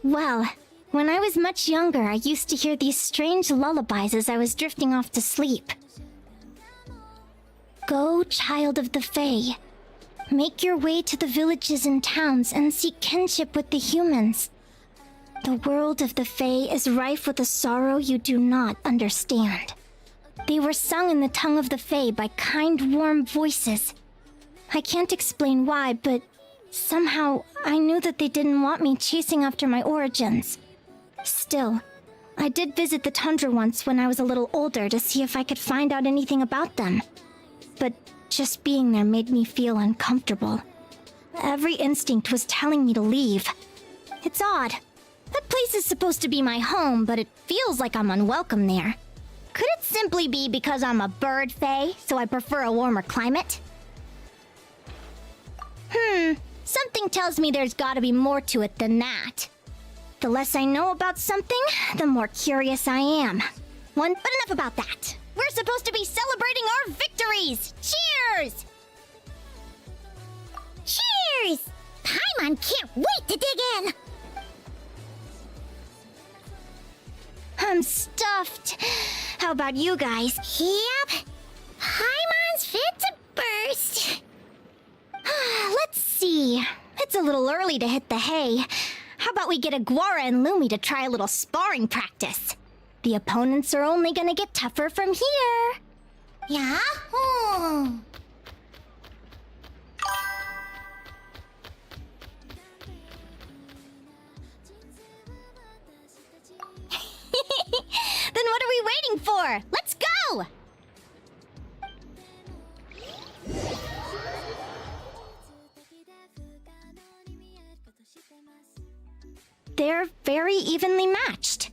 [SPEAKER 15] Well, when I was much younger, I used to hear these strange lullabies as I was drifting off to sleep. Go, child of the Fae. Make your way to the villages and towns and seek kinship with the humans. The world of the Fae is rife with a sorrow you do not understand. They were sung in the tongue of the Fae by kind, warm voices. I can't explain why, but somehow I knew that they didn't want me chasing after my origins. Still, I did visit the tundra once when I was a little older to see if I could find out anything about them. But just being there made me feel uncomfortable. Every instinct was telling me to leave. It's odd. That place is supposed to be my home, but it feels like I'm unwelcome there. Could it simply be because I'm a bird fae, so I prefer a warmer climate? Something tells me there's gotta be more to it than that. The less I know about something, the more curious I am. But enough about that. We're supposed to be celebrating our victories! Cheers!
[SPEAKER 1] Cheers! Paimon can't wait to dig in!
[SPEAKER 15] I'm stuffed. How about you guys?
[SPEAKER 1] Yep. Paimon's fit to burst.
[SPEAKER 15] Let's see. It's a little early to hit the hay. How about we get Aguara and Lumi to try a little sparring practice? The opponents are only gonna get tougher from here.
[SPEAKER 1] Yahoo!
[SPEAKER 15] Then what are we waiting for? Let's go! They're very evenly matched.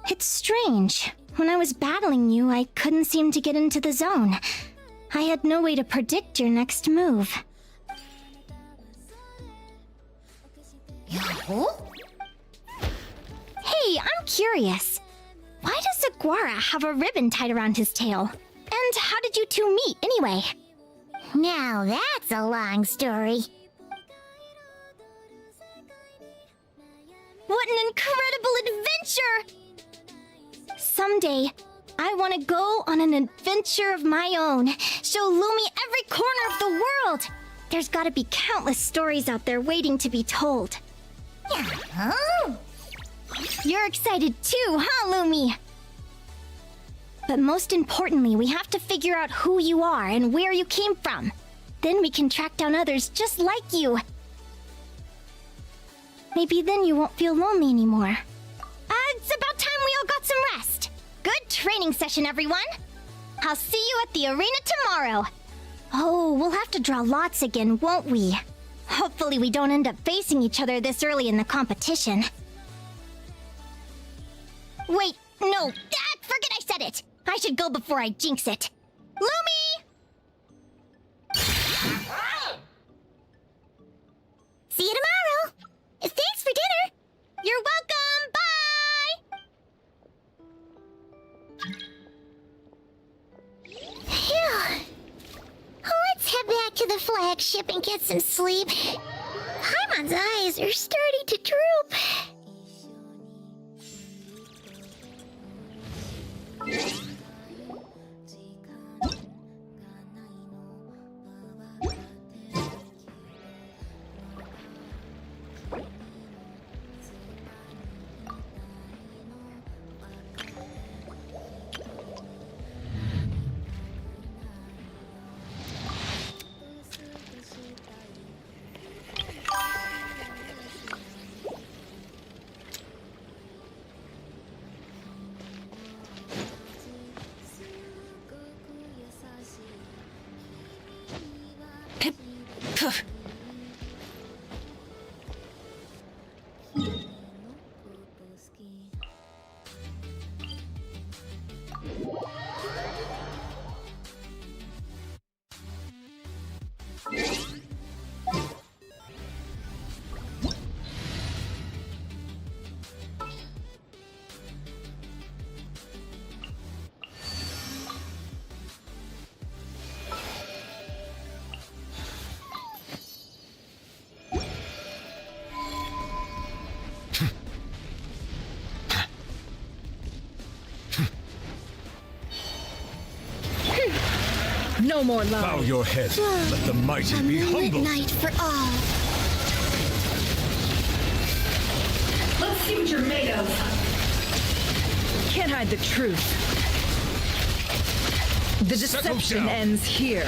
[SPEAKER 15] It's strange. When I was battling you, I couldn't seem to get into the zone. I had no way to predict your next move.
[SPEAKER 1] Yahoo?
[SPEAKER 15] Hey, I'm curious. Why does Aguara have a ribbon tied around his tail? And how did you two meet, anyway?
[SPEAKER 1] Now that's a long story.
[SPEAKER 15] What an incredible adventure! Someday, I want to go on an adventure of my own. Show Lumi every corner of the world. There's got to be countless stories out there waiting to be told.
[SPEAKER 1] Yahoo!
[SPEAKER 15] You're excited too, huh, Lumi? But most importantly, we have to figure out who you are and where you came from. Then we can track down others just like you. Maybe then you won't feel lonely anymore. It's about time we all got some rest. Good training session, everyone. I'll see you at the arena tomorrow. Oh, we'll have to draw lots again, won't we? Hopefully we don't end up facing each other this early in the competition. Wait, no, forget I said it. I should go before I jinx it. Lumi!
[SPEAKER 1] See you tomorrow. Thanks for dinner.
[SPEAKER 15] You're welcome. Bye!
[SPEAKER 1] Phew. Let's head back to the flagship and get some sleep. Paimon's eyes are starting to droop.
[SPEAKER 2] No more lies.
[SPEAKER 14] Bow your head. Let the mighty be humbled.
[SPEAKER 1] Night for all.
[SPEAKER 2] Let's see what you're made of. Can't hide the truth. The deception ends here.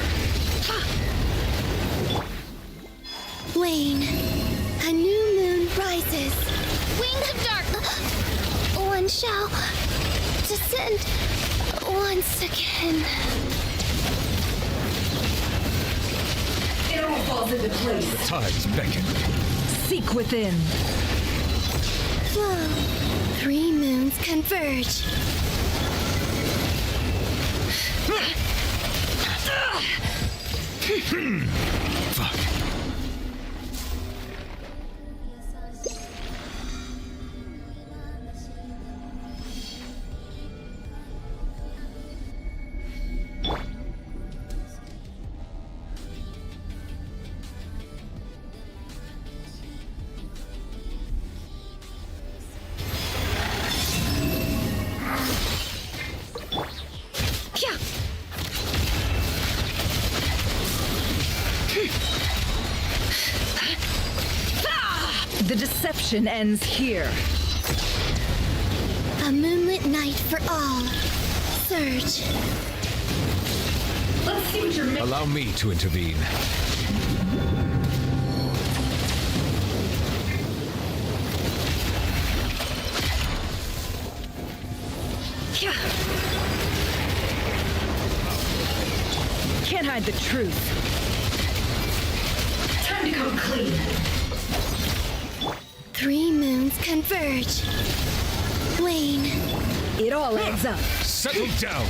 [SPEAKER 1] Wayne, a new moon rises. Wings of dark. One shall descend once again.
[SPEAKER 2] It all falls into place.
[SPEAKER 14] The tides beckon.
[SPEAKER 2] Seek within.
[SPEAKER 1] Flow. 3 moons converge.
[SPEAKER 14] Fuck.
[SPEAKER 2] The deception ends here.
[SPEAKER 1] A moonlit night for all. Surge.
[SPEAKER 2] Let's see what you're made of.
[SPEAKER 14] Allow me to intervene.
[SPEAKER 2] Can't hide the truth. Time to come clean.
[SPEAKER 1] 3 moons converge. Wayne.
[SPEAKER 2] It all adds up.
[SPEAKER 14] Settle down.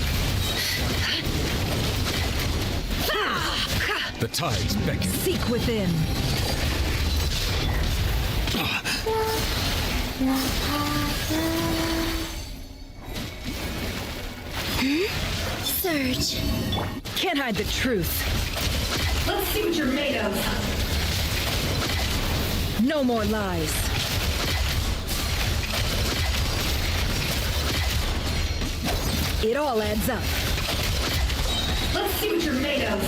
[SPEAKER 14] The tides beckon.
[SPEAKER 2] Seek within.
[SPEAKER 1] Surge.
[SPEAKER 2] Can't hide the truth. Let's see what you're made of. No more lies. It all adds up. Let's see what you're made of.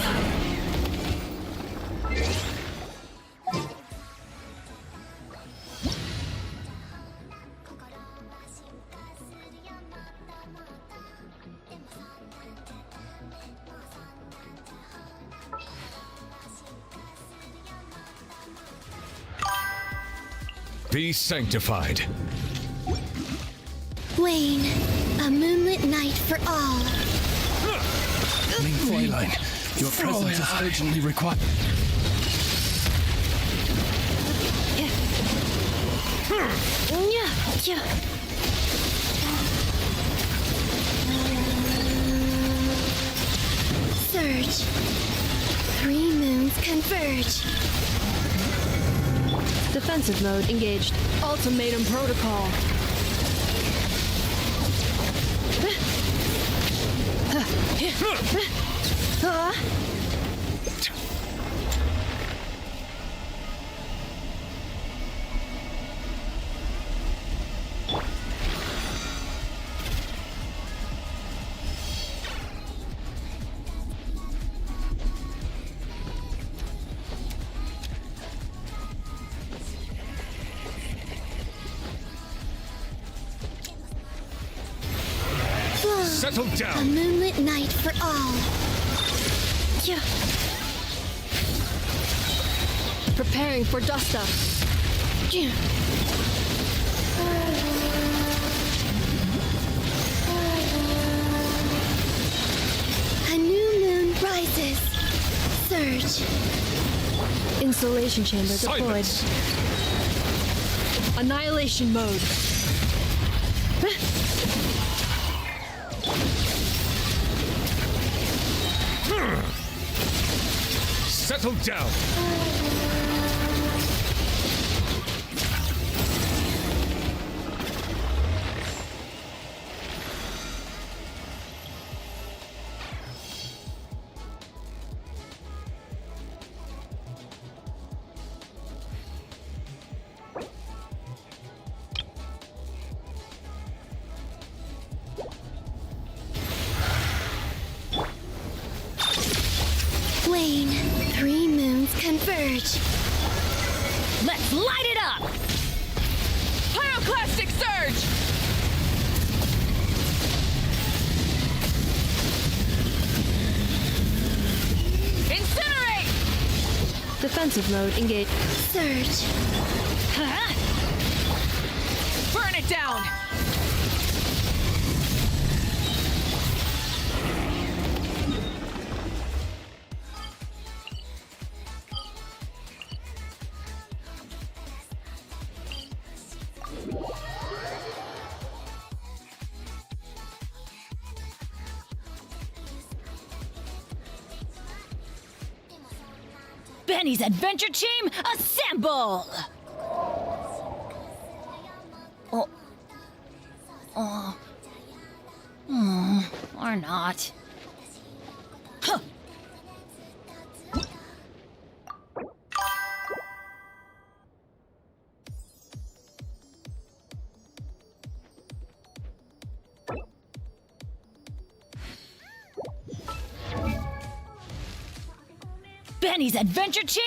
[SPEAKER 14] Be sanctified.
[SPEAKER 1] Wayne, a moonlit night for all.
[SPEAKER 17] Fräulein, your presence is urgently required.
[SPEAKER 1] Surge. 3 moons converge.
[SPEAKER 7] Defensive mode engaged. Ultimatum protocol.
[SPEAKER 14] Settle
[SPEAKER 1] A
[SPEAKER 14] down.
[SPEAKER 1] moonlit night for all.
[SPEAKER 7] Preparing for dust up.
[SPEAKER 1] A new moon rises. Surge.
[SPEAKER 7] Insulation chamber deployed.
[SPEAKER 14] Silence.
[SPEAKER 7] Annihilation mode.
[SPEAKER 14] Settle down.
[SPEAKER 11] wane. 3 moons converge.
[SPEAKER 20] Let's light it up! Pyroclastic surge! Incinerate!
[SPEAKER 7] Defensive mode engaged.
[SPEAKER 11] Surge.
[SPEAKER 20] Burn it down!
[SPEAKER 2] Benny's Adventure Team, assemble! Or not. Huh. Benny's Adventure Team?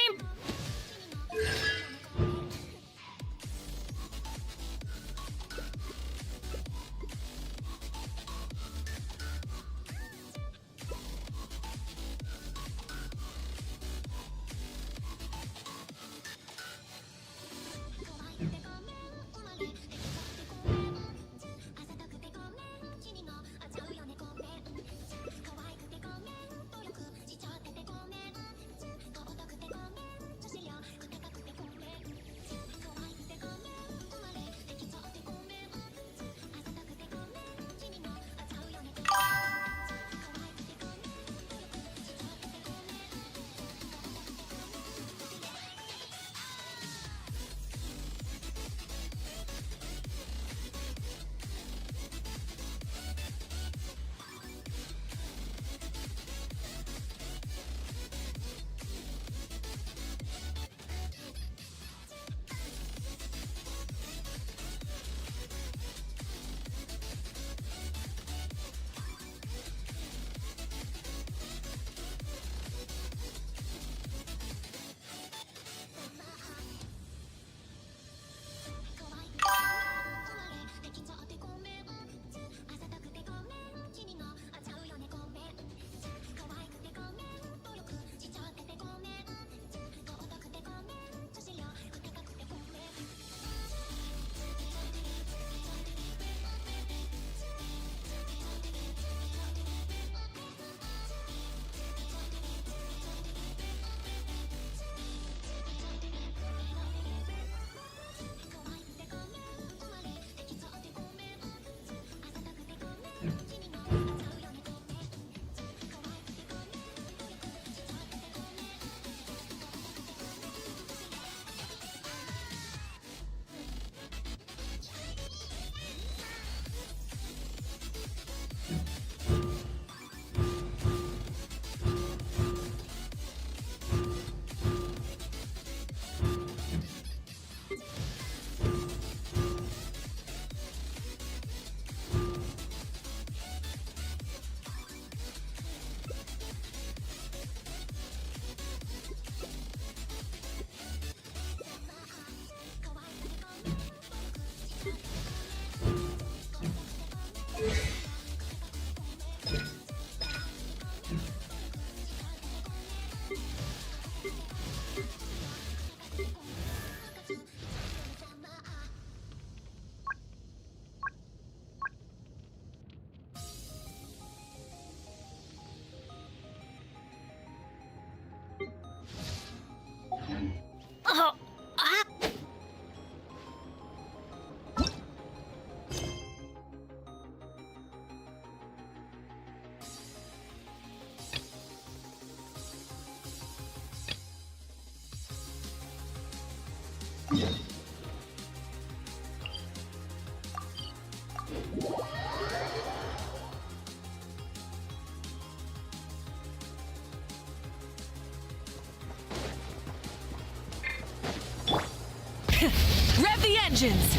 [SPEAKER 20] Rev the engines!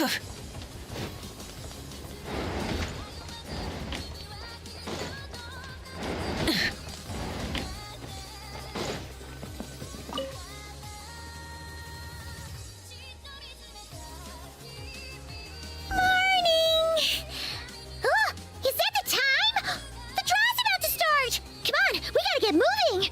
[SPEAKER 1] Oh, is that the time? The draw's about to start! Come on, we gotta get moving!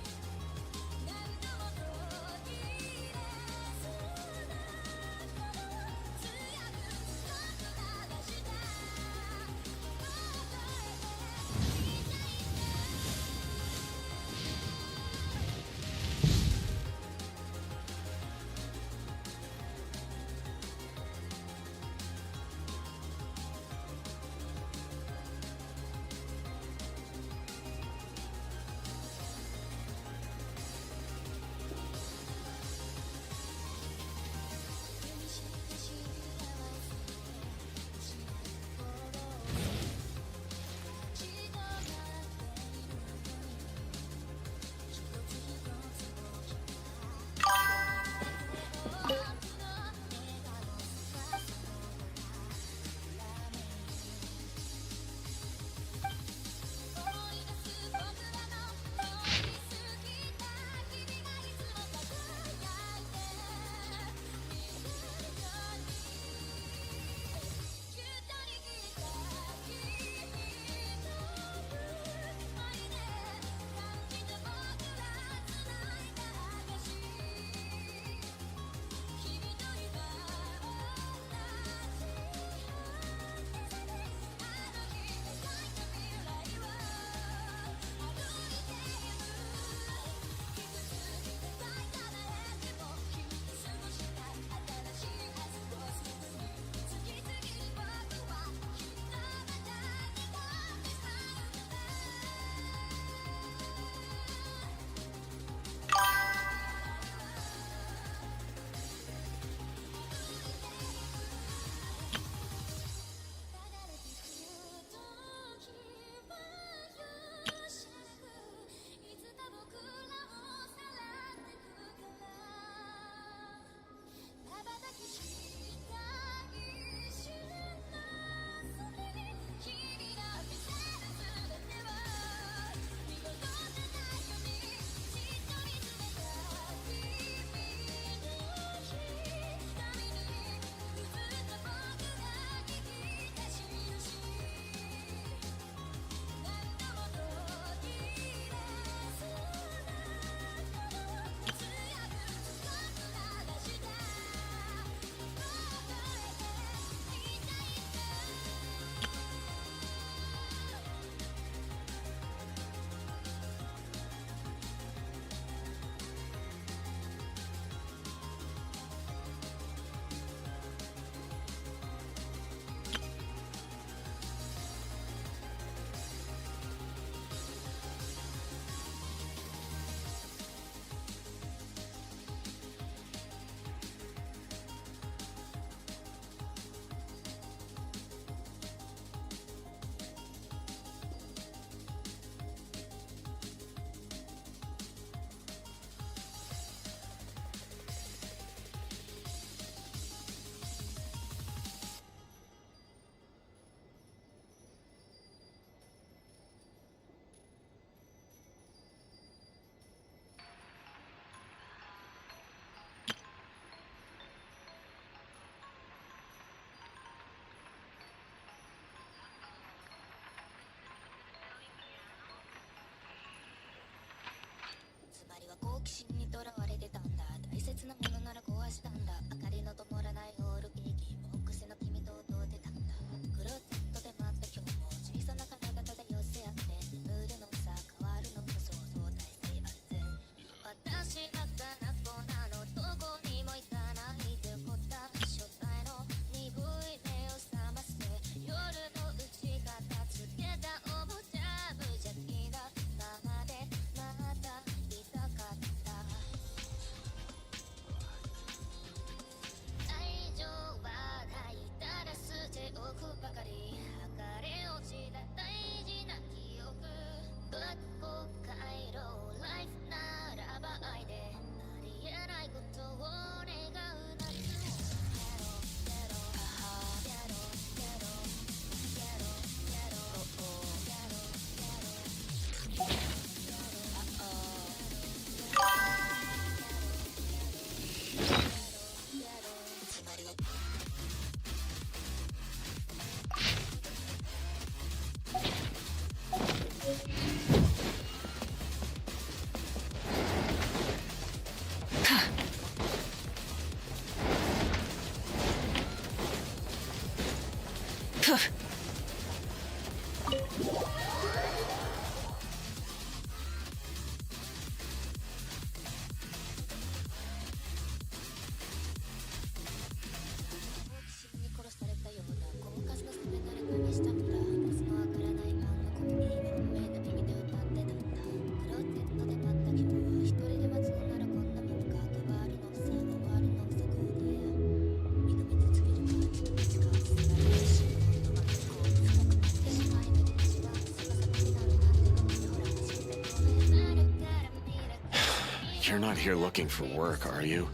[SPEAKER 4] You're not here looking for work, are you?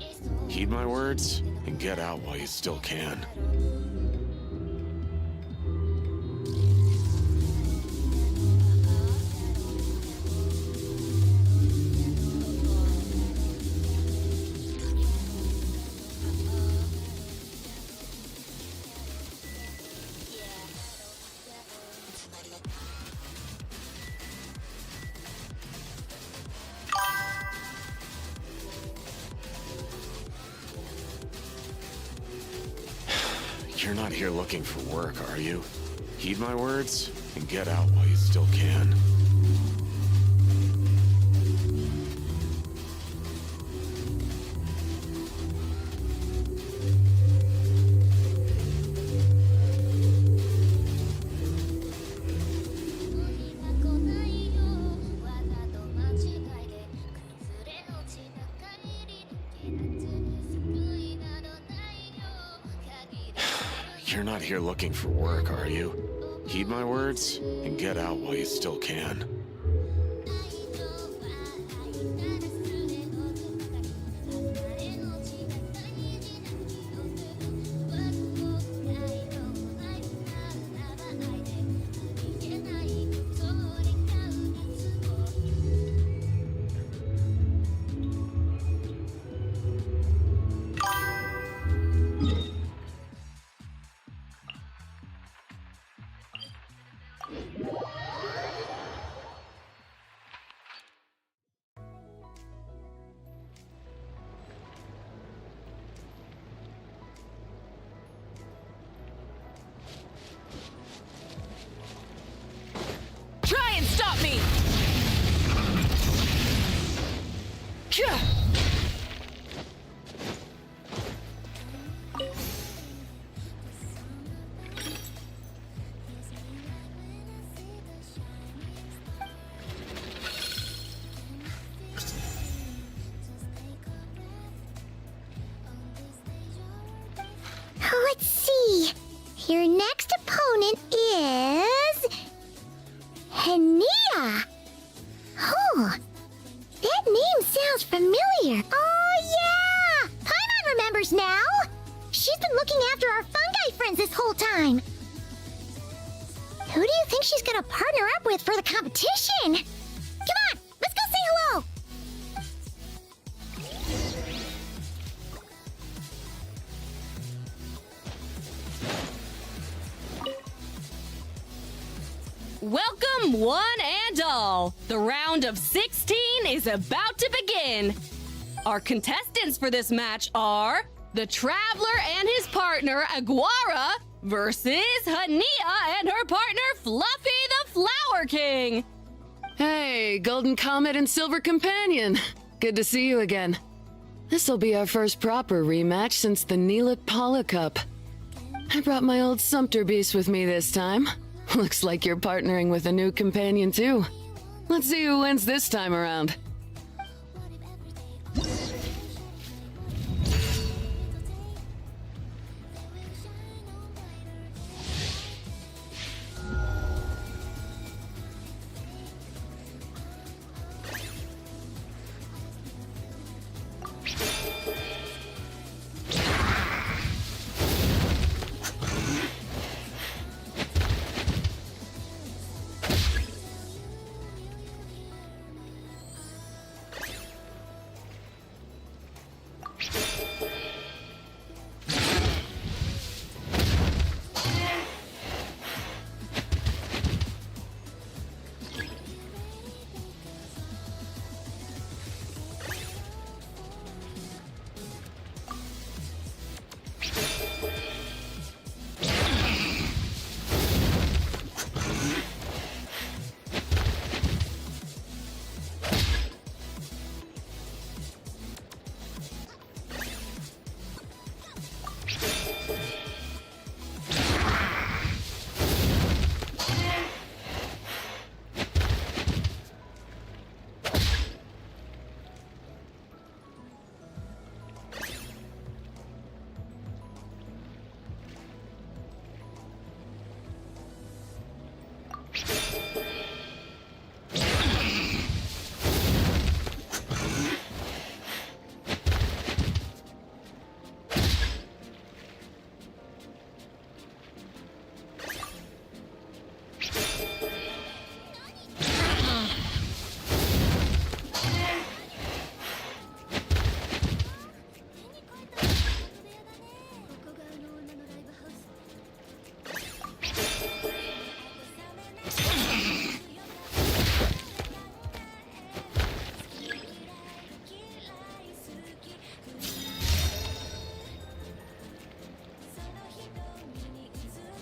[SPEAKER 4] Heed my words and get out while you still can. You're not here looking for work, are you? Heed my words and get out while you still can. You're not here looking for work, are you? Heed my words and get out while you still can.
[SPEAKER 20] Try and stop me!
[SPEAKER 1] Let's see. Your next opponent is... Hania. Huh. That name sounds familiar. Oh, yeah! Paimon remembers now. She's been looking after our fungi friends this whole time. Who do you think she's gonna partner up with for the competition? Come on, let's go say hello.
[SPEAKER 20] Welcome, one and all. The round of 16 is about to begin. Our contestants for this match are the Traveler and his partner, Aguara, versus Hania and her partner, Fluffy the Flower King.
[SPEAKER 22] Hey, Golden Comet and Silver Companion. Good to see you again. This'll be our first proper rematch since the Neelip Paula Cup. I brought my old Sumpter Beast with me this time. Looks like you're partnering with a new companion too. Let's see who wins this time around.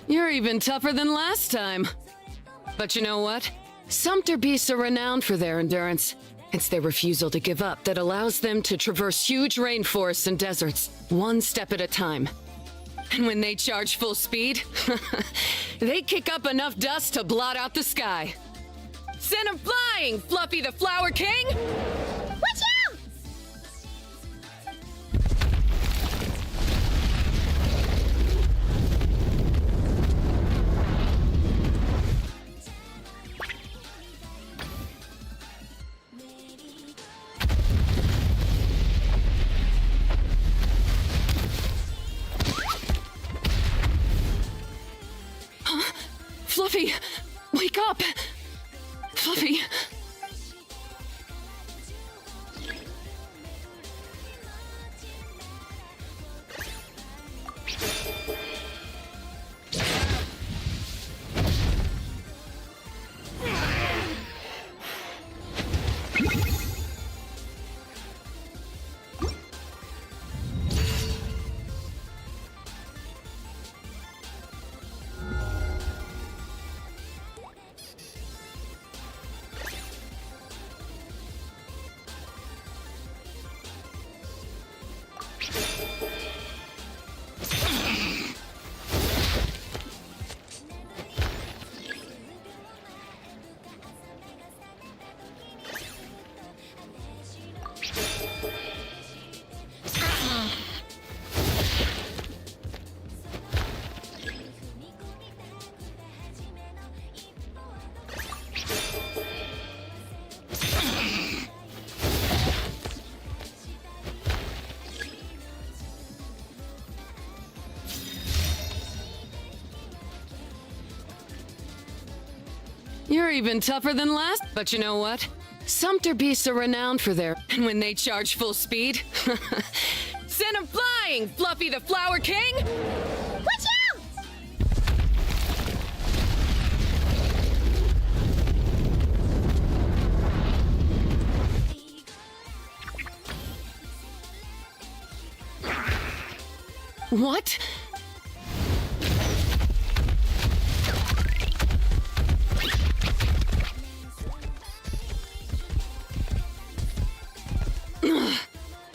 [SPEAKER 22] You're even tougher than last time. But you know what? Sumpter beasts are renowned for their endurance. It's their refusal to give up that allows them to traverse huge rainforests and deserts, one step at a time. And when they charge full speed, they kick up enough dust to blot out the sky. Send 'em flying, Fluffy the Flower King!
[SPEAKER 1] Watch out!
[SPEAKER 22] Fluffy, wake up! Fluffy! You're even tougher than last. But you know what? Sumpter beasts are renowned for their... And when they charge full speed... Send 'em flying, Fluffy the Flower King!
[SPEAKER 1] Watch out!
[SPEAKER 22] What?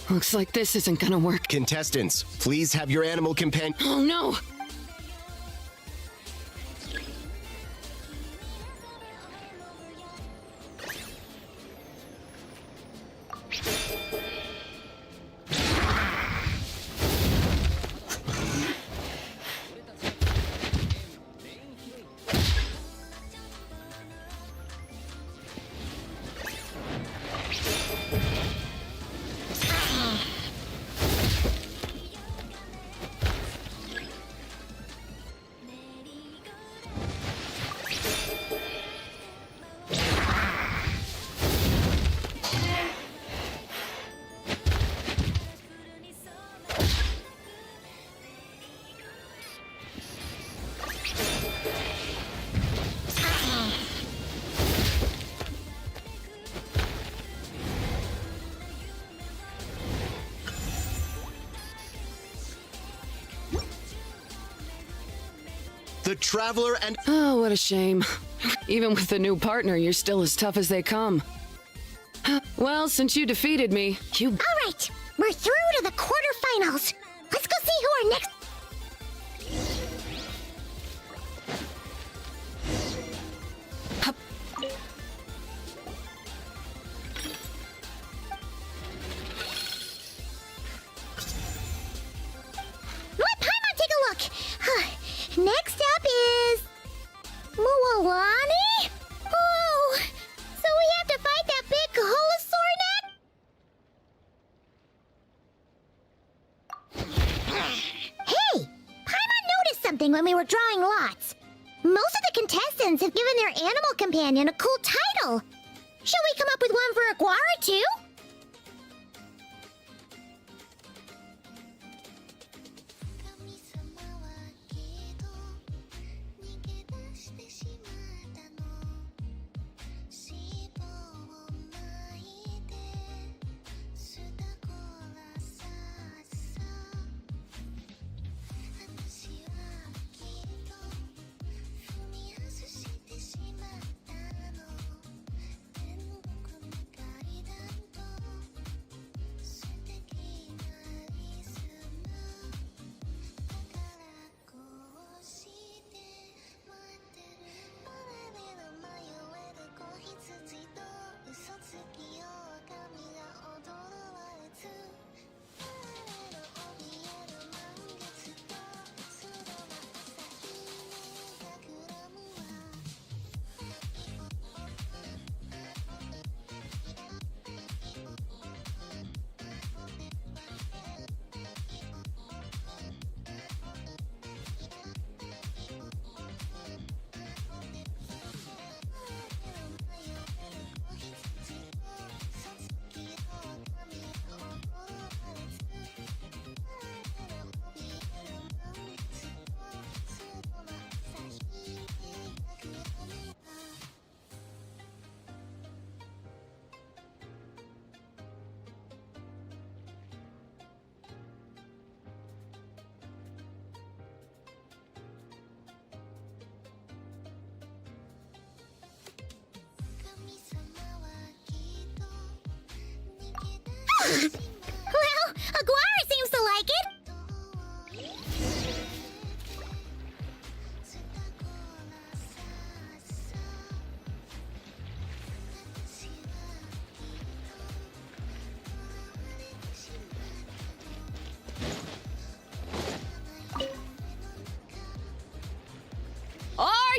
[SPEAKER 22] Looks like this isn't gonna work.
[SPEAKER 21] Contestants, please have your animal companion.
[SPEAKER 22] Oh no!
[SPEAKER 21] The Traveler and...
[SPEAKER 22] Oh, what a shame. Even with the new partner, you're still as tough as they come. Well, since you defeated me, you...
[SPEAKER 1] All right, we're through to the quarterfinals. Let's go see who our next... Let Paimon take a look. Next up is... Mualani? Oh, so we have to fight that big Holosaur net? Hey, Paimon noticed something when we were drawing lots. Most of the contestants have given their animal companion a cool title. Shall we come up with one for Aguara too?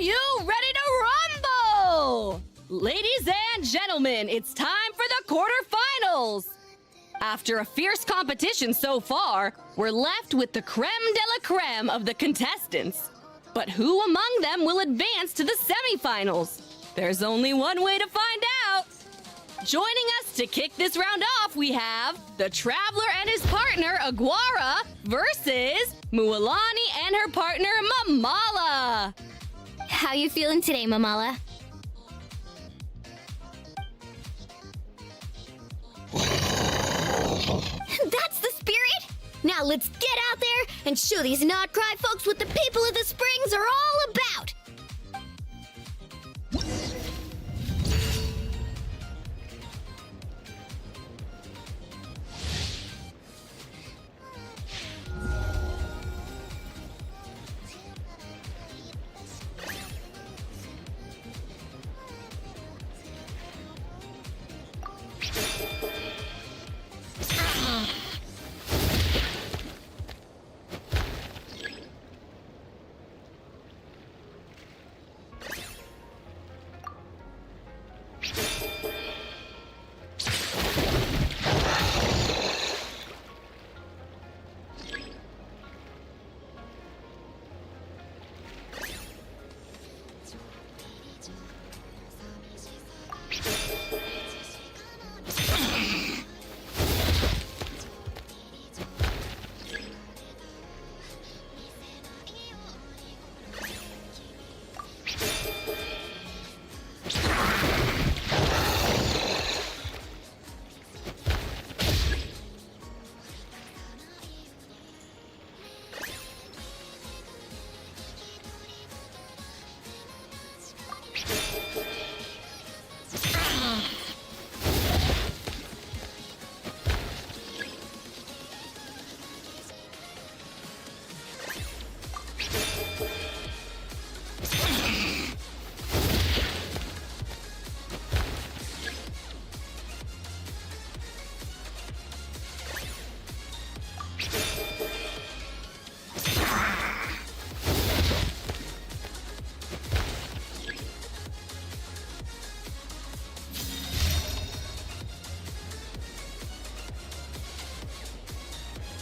[SPEAKER 20] you ready to rumble? Ladies and gentlemen, it's time for the quarterfinals. After a fierce competition so far, we're left with the creme de la creme of the contestants. But who among them will advance to the semifinals? There's only one way to find out. Joining us to kick this round off, we have the Traveler and his partner, Aguara, versus Mualani and her partner, Mamala.
[SPEAKER 1] How you feeling today, Mamala? That's the spirit! Now let's get out there and show these not-cry folks what the people of the Springs are all about!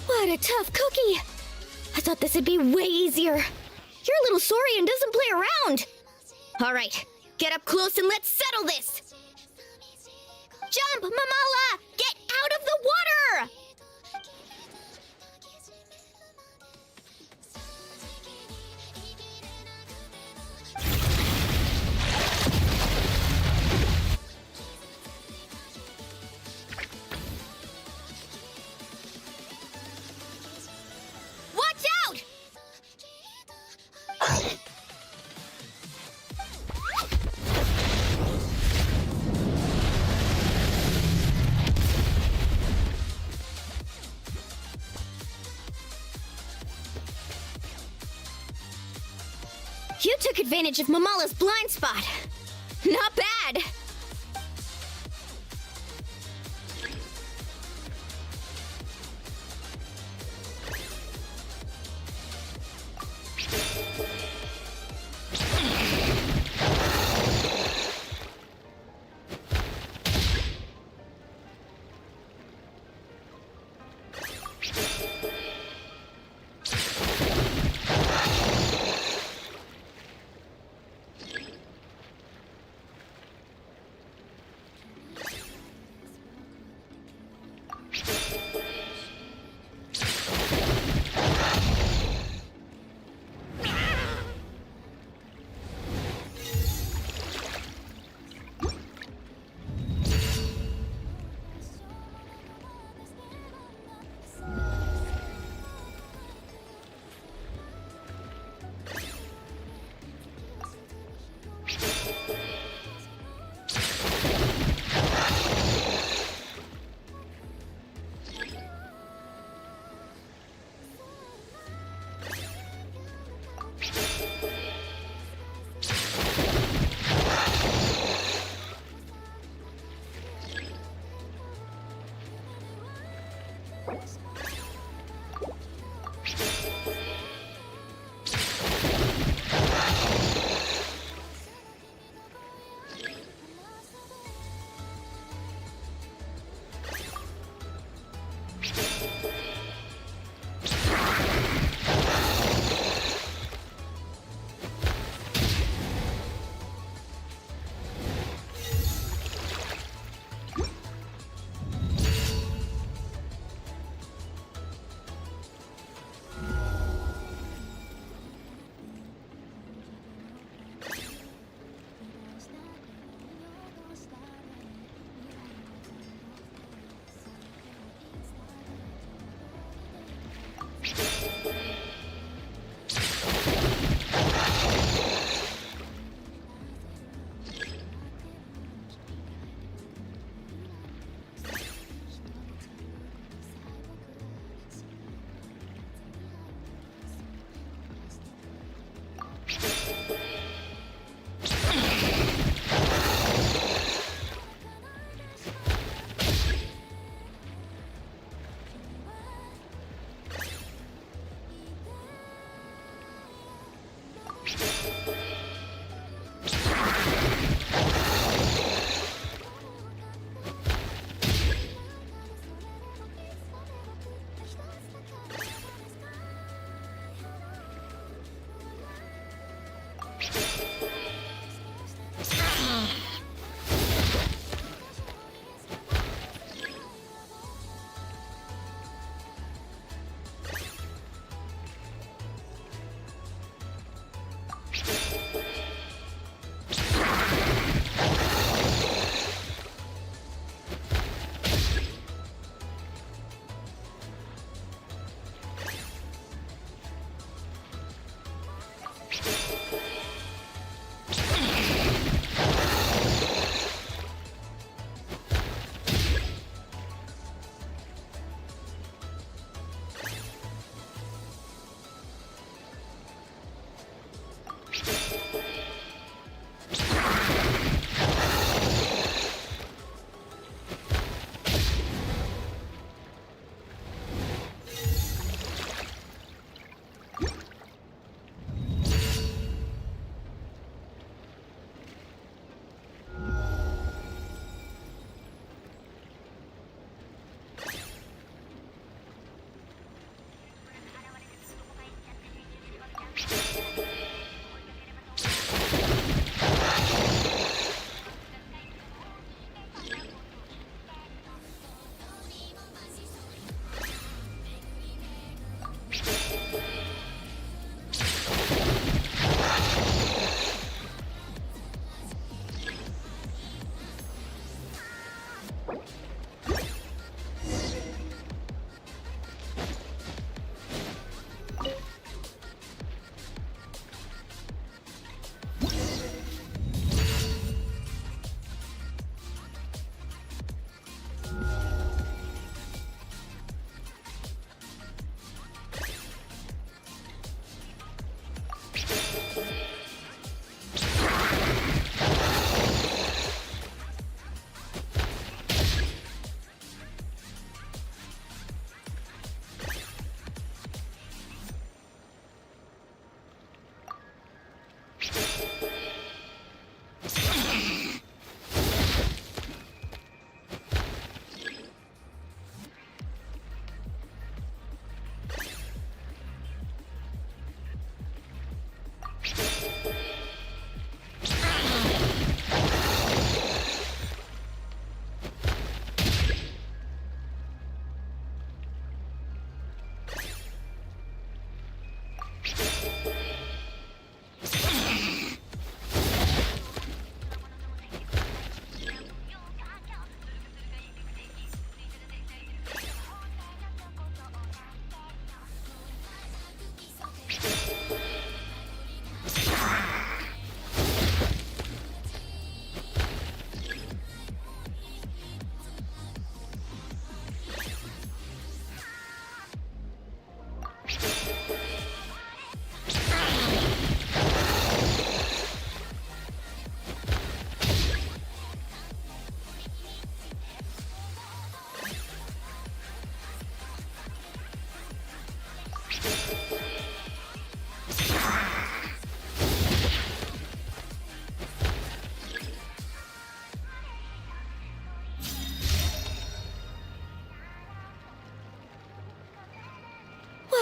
[SPEAKER 1] What a tough cookie! I thought this would be way easier. You're a little sorry and doesn't play around. Alright, get up close and let's settle this! Jump, Mamala! Get out of the water! Watch out! You took advantage of Mamala's blind spot. Not bad.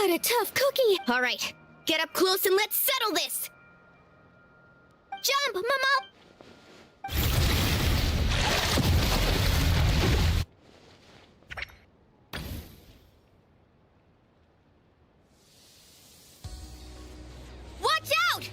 [SPEAKER 1] What a tough cookie! Alright, get up close and let's settle this! Jump, Momo! Watch out!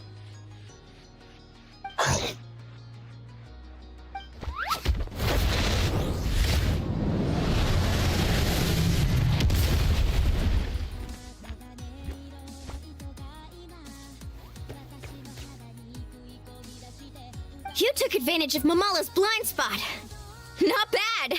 [SPEAKER 1] You took advantage of Mamala's blind spot. Not bad.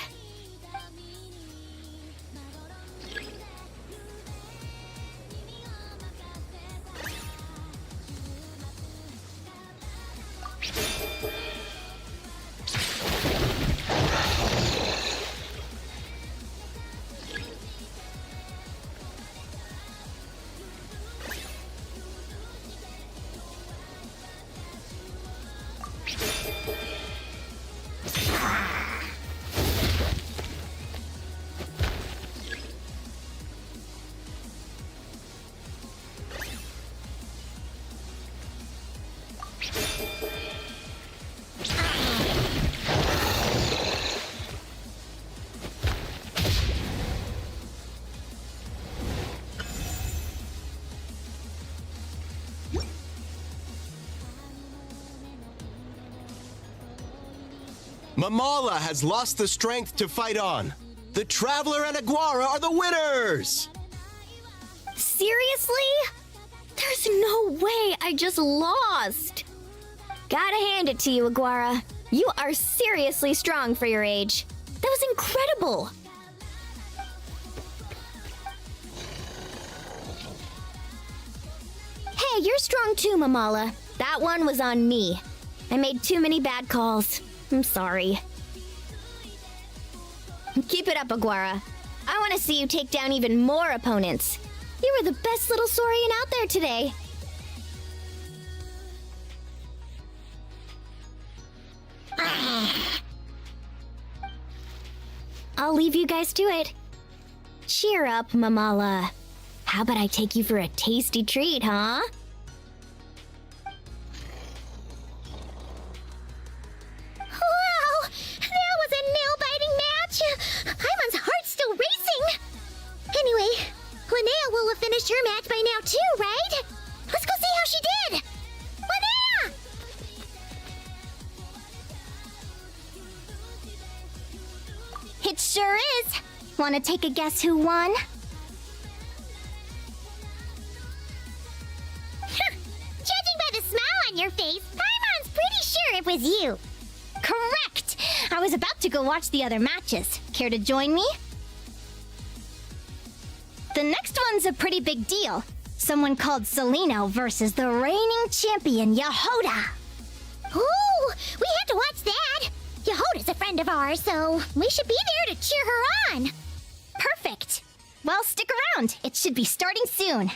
[SPEAKER 21] Mamala has lost the strength to fight on. The Traveler and Aguara are the winners!
[SPEAKER 11] Seriously? There's no way I just lost. Gotta hand it to you, Aguara. You are seriously strong for your age. That was incredible. Hey, you're strong too, Mamala. That one was on me. I made too many bad calls. I'm sorry. Keep it up, Aguara. I want to see you take down even more opponents. You were the best little Saurian out there today. I'll leave you guys to it. Cheer up, Mamala. How about I take you for a tasty treat, huh?
[SPEAKER 1] Wow! That was a nail-biting match! Paimon's heart's still racing! Anyway, Linnea will have finished her match by now too, right? Let's go see how she did! Linnea!
[SPEAKER 15] It sure is. Want to take a guess who won?
[SPEAKER 1] Judging by the smile on your face, Paimon's pretty sure it was you.
[SPEAKER 15] Correct! I was about to go watch the other matches. Care to join me? The next one's a pretty big deal. Someone called Celino versus the reigning champion, Yehoda.
[SPEAKER 1] Ooh, we have to watch that. Yehoda's a friend of ours, so we should be there to cheer her on.
[SPEAKER 15] Perfect. Well, stick around. It should be starting soon.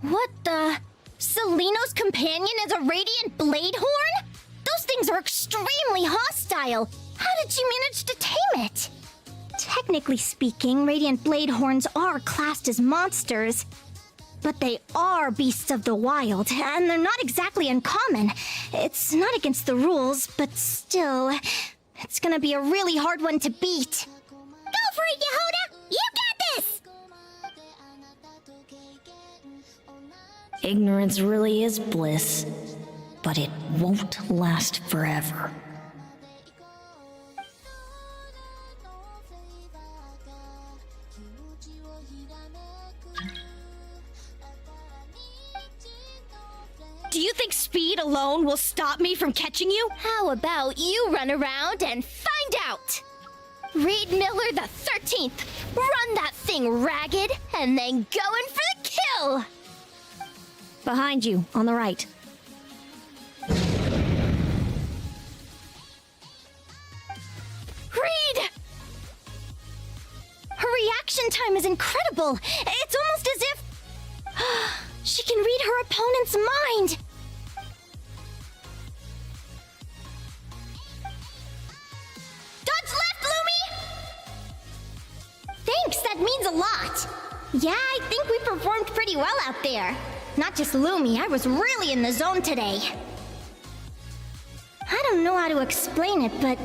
[SPEAKER 15] What the? Celino's companion is a radiant blade horn? Those things are extremely hostile. How did you manage to tame it? Technically speaking, radiant blade horns are classed as monsters. But they are beasts of the wild, and they're not exactly uncommon. It's not against the rules, but still, it's gonna be a really hard one to beat.
[SPEAKER 1] Go for it, Yehoda! You got this!
[SPEAKER 9] Ignorance really is bliss, but it won't last forever.
[SPEAKER 15] Do you think speed alone will stop me from catching you?
[SPEAKER 11] How about you run around and find out? Reed Miller the 13th, run that thing ragged, and then go in for the kill!
[SPEAKER 15] Behind you, on the right. Reed! Her reaction time is incredible. It's almost as if she can read her opponent's mind.
[SPEAKER 1] Dodge left, Lumi!
[SPEAKER 15] Thanks, that means a lot. Yeah, I think we performed pretty well out there. Not just Lumi, I was really in the zone today. I don't know how to explain it, but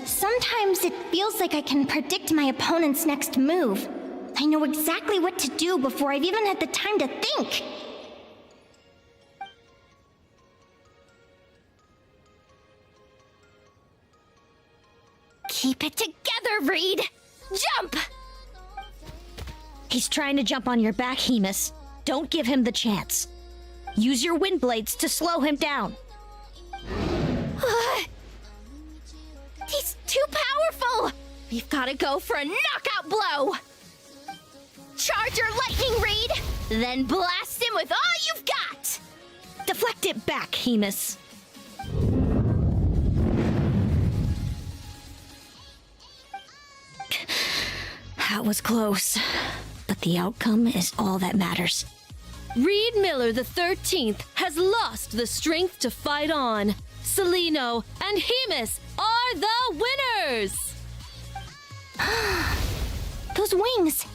[SPEAKER 15] sometimes it feels like I can predict my opponent's next move. I know exactly what to do before I've even had the time to think.
[SPEAKER 11] Keep it together, Reed! Jump!
[SPEAKER 15] He's trying to jump on your back, Hemus. Don't give him the chance. Use your wind blades to slow him down.
[SPEAKER 11] He's too powerful! We've gotta go for a knockout blow! Charge your lightning, Reed! Then blast him with all you've got!
[SPEAKER 15] Deflect it back, Hemus. That was close, but the outcome is all that matters.
[SPEAKER 13] Reed Miller the 13th has lost the strength to fight on. Celino and Hemus are the winners!
[SPEAKER 15] Those wings!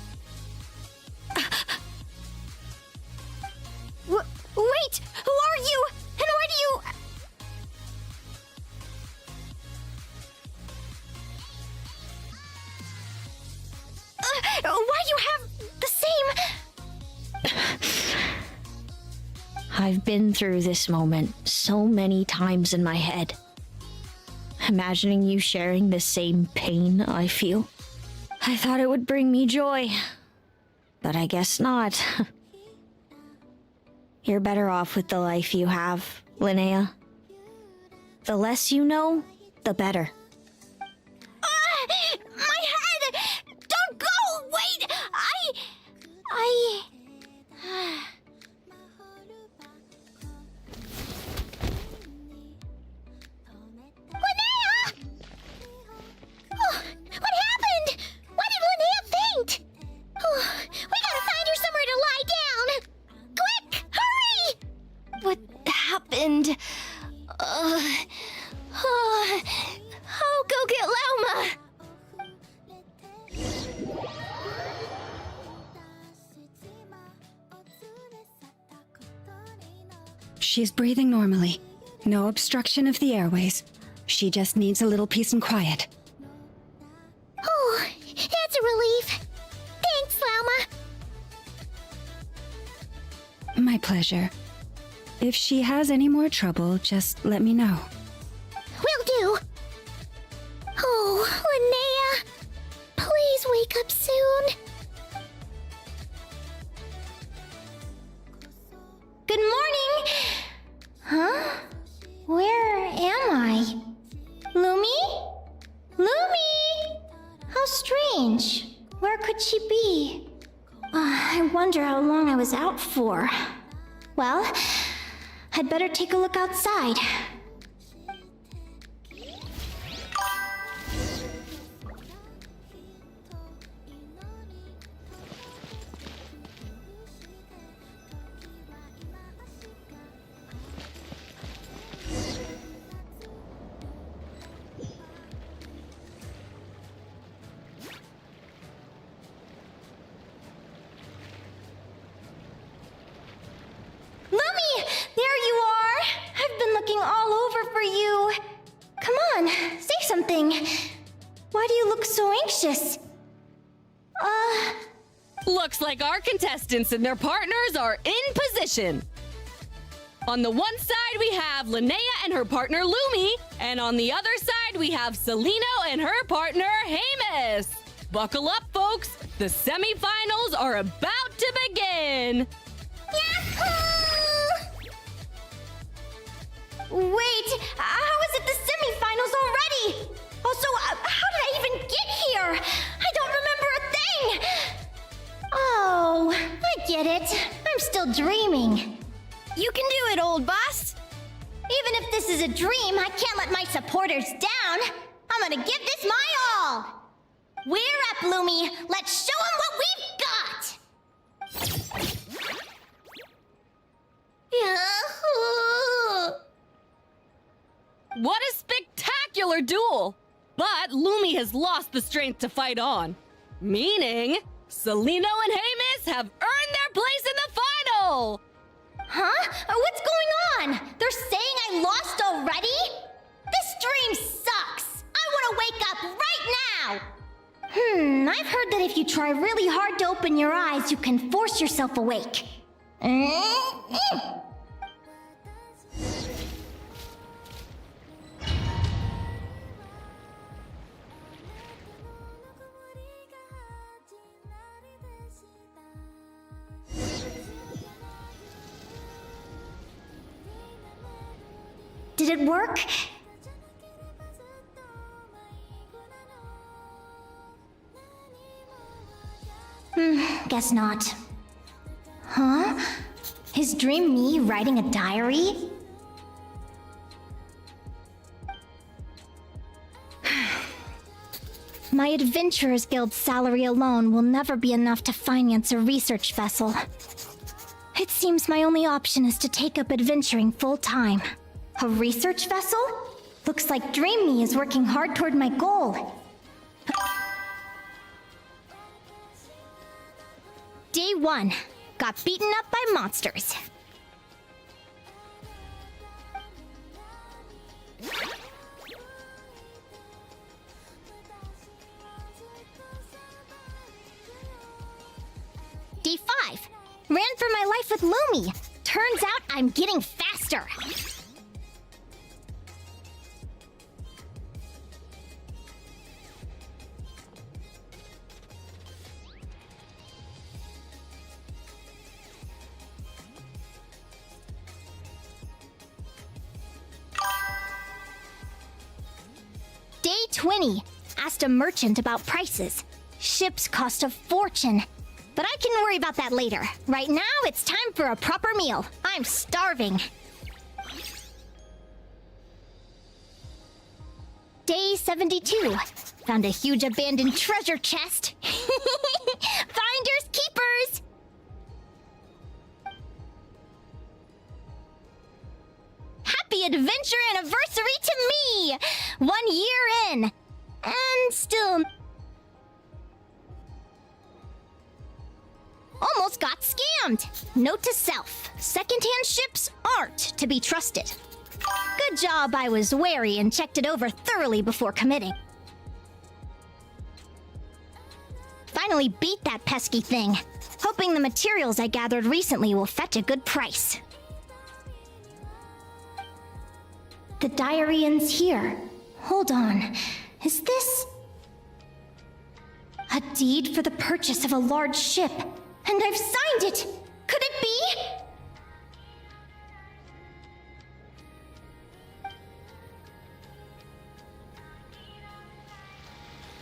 [SPEAKER 15] Why you have the same...
[SPEAKER 9] I've been through this moment so many times in my head. Imagining you sharing the same pain I feel. I thought it would bring me joy. But I guess not. You're better off with the life you have, Linnea. The less you know, the better.
[SPEAKER 15] My head! Don't go! Wait! Linnea! Oh, what happened? Why did Linnea faint? Oh, we gotta find her somewhere to lie down! Quick! Hurry! What happened? I'll go get Lauma!
[SPEAKER 3] She's breathing normally. No obstruction of the airways. She just needs a little peace and quiet.
[SPEAKER 1] Oh, that's a relief. Thanks, Lauma.
[SPEAKER 3] My pleasure. If she has any more trouble, just let me know.
[SPEAKER 1] Will do. Oh, Linnea. Please wake up soon.
[SPEAKER 15] Good morning! Huh? Where am I? Lumi? Lumi! How strange. Where could she be? I wonder how long I was out for. Well, I'd better take a look outside. Lumi! There you are! I've been looking all over for you. Come on, say something. Why do you look so anxious?
[SPEAKER 20] Looks like our contestants and their partners are in position. On the one side, we have Linnea and her partner Lumi, and on the other side, we have Celino and her partner Hamus. Buckle up, folks. The semifinals are about to begin.
[SPEAKER 15] Wait, how is it the semifinals already? Also, how did I even get here? I don't remember a thing! Oh, I get it. I'm still dreaming. You can do it, old boss. Even if this is a dream, I can't let my supporters down. I'm gonna give this my all. We're up, Lumi. Let's show them what we've got.
[SPEAKER 20] What a spectacular duel! But Lumi has lost the strength to fight on. Meaning, Celino and Hamus have earned their place in the final!
[SPEAKER 15] Huh? What's going on? They're saying I lost already? This dream sucks! I want to wake up right now! I've heard that if you try really hard to open your eyes, you can force yourself awake. Did it work? Guess not. Huh? Is Dream me writing a diary? My Adventurers Guild salary alone will never be enough to finance a research vessel. It seems my only option is to take up adventuring full-time. A research vessel? Looks like Dream Me is working hard toward my goal. Day 1. Got beaten up by monsters. Day 5. Ran for my life with Lumi. Turns out I'm getting faster. Day 20. Asked a merchant about prices. Ships cost a fortune. But I can worry about that later. Right now, it's time for a proper meal. I'm starving. Day 72. Found a huge abandoned treasure chest. Finders keepers! Happy adventure anniversary to me! 1 year in. And still... almost got scammed! Note to self, secondhand ships aren't to be trusted. Good job I was wary and checked it over thoroughly before committing. Finally beat that pesky thing, hoping the materials I gathered recently will fetch a good price. The diary ends here. Hold on, is this... a deed for the purchase of a large ship? And I've signed it! Could it be?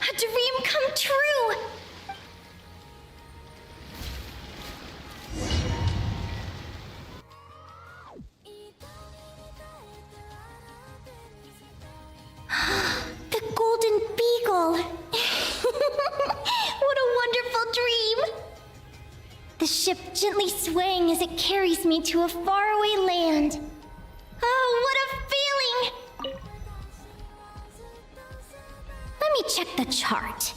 [SPEAKER 15] A dream come true! The Golden Beagle! What a wonderful dream! The ship gently swaying as it carries me to a faraway land. Oh, what a feeling! Let me check the chart.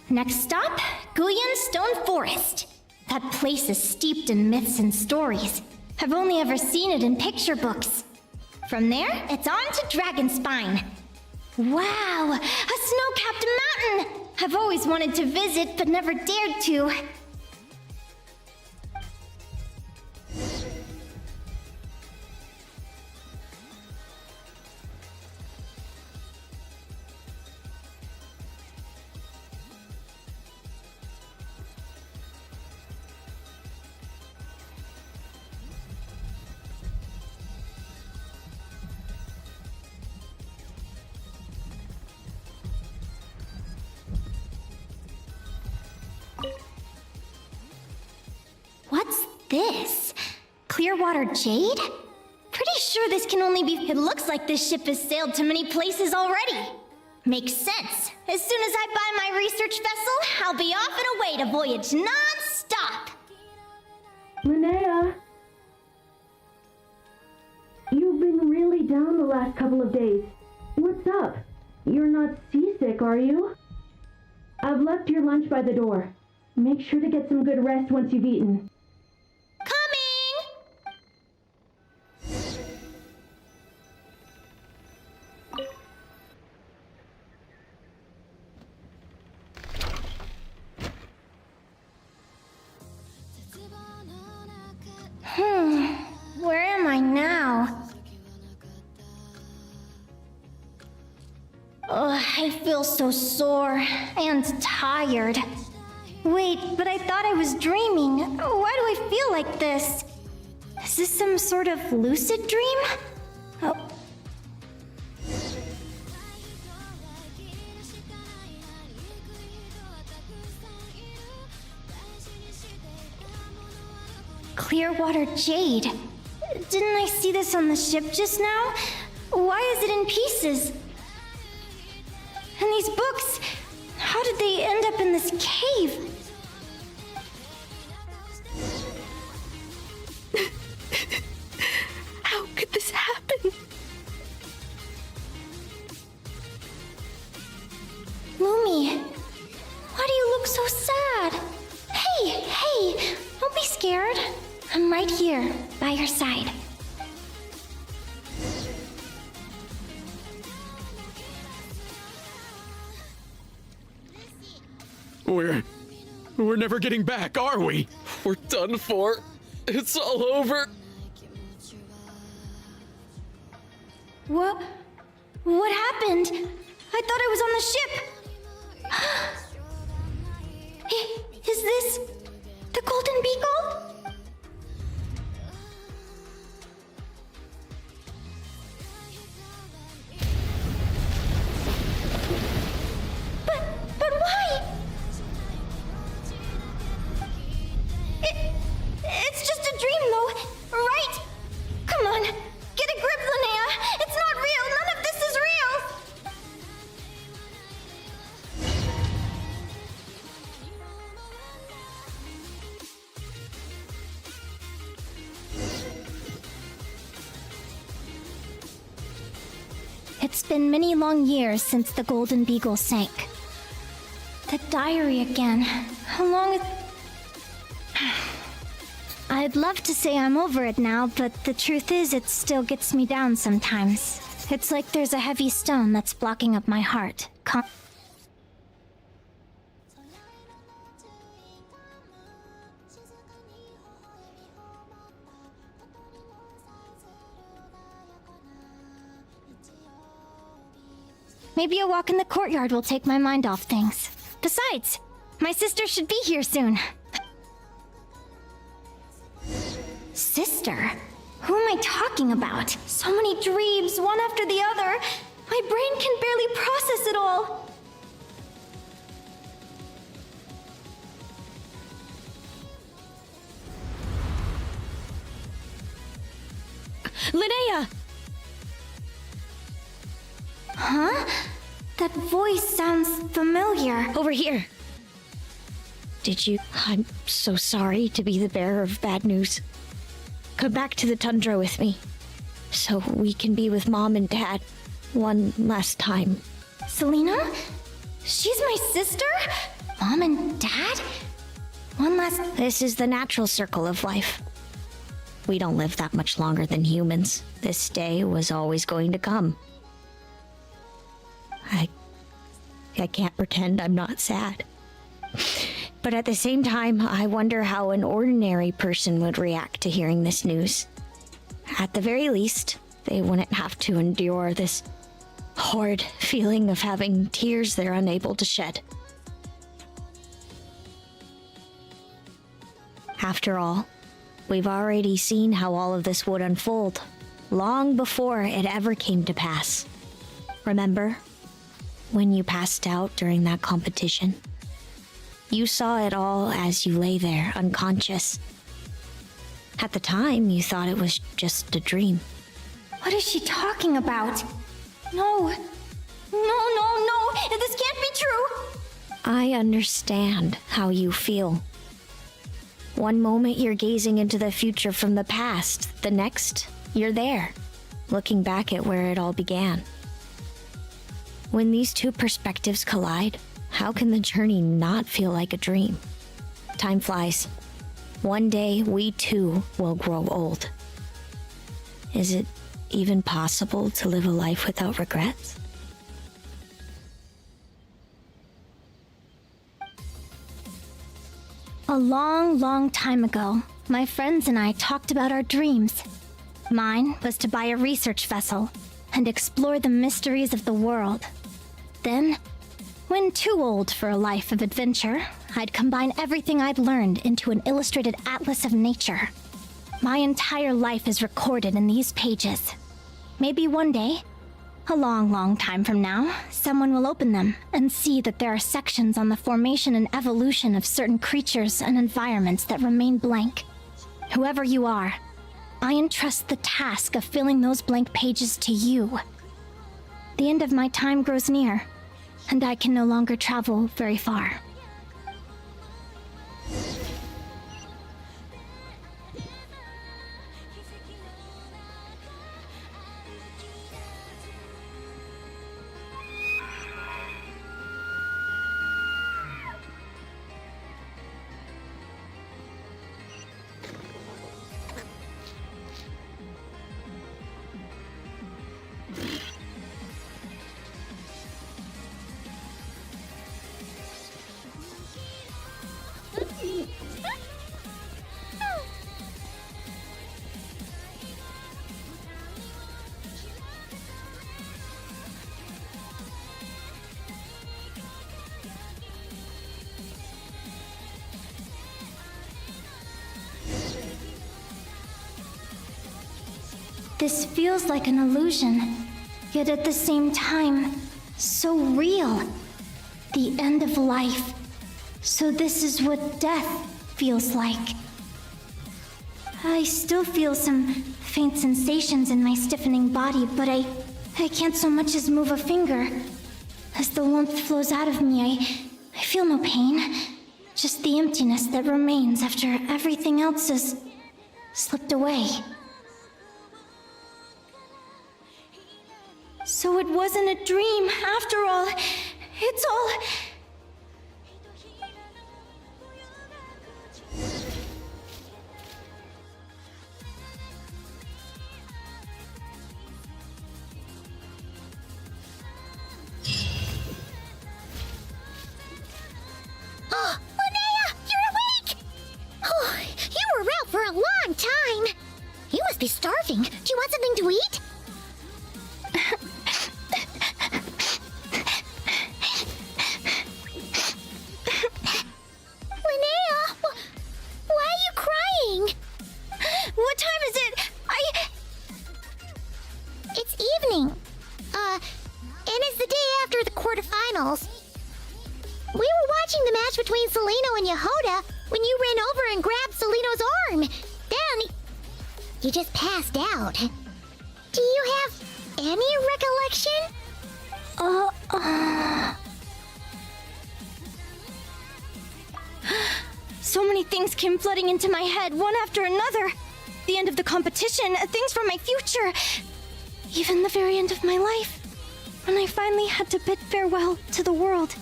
[SPEAKER 15] Next stop, Guyan Stone Forest. That place is steeped in myths and stories. I've only ever seen it in picture books. From there, it's on to Dragonspine. Wow, a snow-capped mountain! I've always wanted to visit, but never dared to. What's this? Clearwater Jade? Pretty sure this can only be... It looks like this ship has sailed to many places already. Makes sense. As soon as I buy my research vessel, I'll be off and away to voyage non-stop.
[SPEAKER 10] Linnea! You've been really down the last couple of days. What's up? You're not seasick, are you? I've left your lunch by the door. Make sure to get some good rest once you've eaten.
[SPEAKER 15] Where am I now? Ugh, I feel so sore and tired. Wait, but I thought I was dreaming. Why do I feel like this? Is this some sort of lucid dream? Oh. Clearwater Jade. Didn't I see this on the ship just now? Why is it in pieces? And these books, how did they end up in this cave?
[SPEAKER 16] How could this happen?
[SPEAKER 15] Lumi, why do you look so sad? Hey, don't be scared. I'm right here, by your side.
[SPEAKER 12] We're never getting back, are we?
[SPEAKER 6] We're done for. It's all over.
[SPEAKER 15] What happened? I thought I was on the ship. Is this the Golden Beagle? But why? It's just a dream, though, right? Come on, get a grip, Linnea. It's not real. None of this is real. It's been many long years since the Golden Beagle sank. The diary again. How long is... I'd love to say I'm over it now, but the truth is it still gets me down sometimes. It's like there's a heavy stone that's blocking up my heart. Maybe a walk in the courtyard will take my mind off things. Besides, my sister should be here soon. Sister? Who am I talking about? So many dreams, one after the other. My brain can barely process it all.
[SPEAKER 9] Linnea!
[SPEAKER 15] Huh? That voice sounds familiar.
[SPEAKER 9] Over here. Did you... I'm so sorry to be the bearer of bad news. Come back to the tundra with me, so we can be with Mom and Dad one last time.
[SPEAKER 15] Selena? She's my sister? Mom and Dad? One last...
[SPEAKER 9] This is the natural circle of life. We don't live that much longer than humans. This day was always going to come. I can't pretend I'm not sad. But at the same time, I wonder how an ordinary person would react to hearing this news. At the very least, they wouldn't have to endure this horrid feeling of having tears they're unable to shed. After all, we've already seen how all of this would unfold, long before it ever came to pass. Remember, when you passed out during that competition? You saw it all as you lay there, unconscious. At the time, you thought it was just a dream.
[SPEAKER 15] What is she talking about? No. This can't be true.
[SPEAKER 9] I understand how you feel. One moment you're gazing into the future from the past, the next, you're there, looking back at where it all began. When these two perspectives collide, how can the journey not feel like a dream? Time flies. One day, we too will grow old. Is it even possible to live a life without regrets?
[SPEAKER 15] A long time ago, my friends and I talked about our dreams. Mine was to buy a research vessel and explore the mysteries of the world. Then, when too old for a life of adventure, I'd combine everything I'd learned into an illustrated atlas of nature. My entire life is recorded in these pages. Maybe one day, a long time from now, someone will open them and see that there are sections on the formation and evolution of certain creatures and environments that remain blank. Whoever you are, I entrust the task of filling those blank pages to you. The end of my time grows near, and I can no longer travel very far. This feels like an illusion, yet at the same time, so real. The end of life. So this is what death feels like. I still feel some faint sensations in my stiffening body, but I can't so much as move a finger. As the warmth flows out of me, I feel no pain. Just the emptiness that remains after everything else has slipped away. So it wasn't a dream, after all. It's all...
[SPEAKER 1] Oh, Linnea, you're awake! Oh, you were out for a long time. You must be starving. Do you want something to eat? Linnea, why are you crying?
[SPEAKER 15] What time is it?
[SPEAKER 1] It's evening. And it's the day after the quarterfinals. We were watching the match between Celino and Yehoda when you ran over and grabbed Celino's arm. Then you just passed out. Do you have any recollection?
[SPEAKER 15] So many things came flooding into my head, one after another. The end of the competition, things from my future, even the very end of my life. When I finally had to bid farewell to the world.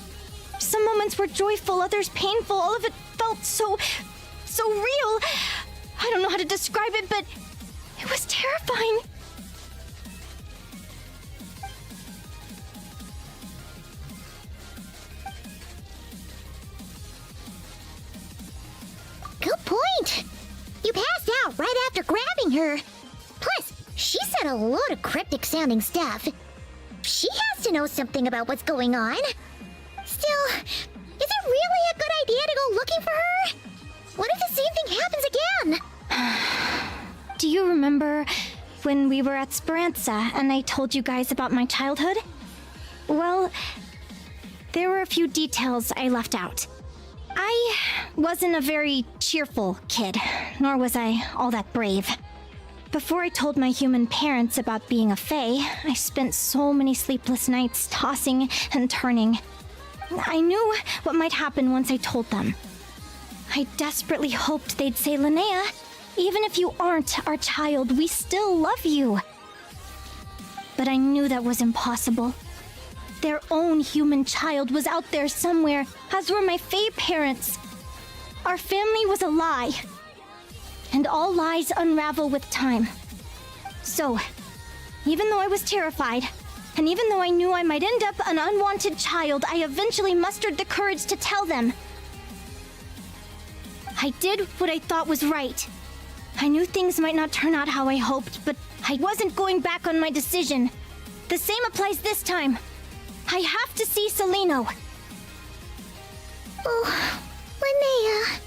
[SPEAKER 15] Some moments were joyful, others painful. All of it felt so real. I don't know how to describe it, but it was terrifying.
[SPEAKER 1] Good point. You passed out right after grabbing her. Plus, she said a load of cryptic-sounding stuff. She has to know something about what's going on. Still, is it really a good idea to go looking for her? What if the same thing happens again?
[SPEAKER 15] Do you remember when we were at Speranza and I told you guys about my childhood? Well, there were a few details I left out. I wasn't a very cheerful kid, nor was I all that brave. Before I told my human parents about being a fae, I spent so many sleepless nights tossing and turning. I knew what might happen once I told them. I desperately hoped they'd say, Linnea, even if you aren't our child, we still love you. But I knew that was impossible. Their own human child was out there somewhere, as were my fae parents. Our family was a lie. And all lies unravel with time. So, even though I was terrified, and even though I knew I might end up an unwanted child, I eventually mustered the courage to tell them. I did what I thought was right. I knew things might not turn out how I hoped, but I wasn't going back on my decision. The same applies this time. I have to see Celino.
[SPEAKER 1] Oh, Linnea.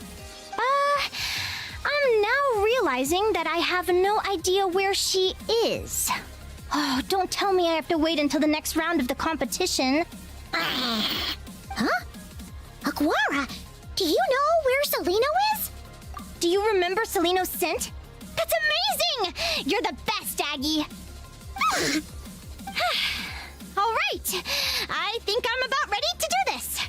[SPEAKER 15] I'm now realizing that I have no idea where she is. Oh, don't tell me I have to wait until the next round of the competition.
[SPEAKER 1] Huh? Aguara, do you know where Celino is?
[SPEAKER 15] Do you remember Celino's scent? That's amazing! You're the best, Aggie! All right, I think I'm about ready to do this.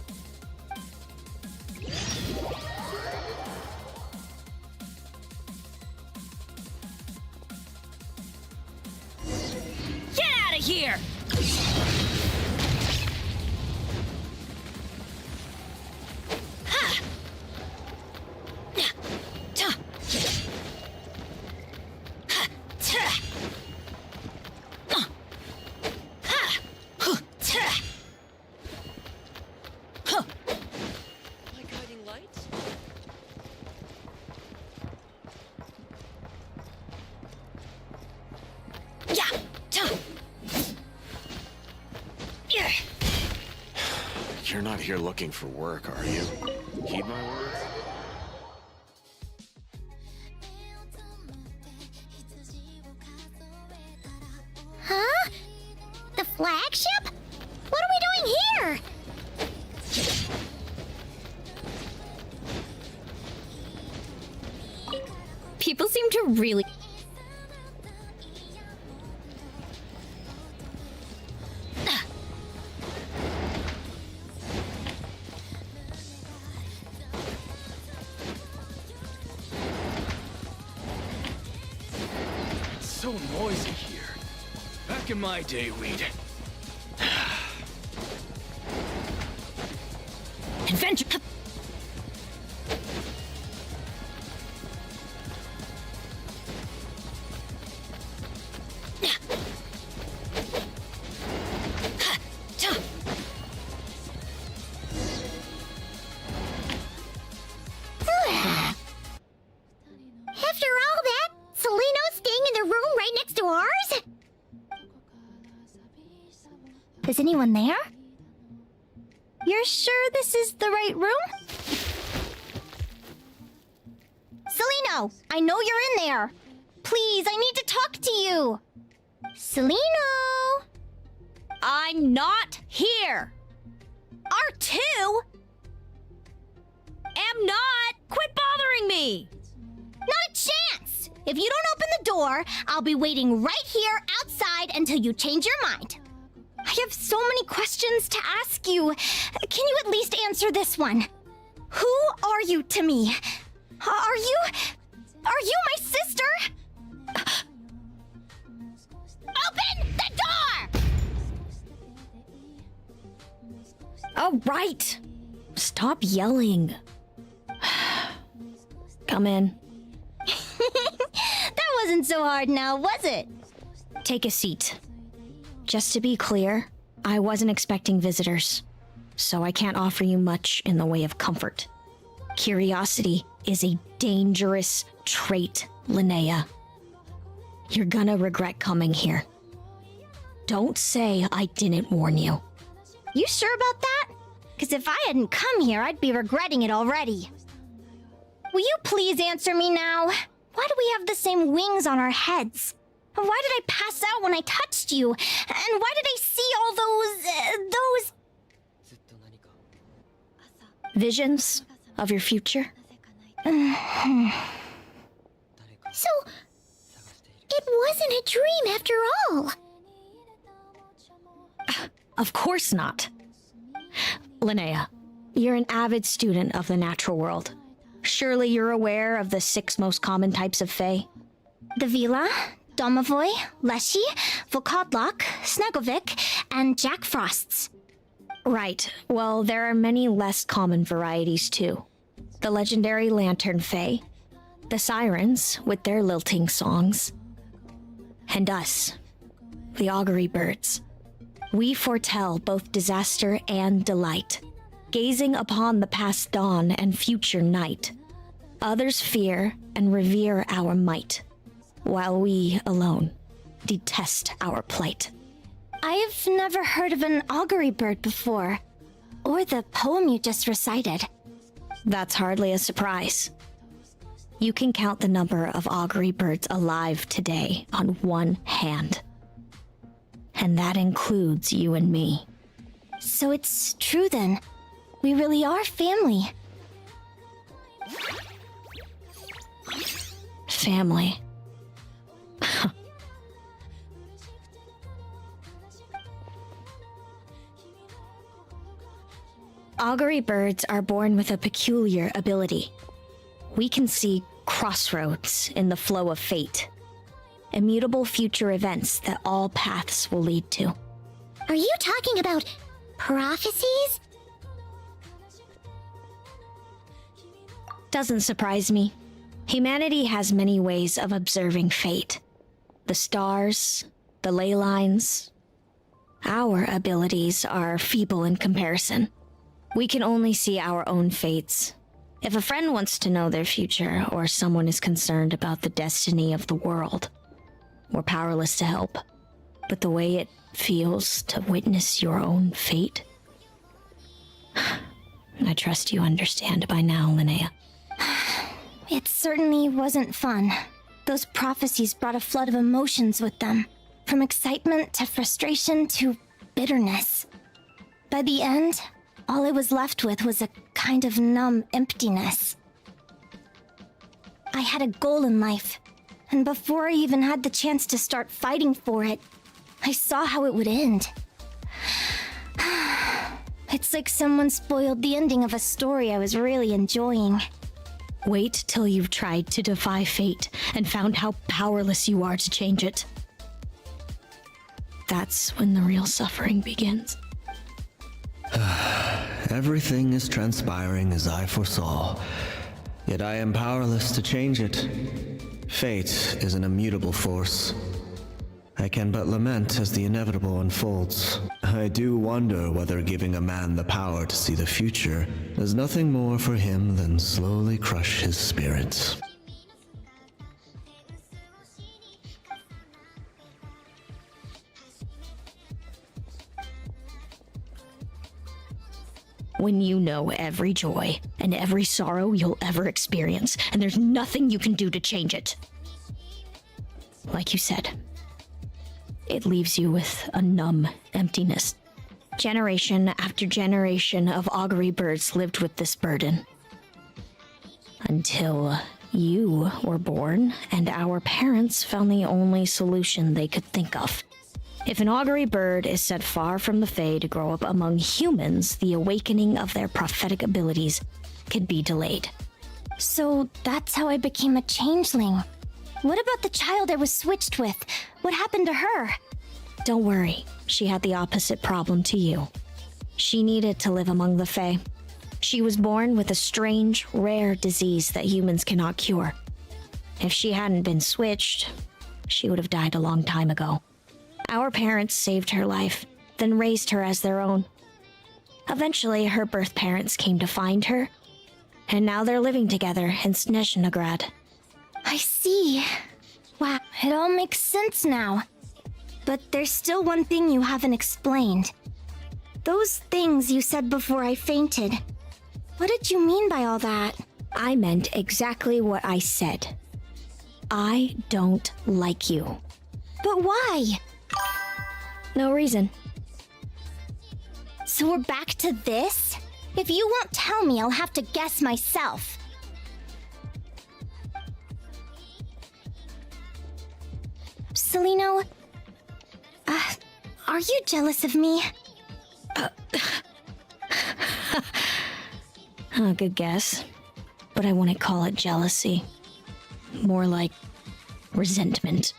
[SPEAKER 13] Get out of here!
[SPEAKER 4] You're not here looking for work, are you? Heed my words?
[SPEAKER 15] People seem to really...
[SPEAKER 14] It's so noisy here. Back in my day, we'd...
[SPEAKER 15] Adventure...
[SPEAKER 1] After all that, Seleno's staying in the room right next to ours?
[SPEAKER 15] Is anyone there? You're sure this is the right room? Seleno, I know you're in there. Please, I need to talk to you. Seleno! I'm not here. R2? Am not. Quit bothering me. Not a chance. If you don't open the door, I'll be waiting right here outside until you change your mind. I have so many questions to ask you. Can you at least answer this one? Who are you to me? Are you my sister? Open the door!
[SPEAKER 9] Oh, right. Stop yelling. Come in.
[SPEAKER 15] That wasn't so hard now, was it?
[SPEAKER 9] Take a seat. Just to be clear, I wasn't expecting visitors, so I can't offer you much in the way of comfort. Curiosity is a dangerous trait, Linnea. You're gonna regret coming here. Don't say I didn't warn you.
[SPEAKER 15] You sure about that? Because if I hadn't come here, I'd be regretting it already. Will you please answer me now? Why do we have the same wings on our heads? Why did I pass out when I touched you? And why did I see all those...
[SPEAKER 9] Visions of your future?
[SPEAKER 1] So, it wasn't a dream after all.
[SPEAKER 9] Of course not. Linnea, you're an avid student of the natural world. Surely you're aware of the 6 most common types of Fae?
[SPEAKER 15] The Vila, Domovoy, Leshy, Volkodlok, Snegovic, and Jack Frosts.
[SPEAKER 9] Right. Well, there are many less common varieties too. The legendary Lantern Fae, the Sirens with their lilting songs, and us, the Augury Birds. We foretell both disaster and delight, gazing upon the past dawn and future night. Others fear and revere our might, while we alone detest our plight.
[SPEAKER 15] I've never heard of an augury bird before, or the poem you just recited.
[SPEAKER 9] That's hardly a surprise. You can count the number of augury birds alive today on one hand. And that includes you and me.
[SPEAKER 15] So it's true then. We really are family.
[SPEAKER 9] Family. Augury birds are born with a peculiar ability. We can see crossroads in the flow of fate. Immutable future events that all paths will lead to.
[SPEAKER 1] Are you talking about prophecies?
[SPEAKER 9] Doesn't surprise me. Humanity has many ways of observing fate. The stars, the ley lines. Our abilities are feeble in comparison. We can only see our own fates. If a friend wants to know their future, or someone is concerned about the destiny of the world, we're powerless to help. But the way it feels to witness your own fate, I trust you understand by now, Linnea.
[SPEAKER 15] It certainly wasn't fun. Those prophecies brought a flood of emotions with them. From excitement to frustration to bitterness. By the end, all I was left with was a kind of numb emptiness. I I had a goal in life. And before I even had the chance to start fighting for it, I saw how it would end. It's like someone spoiled the ending of a story I was really enjoying.
[SPEAKER 9] Wait till you've tried to defy fate and found how powerless you are to change it. That's when the real suffering begins.
[SPEAKER 12] Everything is transpiring as I foresaw, yet I am powerless to change it. Fate is an immutable force. I can but lament as the inevitable unfolds. I do wonder whether giving a man the power to see the future does nothing more for him than slowly crush his spirit.
[SPEAKER 9] When you know every joy and every sorrow you'll ever experience, and there's nothing you can do to change it. Like you said, it leaves you with a numb emptiness. Generation after generation of augury birds lived with this burden. Until you were born, and our parents found the only solution they could think of. If an augury bird is set far from the Fae to grow up among humans, the awakening of their prophetic abilities could be delayed.
[SPEAKER 15] So that's how I became a changeling. What about the child I was switched with? What happened to her?
[SPEAKER 9] Don't worry, she had the opposite problem to you. She needed to live among the Fae. She was born with a strange, rare disease that humans cannot cure. If she hadn't been switched, she would have died a long time ago. Our parents saved her life, then raised her as their own. Eventually, her birth parents came to find her, and now they're living together in Snezhnegrad.
[SPEAKER 15] I see. Wow, it all makes sense now. But there's still one thing you haven't explained. Those things you said before I fainted. What did you mean by all that?
[SPEAKER 9] I meant exactly what I said. I don't like you.
[SPEAKER 15] But why?
[SPEAKER 9] No reason.
[SPEAKER 15] So we're back to this? If you won't tell me, I'll have to guess myself. Celino, are you jealous of me?
[SPEAKER 9] Good guess. But I wouldn't call it jealousy. More like resentment.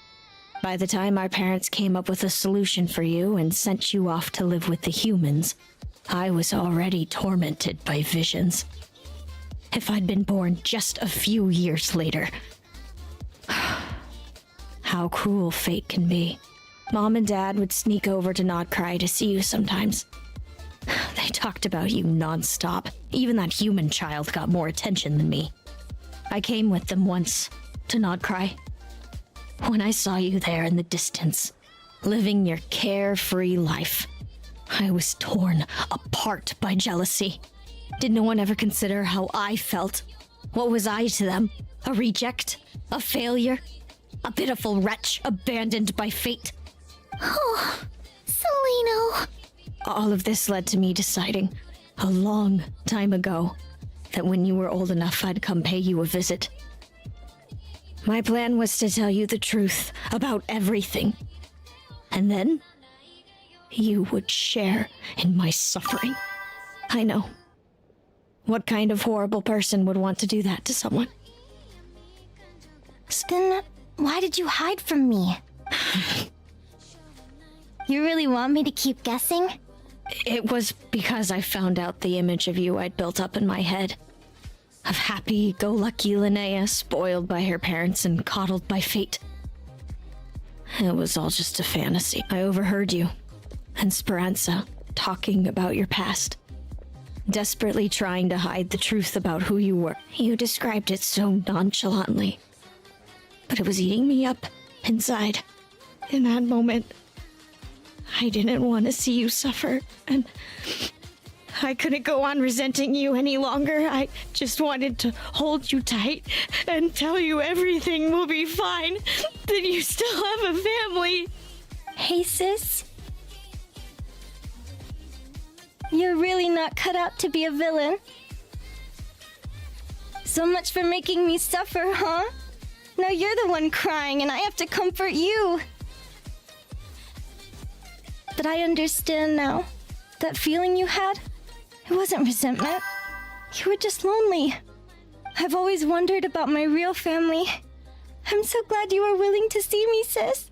[SPEAKER 9] By the time our parents came up with a solution for you and sent you off to live with the humans, I was already tormented by visions. If I'd been born just a few years later. How cruel fate can be. Mom and Dad would sneak over to Nodcry to see you sometimes. They talked about you nonstop. Even that human child got more attention than me. I came with them once to Nodcry. When I saw you there in the distance, living your carefree life, I was torn apart by jealousy. Did no one ever consider how I felt? What was I to them? A reject? A failure? A pitiful wretch abandoned by fate?
[SPEAKER 15] Oh, Celino.
[SPEAKER 9] All of this led to me deciding, a long time ago, that when you were old enough, I'd come pay you a visit. My plan was to tell you the truth about everything. And then, you would share in my suffering. I know. What kind of horrible person would want to do that to someone?
[SPEAKER 15] Then, why did you hide from me? You really want me to keep guessing?
[SPEAKER 9] It was because I found out the image of you I'd built up in my head. Of happy-go-lucky Linnea, spoiled by her parents and coddled by fate. It was all just a fantasy. I overheard you and Speranza talking about your past, desperately trying to hide the truth about who you were. You described it so nonchalantly, but it was eating me up inside. In that moment, I didn't want to see you suffer, and I couldn't go on resenting you any longer. I just wanted to hold you tight and tell you everything will be fine, that you still have a family.
[SPEAKER 15] Hey, sis. You're really not cut out to be a villain. So much for making me suffer, huh? Now you're the one crying and I have to comfort you. But I understand now. That feeling you had, it wasn't resentment. You were just lonely. I've always wondered about my real family. I'm so glad you were willing to see me, sis.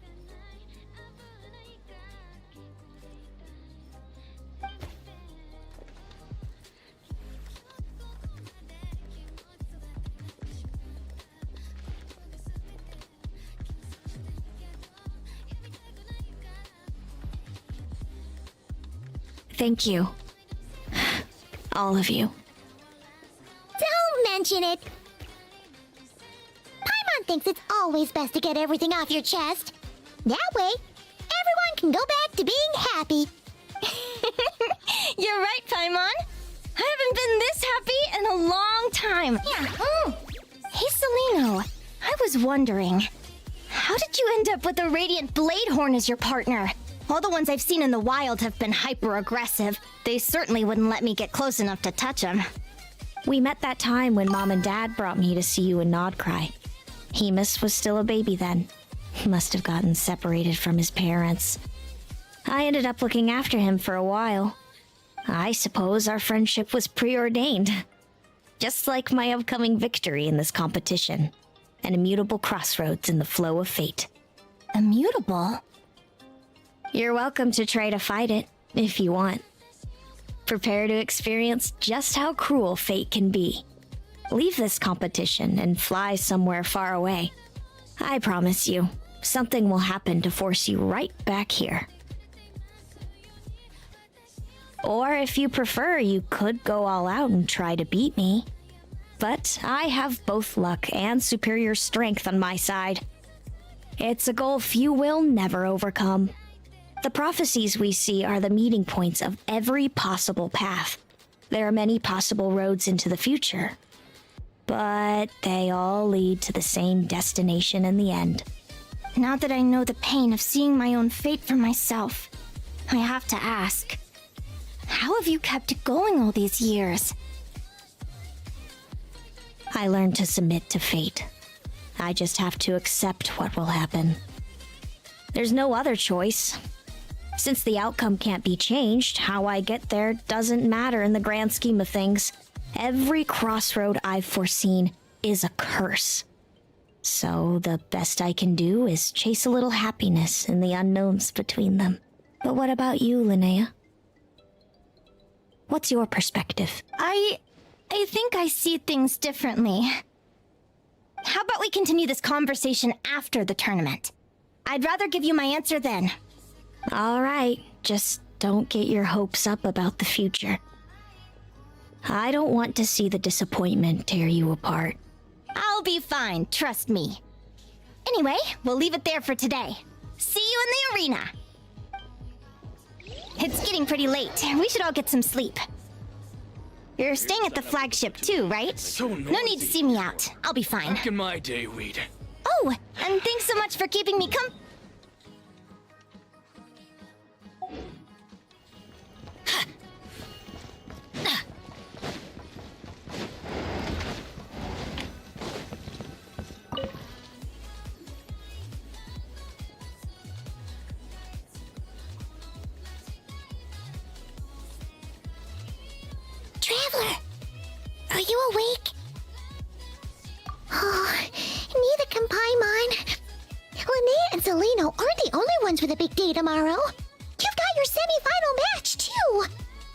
[SPEAKER 9] Thank you. All of you.
[SPEAKER 1] Don't mention it. Paimon thinks it's always best to get everything off your chest. That way, everyone can go back to being happy.
[SPEAKER 15] You're right, Paimon. I haven't been this happy in a long time. Yeah. Hey, Celino. I was wondering, how did you end up with a Radiant Bladehorn as your partner? All the ones I've seen in the wild have been hyper-aggressive. They certainly wouldn't let me get close enough to touch them.
[SPEAKER 9] We met that time when Mom and Dad brought me to see you in Nodcry. Hemus was still a baby then. He must have gotten separated from his parents. I ended up looking after him for a while. I suppose our friendship was preordained. Just like my upcoming victory in this competition. An immutable crossroads in the flow of fate.
[SPEAKER 15] Immutable?
[SPEAKER 9] You're welcome to try to fight it, if you want. Prepare to experience just how cruel fate can be. Leave this competition and fly somewhere far away. I promise you, something will happen to force you right back here. Or if you prefer, you could go all out and try to beat me. But I have both luck and superior strength on my side. It's a goal few will never overcome. The prophecies we see are the meeting points of every possible path. There are many possible roads into the future. But they all lead to the same destination in the end.
[SPEAKER 15] Now that I know the pain of seeing my own fate for myself, I have to ask, how have you kept it going all these years?
[SPEAKER 9] I learned to submit to fate. I just have to accept what will happen. There's no other choice. Since the outcome can't be changed, how I get there doesn't matter in the grand scheme of things. Every crossroad I've foreseen is a curse. So the best I can do is chase a little happiness in the unknowns between them. But what about you, Linnea? What's your perspective?
[SPEAKER 15] I think I see things differently. How about we continue this conversation after the tournament? I'd rather give you my answer then.
[SPEAKER 9] All right, just don't get your hopes up about the future. I don't want to see the disappointment tear you apart.
[SPEAKER 15] I'll be fine, trust me. Anyway, we'll leave it there for today. See you in the arena! It's getting pretty late. We should all get some sleep. You're staying at the flagship too, right?
[SPEAKER 14] So noisy.
[SPEAKER 15] No need to see me out. I'll be fine.
[SPEAKER 14] Back in my day, Weed.
[SPEAKER 15] Oh, and thanks so much for keeping me
[SPEAKER 1] Traveler, are you awake? Oh, neither can Paimon. Linnea and Celino aren't the only ones with a big day tomorrow. You've got your semi-final match, too.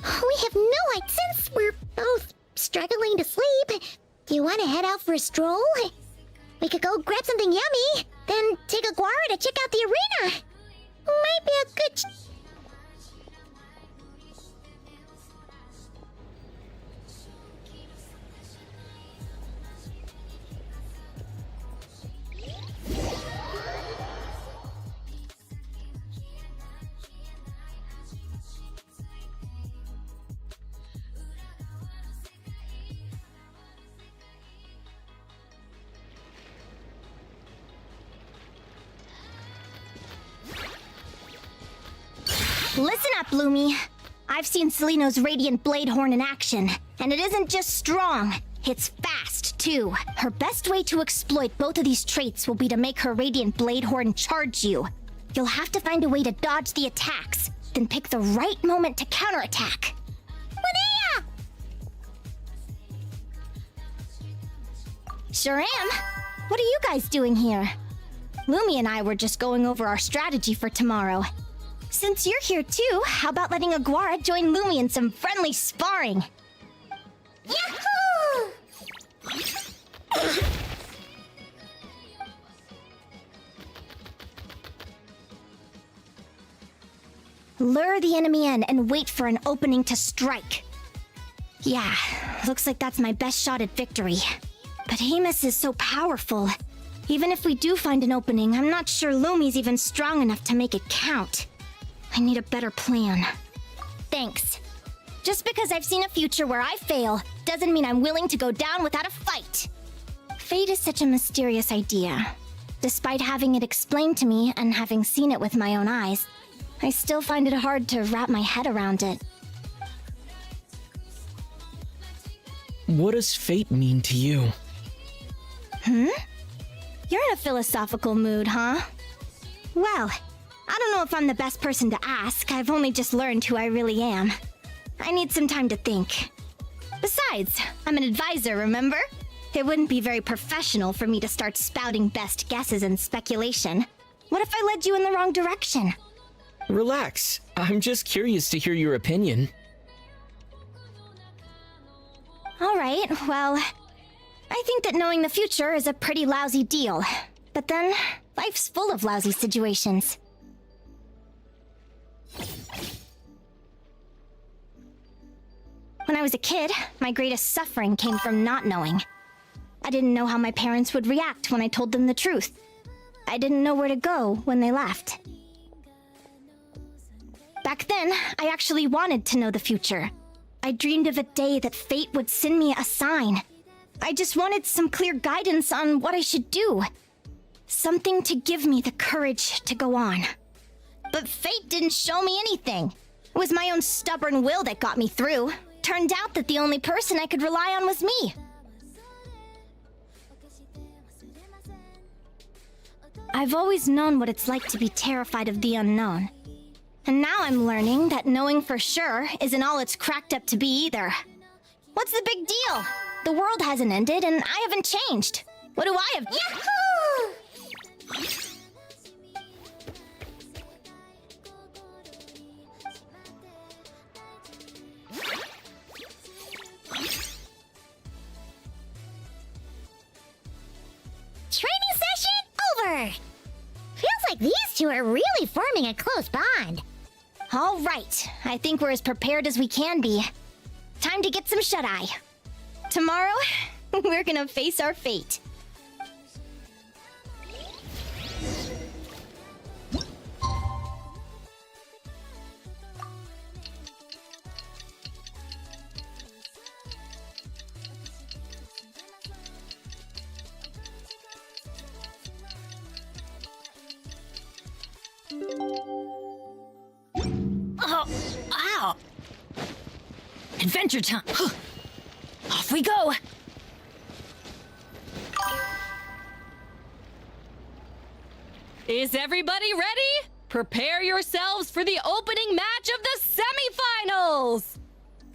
[SPEAKER 1] We have no idea since we're both struggling to sleep. Do you want to head out for a stroll? We could go grab something yummy, then take a guara to check out the arena. Might be a good...
[SPEAKER 15] Listen up, Lumi. I've seen Celino's Radiant Bladehorn in action, and it isn't just strong, it's fast, too. Her best way to exploit both of these traits will be to make her Radiant Bladehorn charge you. You'll have to find a way to dodge the attacks, then pick the right moment to counterattack. Linnea! Sure am. What are you guys doing here? Lumi and I were just going over our strategy for tomorrow. Since you're here too, how about letting Aguara join Lumi in some friendly sparring? Yahoo! Lure the enemy in and wait for an opening to strike. Yeah, looks like that's my best shot at victory. But Hemus is so powerful. Even if we do find an opening, I'm not sure Lumi's even strong enough to make it count. I need a better plan. Thanks. Just because I've seen a future where I fail, doesn't mean I'm willing to go down without a fight. Fate is such a mysterious idea. Despite having it explained to me and having seen it with my own eyes, I still find it hard to wrap my head around it.
[SPEAKER 8] What does fate mean to you?
[SPEAKER 15] You're in a philosophical mood, huh? Well, I don't know if I'm the best person to ask. I've only just learned who I really am. I need some time to think. Besides, I'm an advisor, remember? It wouldn't be very professional for me to start spouting best guesses and speculation. What if I led you in the wrong direction?
[SPEAKER 8] Relax. I'm just curious to hear your opinion.
[SPEAKER 15] Alright, well, I think that knowing the future is a pretty lousy deal. But then, life's full of lousy situations. When I was a kid, my greatest suffering came from not knowing. I didn't know how my parents would react when I told them the truth. I didn't know where to go when they left. Back then, I actually wanted to know the future. I dreamed of a day that fate would send me a sign. I just wanted some clear guidance on what I should do. Something to give me the courage to go on. But fate didn't show me anything. It was my own stubborn will that got me through. Turned out that the only person I could rely on was me. I've always known what it's like to be terrified of the unknown. And now I'm learning that knowing for sure isn't all it's cracked up to be either. What's the big deal? The world hasn't ended and I haven't changed. What do I have? Yahoo!
[SPEAKER 1] Training session over! Feels like these two are really forming a close bond.
[SPEAKER 15] All right, I think we're as prepared as we can be. Time to get some shut-eye. Tomorrow, we're gonna face our fate.
[SPEAKER 13] Oh, ow! Adventure time! Off we go!
[SPEAKER 20] Is everybody ready? Prepare yourselves for the opening match of the semifinals!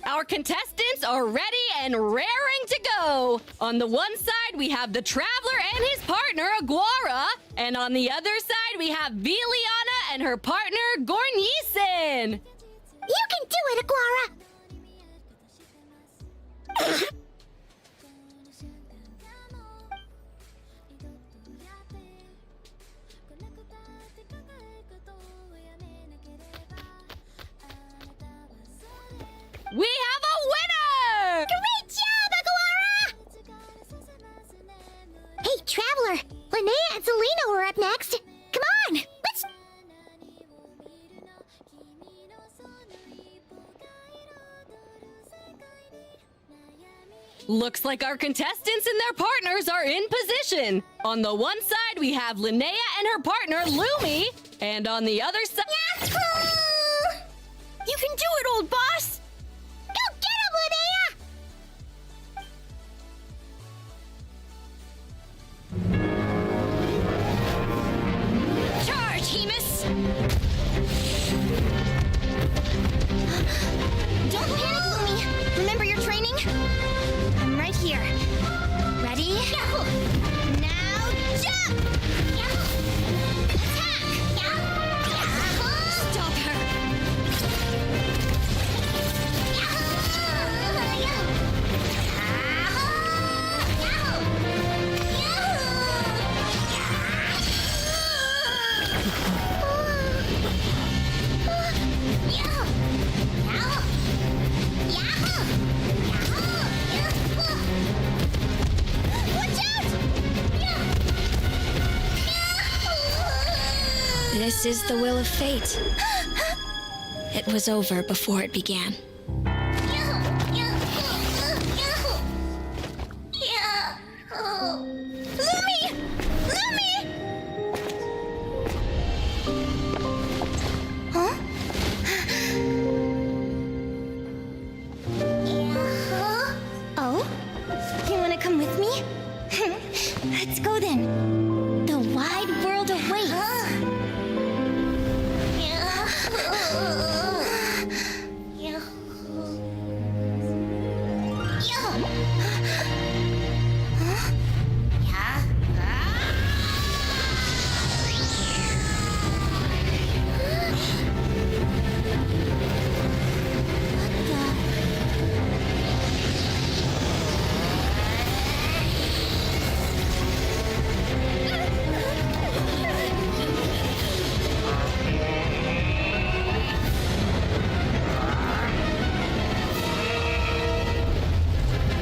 [SPEAKER 20] Our contestants are ready and raring to go! On the one side, we have the Traveler and his partner, Aguara. And on the other side, we have Viliana and her partner, Gornisen.
[SPEAKER 1] You can do it, Aguara!
[SPEAKER 20] We have a winner!
[SPEAKER 1] Great job, Aguara! Hey, Traveler! Linnea and Selena were up next. Come on, let's...
[SPEAKER 20] Looks like our contestants and their partners are in position. On the one side, we have Linnea and her partner, Lumi. And on the other side...
[SPEAKER 1] Yahoo!
[SPEAKER 13] You can do it, old boss!
[SPEAKER 1] Go get him, Linnea!
[SPEAKER 9] This is the will of fate. It was over before it began.
[SPEAKER 15] Lumi! Lumi! Huh? Oh? You wanna come with me? Let's go then. The wide world awaits.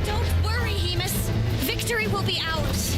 [SPEAKER 13] Don't worry, Hemus. Victory will be ours.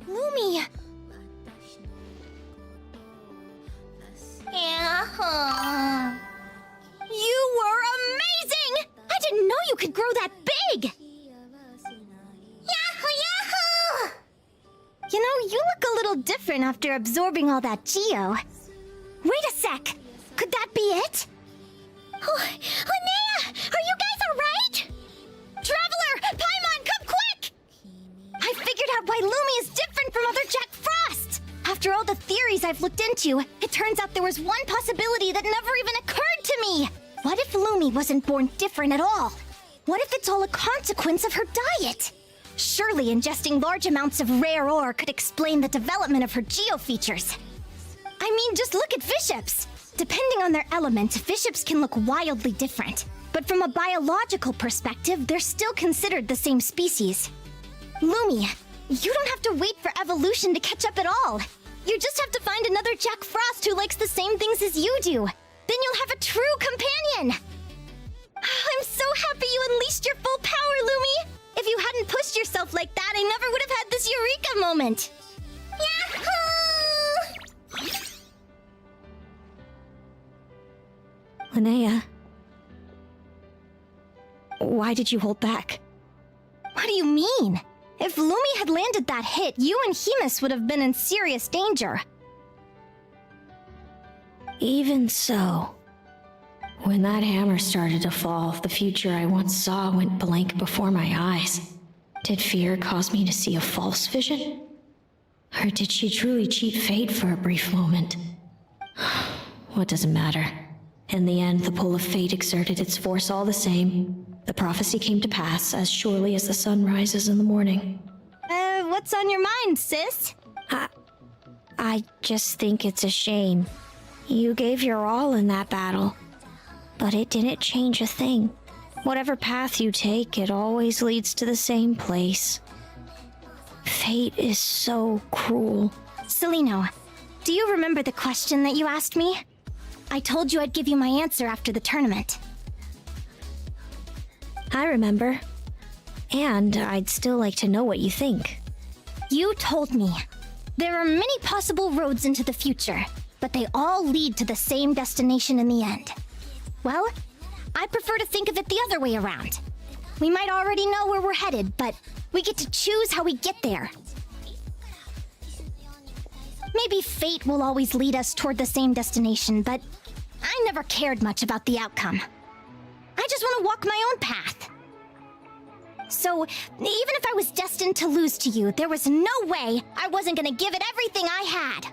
[SPEAKER 15] Lumi! You were amazing! I didn't know you could grow that big! Yahoo! Yahoo! You know, you look a little different after absorbing all that geo. Wait a sec! Could that be it? Oh, Linnea! Are you guys alright? Traveler! Paimon, come quick! I figured out why Lumi is different from other Jack Frosts! After all the theories I've looked into, it turns out there was one possibility that never even occurred to me! What if Lumi wasn't born different at all? What if it's all a consequence of her diet? Surely ingesting large amounts of rare ore could explain the development of her geo-features. I mean, just look at fiships! Depending on their element, fiships can look wildly different. But from a biological perspective, they're still considered the same species. Lumi, you don't have to wait for evolution to catch up at all. You just have to find another Jack Frost who likes the same things as you do. Then you'll have a true companion. I'm so happy you unleashed your full power, Lumi. If you hadn't pushed yourself like that, I never would have had this eureka moment. Yahoo!
[SPEAKER 9] Linnea, why did you hold back?
[SPEAKER 15] What do you mean? If Lumi had landed that hit, you and Hemus would have been in serious danger.
[SPEAKER 9] Even so, when that hammer started to fall, the future I once saw went blank before my eyes. Did fear cause me to see a false vision? Or did she truly cheat fate for a brief moment? What does it matter? In the end, the pull of fate exerted its force all the same. The prophecy came to pass as surely as the sun rises in the morning.
[SPEAKER 15] What's on your mind, sis?
[SPEAKER 9] I just think it's a shame. You gave your all in that battle, but it didn't change a thing. Whatever path you take, it always leads to the same place. Fate is so cruel.
[SPEAKER 15] Celino, do you remember the question that you asked me? I told you I'd give you my answer after the tournament.
[SPEAKER 9] I remember. And I'd still like to know what you think.
[SPEAKER 15] You told me. There are many possible roads into the future, but they all lead to the same destination in the end. Well, I prefer to think of it the other way around. We might already know where we're headed, but we get to choose how we get there. Maybe fate will always lead us toward the same destination, but I never cared much about the outcome. I just want to walk my own path. So, even if I was destined to lose to you, there was no way I wasn't gonna give it everything I had.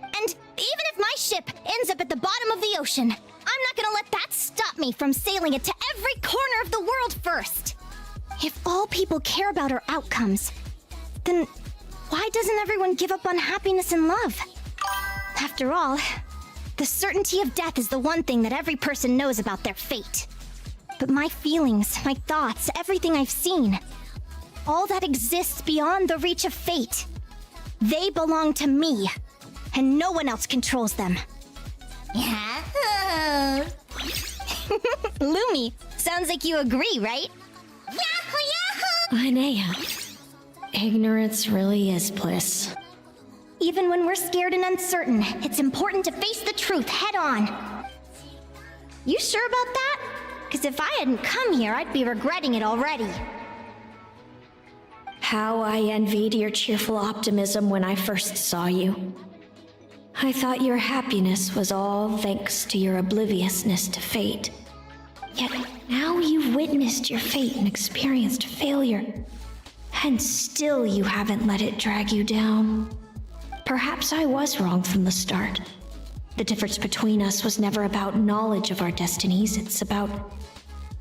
[SPEAKER 15] And even if my ship ends up at the bottom of the ocean, I'm not gonna let that stop me from sailing it to every corner of the world first. If all people care about are outcomes, then why doesn't everyone give up on happiness and love? After all, the certainty of death is the one thing that every person knows about their fate. But my feelings, my thoughts, everything I've seen, all that exists beyond the reach of fate, they belong to me, and no one else controls them. Yahoo! Lumi, sounds like you agree, right? Yahoo, yahoo!
[SPEAKER 9] Linnea, ignorance really is bliss.
[SPEAKER 15] Even when we're scared and uncertain, it's important to face the truth head on. You sure about that? Because if I hadn't come here, I'd be regretting it already.
[SPEAKER 9] How I envied your cheerful optimism when I first saw you. I thought your happiness was all thanks to your obliviousness to fate. Yet now you've witnessed your fate and experienced failure. And still you haven't let it drag you down. Perhaps I was wrong from the start. The difference between us was never about knowledge of our destinies, it's about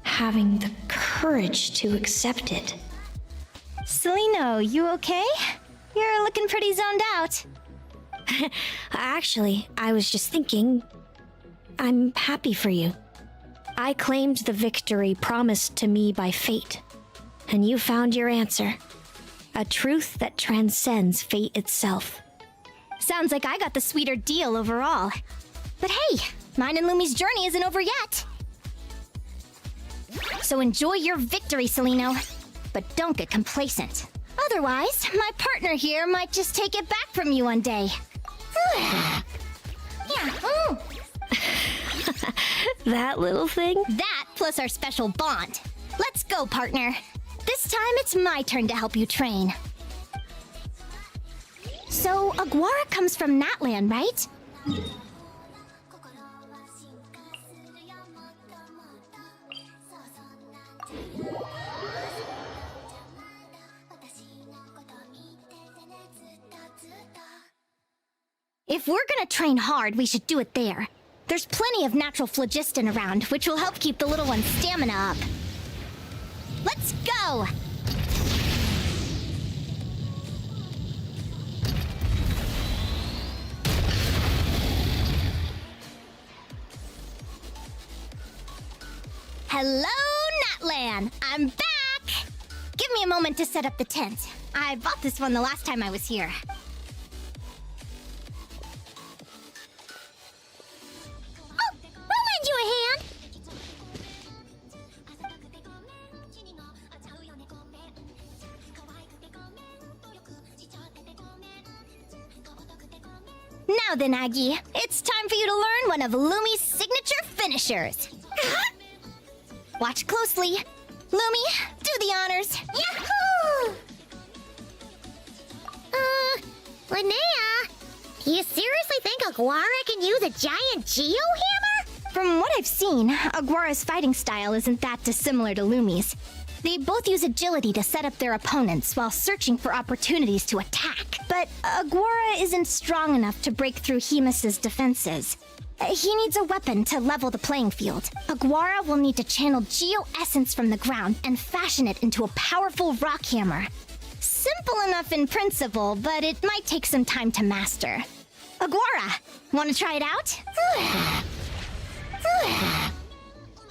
[SPEAKER 9] having the courage to accept it.
[SPEAKER 15] Celino, you okay? You're looking pretty zoned out.
[SPEAKER 9] Actually, I was just thinking, I'm happy for you. I claimed the victory promised to me by fate, and you found your answer. A truth that transcends fate itself.
[SPEAKER 15] Sounds like I got the sweeter deal overall. But hey, mine and Lumi's journey isn't over yet. So enjoy your victory, Celino. But don't get complacent. Otherwise, my partner here might just take it back from you one day. Yahoo!
[SPEAKER 9] That little thing?
[SPEAKER 15] That plus our special bond. Let's go, partner. This time it's my turn to help you train. So, Aguara comes from Natland, right? If we're gonna train hard, we should do it there. There's plenty of natural phlogiston around, which will help keep the little one's stamina up. Let's go! Hello, Natlan! I'm back! Give me a moment to set up the tent. I bought this one the last time I was here. Oh, I'll lend you a hand! Now then, Aggie, it's time for you to learn one of Lumi's signature finishers. Watch closely. Lumi, do the honors. Yahoo!
[SPEAKER 1] Linnea, you seriously think Aguara can use a giant geohammer?
[SPEAKER 15] From what I've seen, Aguara's fighting style isn't that dissimilar to Lumi's. They both use agility to set up their opponents while searching for opportunities to attack. But Aguara isn't strong enough to break through Hemus's defenses. He needs a weapon to level the playing field. Aguara will need to channel geo-essence from the ground and fashion it into a powerful rock hammer. Simple enough in principle, but it might take some time to master. Aguara, want to try it out?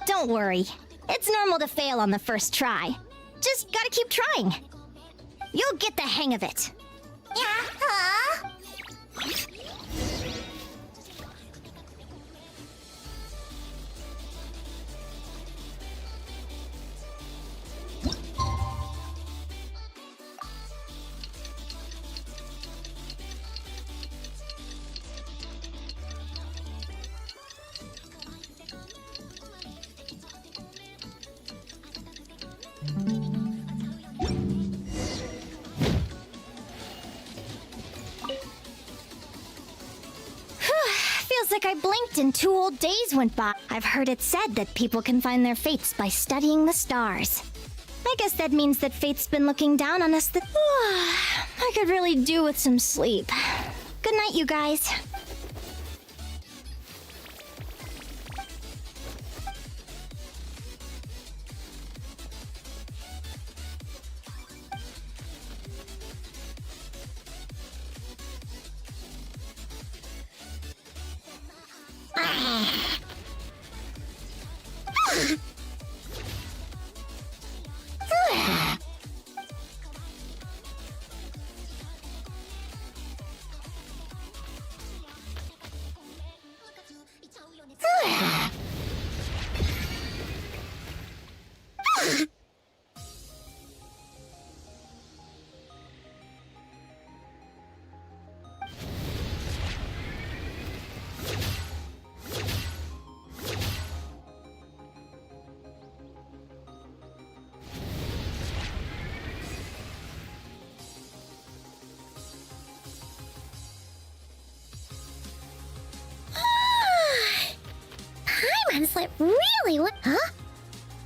[SPEAKER 15] Don't worry. It's normal to fail on the first try. Just gotta keep trying. You'll get the hang of it. Yeah. Feels like I blinked and 2 whole days went by. I've heard it said that people can find their fates by studying the stars. I guess that means that fate's been looking down on us. I could really do with some sleep. Good night, you guys.
[SPEAKER 1] Paimon slept really well. Huh?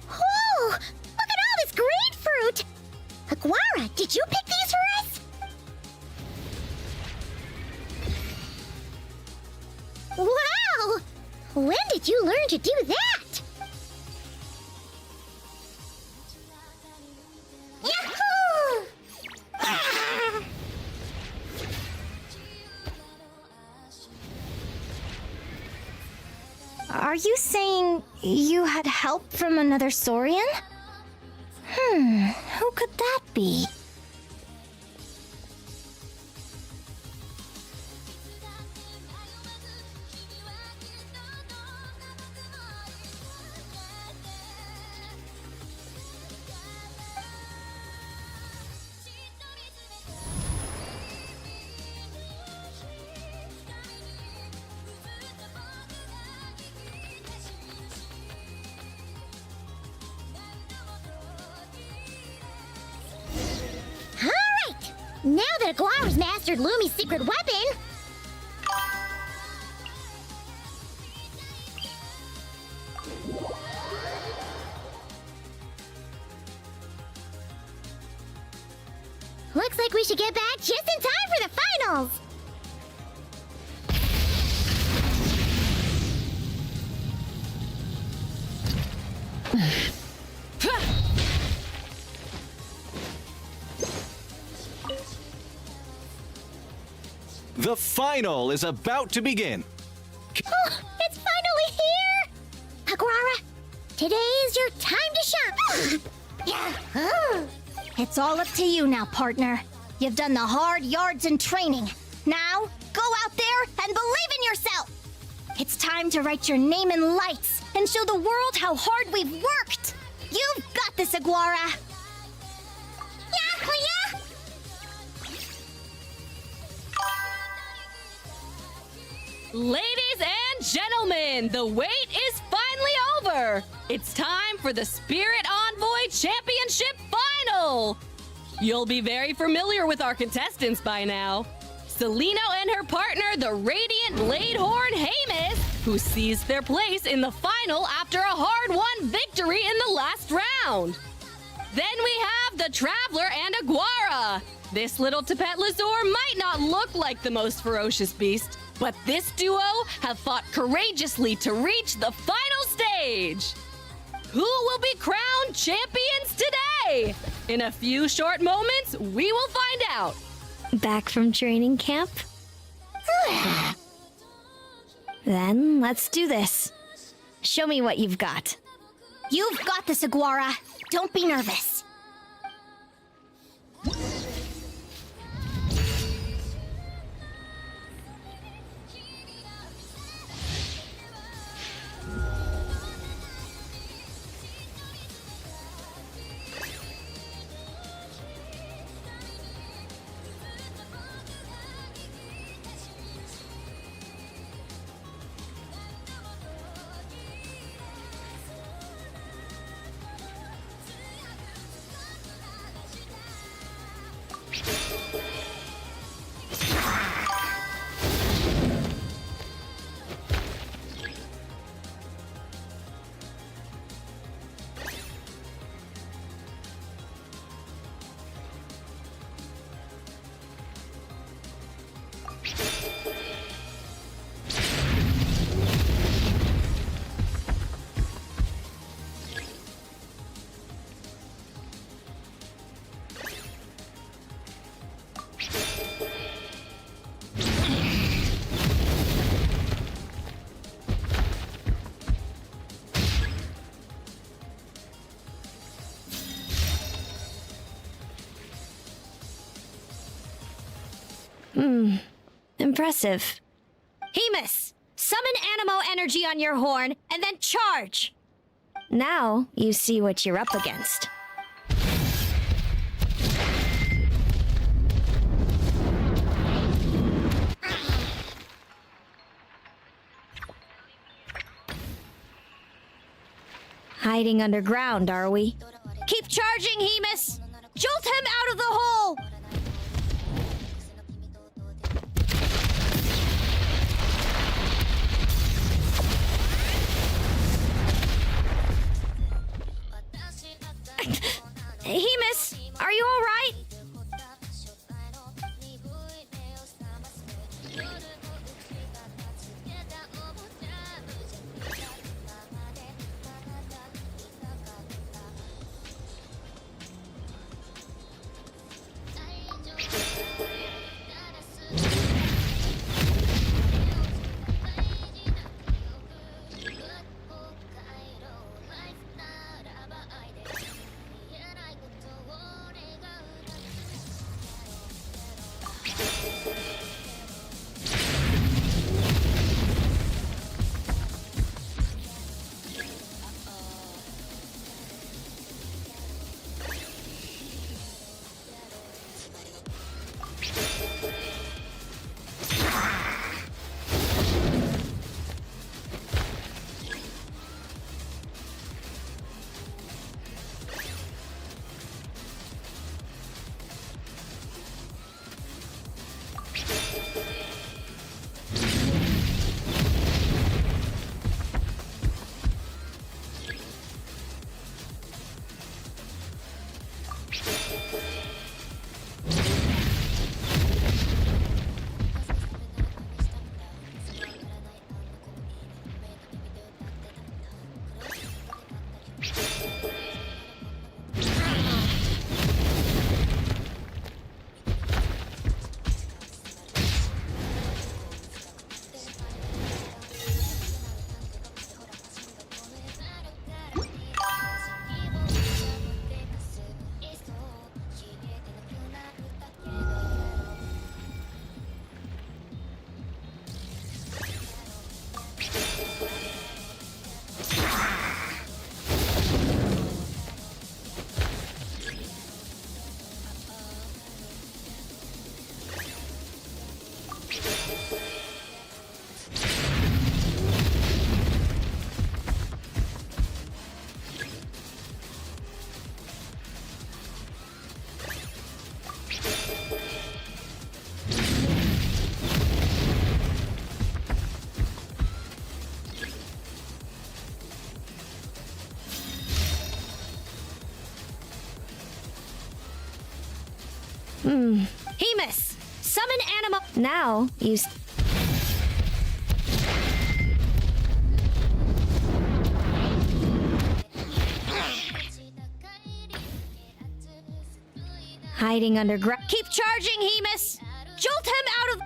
[SPEAKER 1] Whoa! Look at all this grapefruit! Aguara, did you pick these for us? Wow! When did you learn to do that? Yahoo! Ah!
[SPEAKER 15] Are you saying you had help from another Saurian? Who could that be?
[SPEAKER 1] Now that Aguara's mastered Lumi's secret weapon... Looks like we should get back just in time for the finals!
[SPEAKER 5] The final is about to begin.
[SPEAKER 1] Oh, it's finally here! Aguara, today is your time to shine! Yeah.
[SPEAKER 15] It's all up to you now, partner. You've done the hard yards in training. Now, go out there and believe in yourself! It's time to write your name in lights and show the world how hard we've worked! You've got this, Aguara! Yeah!
[SPEAKER 20] Ladies and gentlemen, the wait is finally over. It's time for the Spirit Envoy Championship Final. You'll be very familiar with our contestants by now. Celino and her partner, the Radiant Bladehorn Hamus, who seized their place in the final after a hard-won victory in the last round. Then we have the Traveler and Aguara. This little Tapetlasaur might not look like the most ferocious beast, but this duo have fought courageously to reach the final stage. Who will be crowned champions today? In a few short moments, we will find out.
[SPEAKER 9] Back from training camp? Then let's do this. Show me what you've got.
[SPEAKER 15] You've got this, Aguara. Don't be nervous.
[SPEAKER 9] Impressive. Hemus, summon Animo energy on your horn and then charge! Now you see what you're up against. Hiding underground, are we? Keep charging, Hemus! Jolt him out of the hole! Hemus, are you all right? Hemus, summon Animo. Now you. Hiding underground. Keep charging, Hemus. Jolt him out of.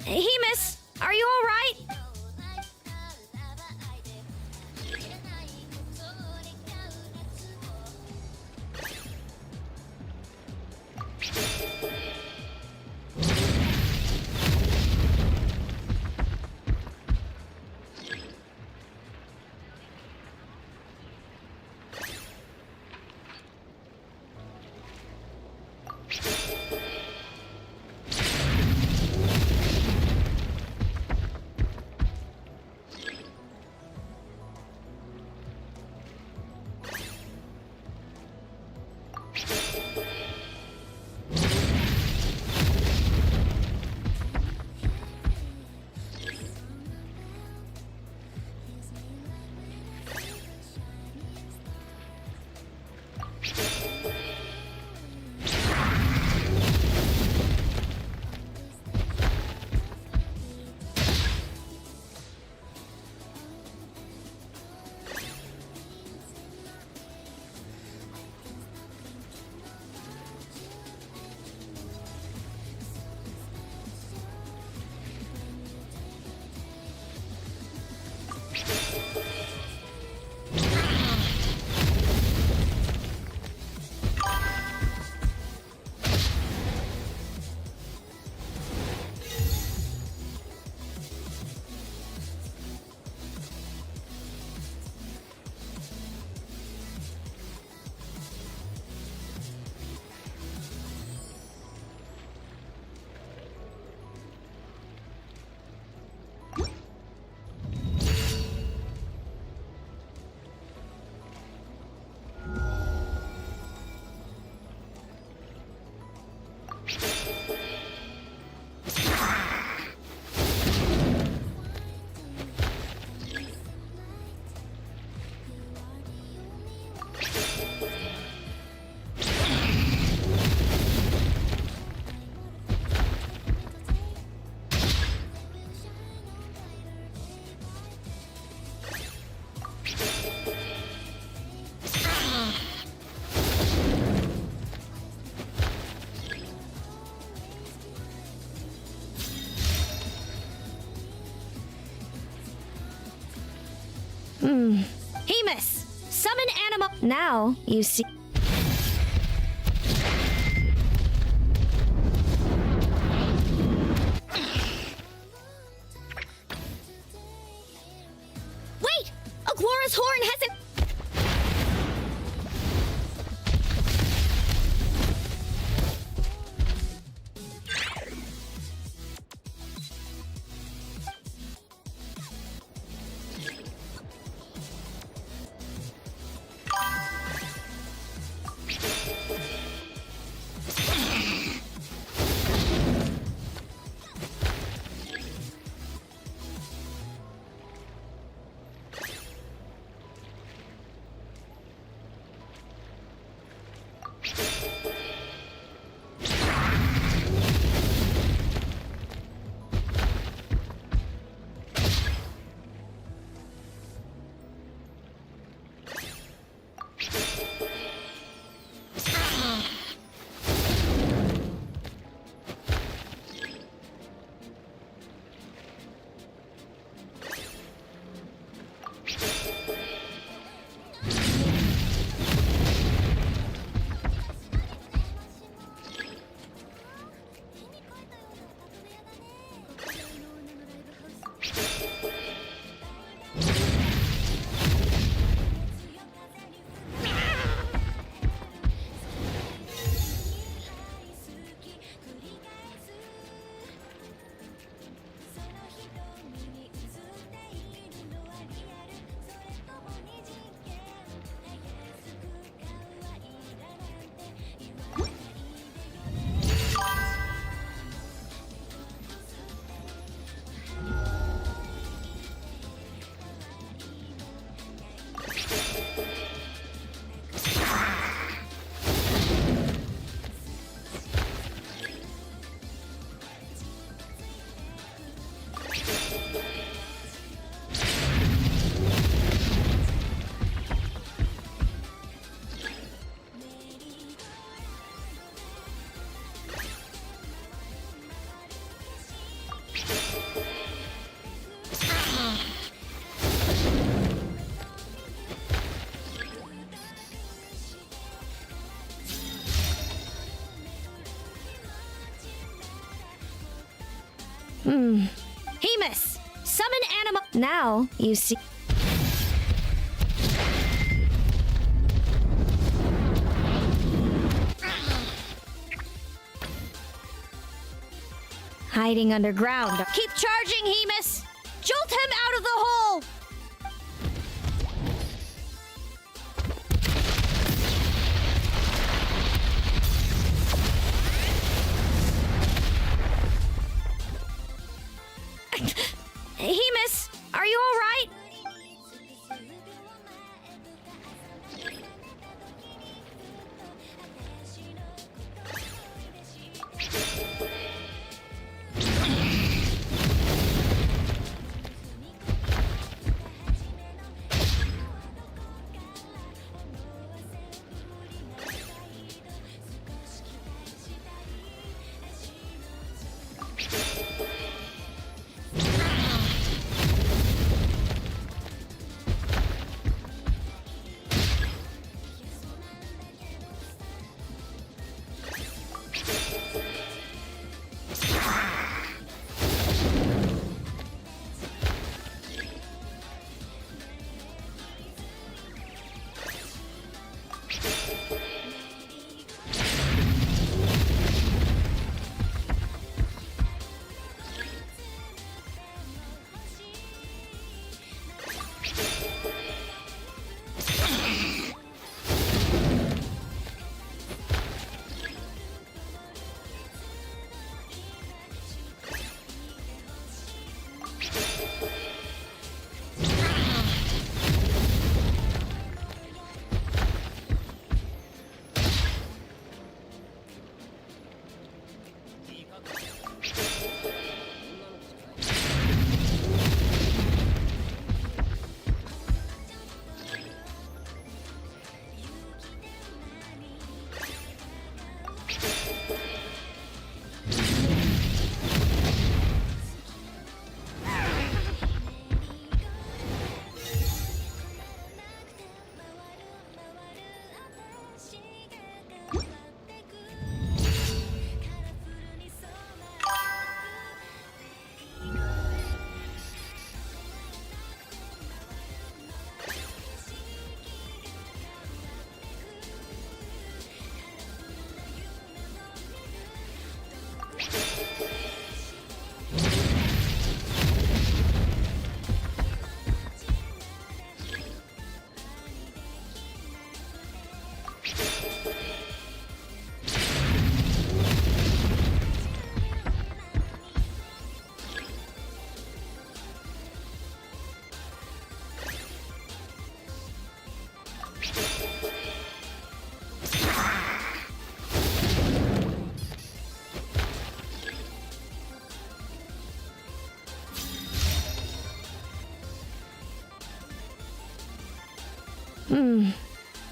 [SPEAKER 9] Hemus, are you all right? Hemus! Summon animal. Now, you see.
[SPEAKER 1] Wait! Aguara's horn hasn't.
[SPEAKER 9] Hemus! Summon animal. Now, you see. Hiding underground. Keep charging, Hemus! Jolt him out of the hole! Hemus, are you all right?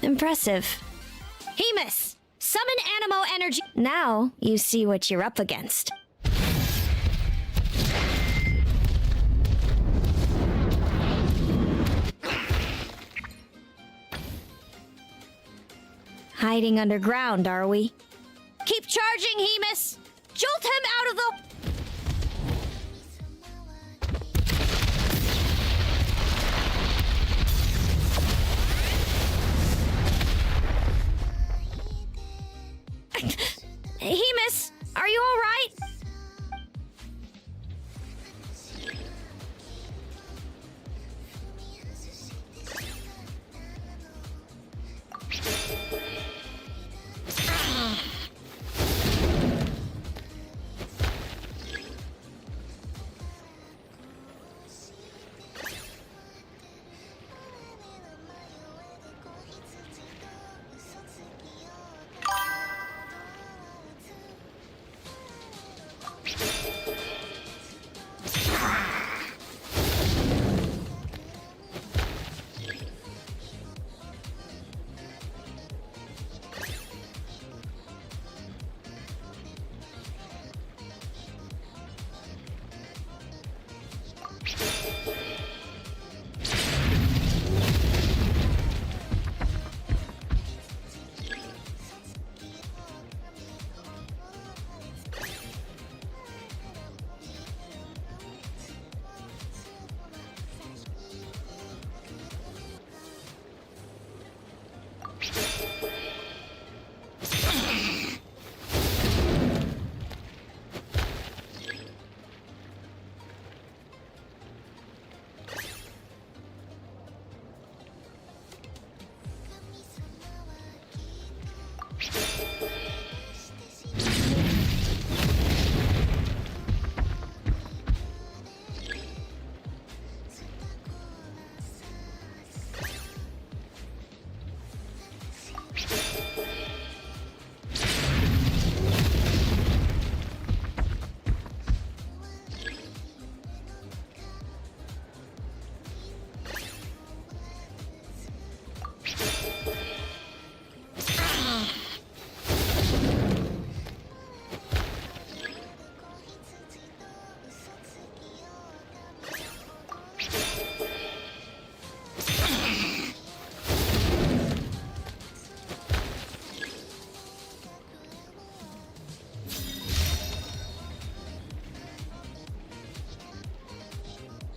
[SPEAKER 9] Impressive. Hemus! Summon Animo Energy! Now you see what you're up against. Hiding underground, are we? Keep charging, Hemus! Jolt him out of the... Hemus, are you all right?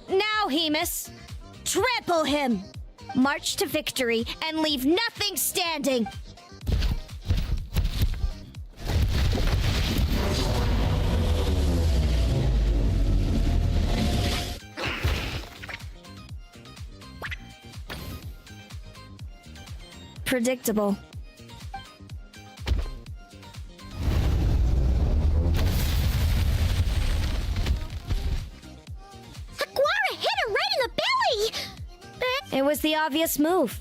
[SPEAKER 9] Now, Hemus, trample him! March to victory and leave nothing standing! Predictable. It was the obvious move.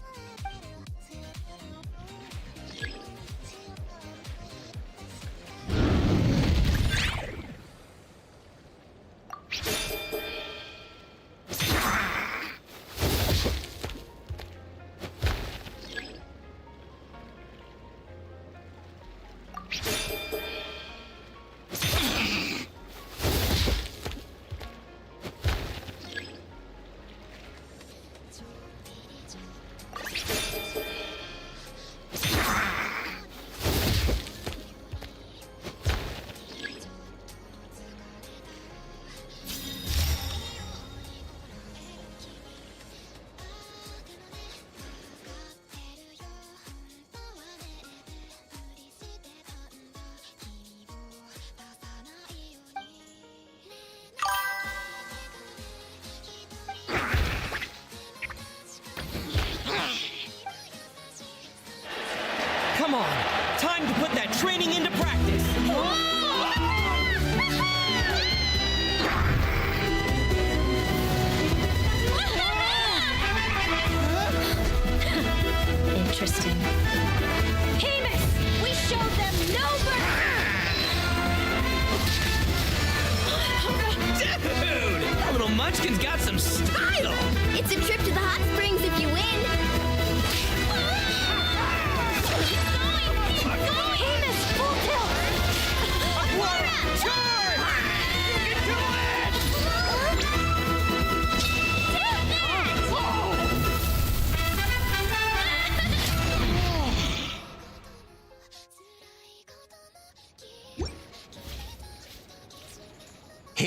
[SPEAKER 8] Come on! Time to put that training into practice!
[SPEAKER 9] Interesting. Hemus! We showed them no
[SPEAKER 8] Dude! That little munchkin's got some style!
[SPEAKER 1] It's a trip to the hot springs if you win.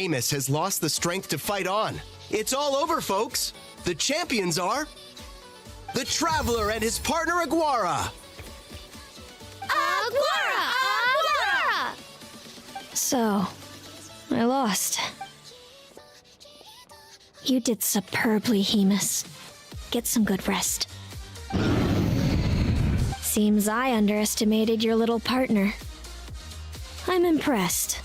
[SPEAKER 21] Hemis has lost the strength to fight on. It's all over, folks. The champions are the Traveler and his partner Aguara.
[SPEAKER 1] Aguara! Aguara!
[SPEAKER 9] So, I lost. You did superbly, Hemis. Get some good rest. Seems I underestimated your little partner. I'm impressed.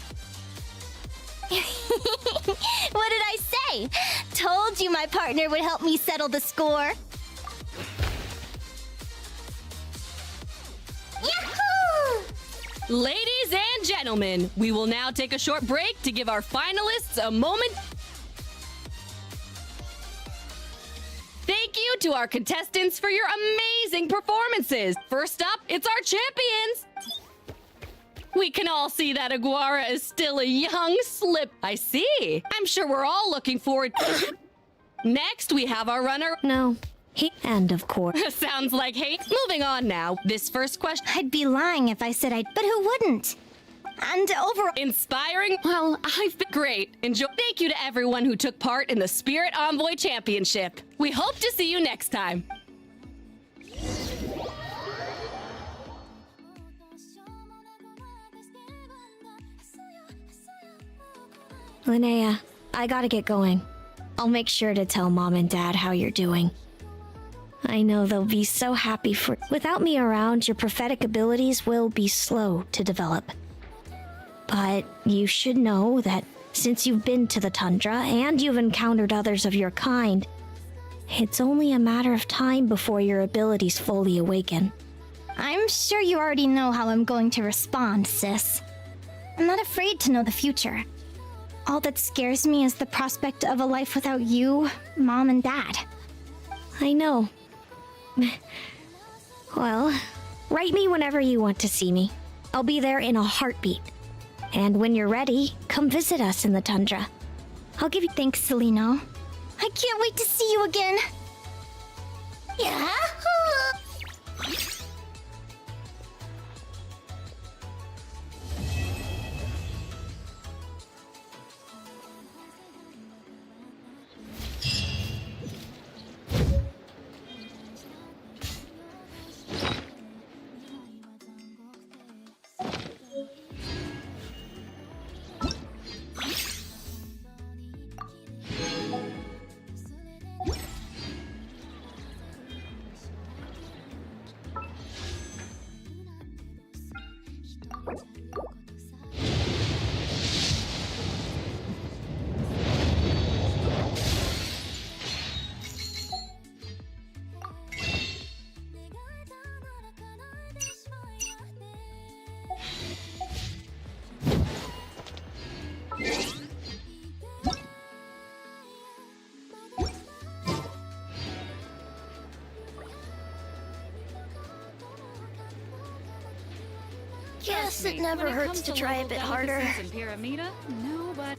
[SPEAKER 15] What did I say? Told you my partner would help me settle the score.
[SPEAKER 1] Yahoo!
[SPEAKER 20] Ladies and gentlemen, we will now take a short break to give our finalists a moment. Thank you to our contestants for your amazing performances. First up, it's our champions. We can all see that Aguara is still a young slip. I see. I'm sure we're all looking forward. Next, we have our runner.
[SPEAKER 9] No. And of course.
[SPEAKER 20] Sounds like hate. Moving on now. This first question.
[SPEAKER 15] I'd be lying if I said but who wouldn't? And overall.
[SPEAKER 20] Inspiring? Well, I've been great. Enjoy. Thank you to everyone who took part in the Spirit Envoy Championship. We hope to see you next time.
[SPEAKER 9] Linnea, I gotta get going. I'll make sure to tell Mom and Dad how you're doing. I know they'll be so happy for. Without me around, your prophetic abilities will be slow to develop. But you should know that since you've been to the tundra and you've encountered others of your kind, it's only a matter of time before your abilities fully awaken.
[SPEAKER 15] I'm sure you already know how I'm going to respond, sis. I'm not afraid to know the future. All that scares me is the prospect of a life without you, Mom, and Dad.
[SPEAKER 9] I know. Well, write me whenever you want to see me. I'll be there in a heartbeat. And when you're ready, come visit us in the tundra.
[SPEAKER 15] I'll give you thanks, Celino. I can't wait to see you again.
[SPEAKER 1] Yahoo!
[SPEAKER 15] Guess it never hurts to try a bit harder.
[SPEAKER 2] Pyramida? No, but...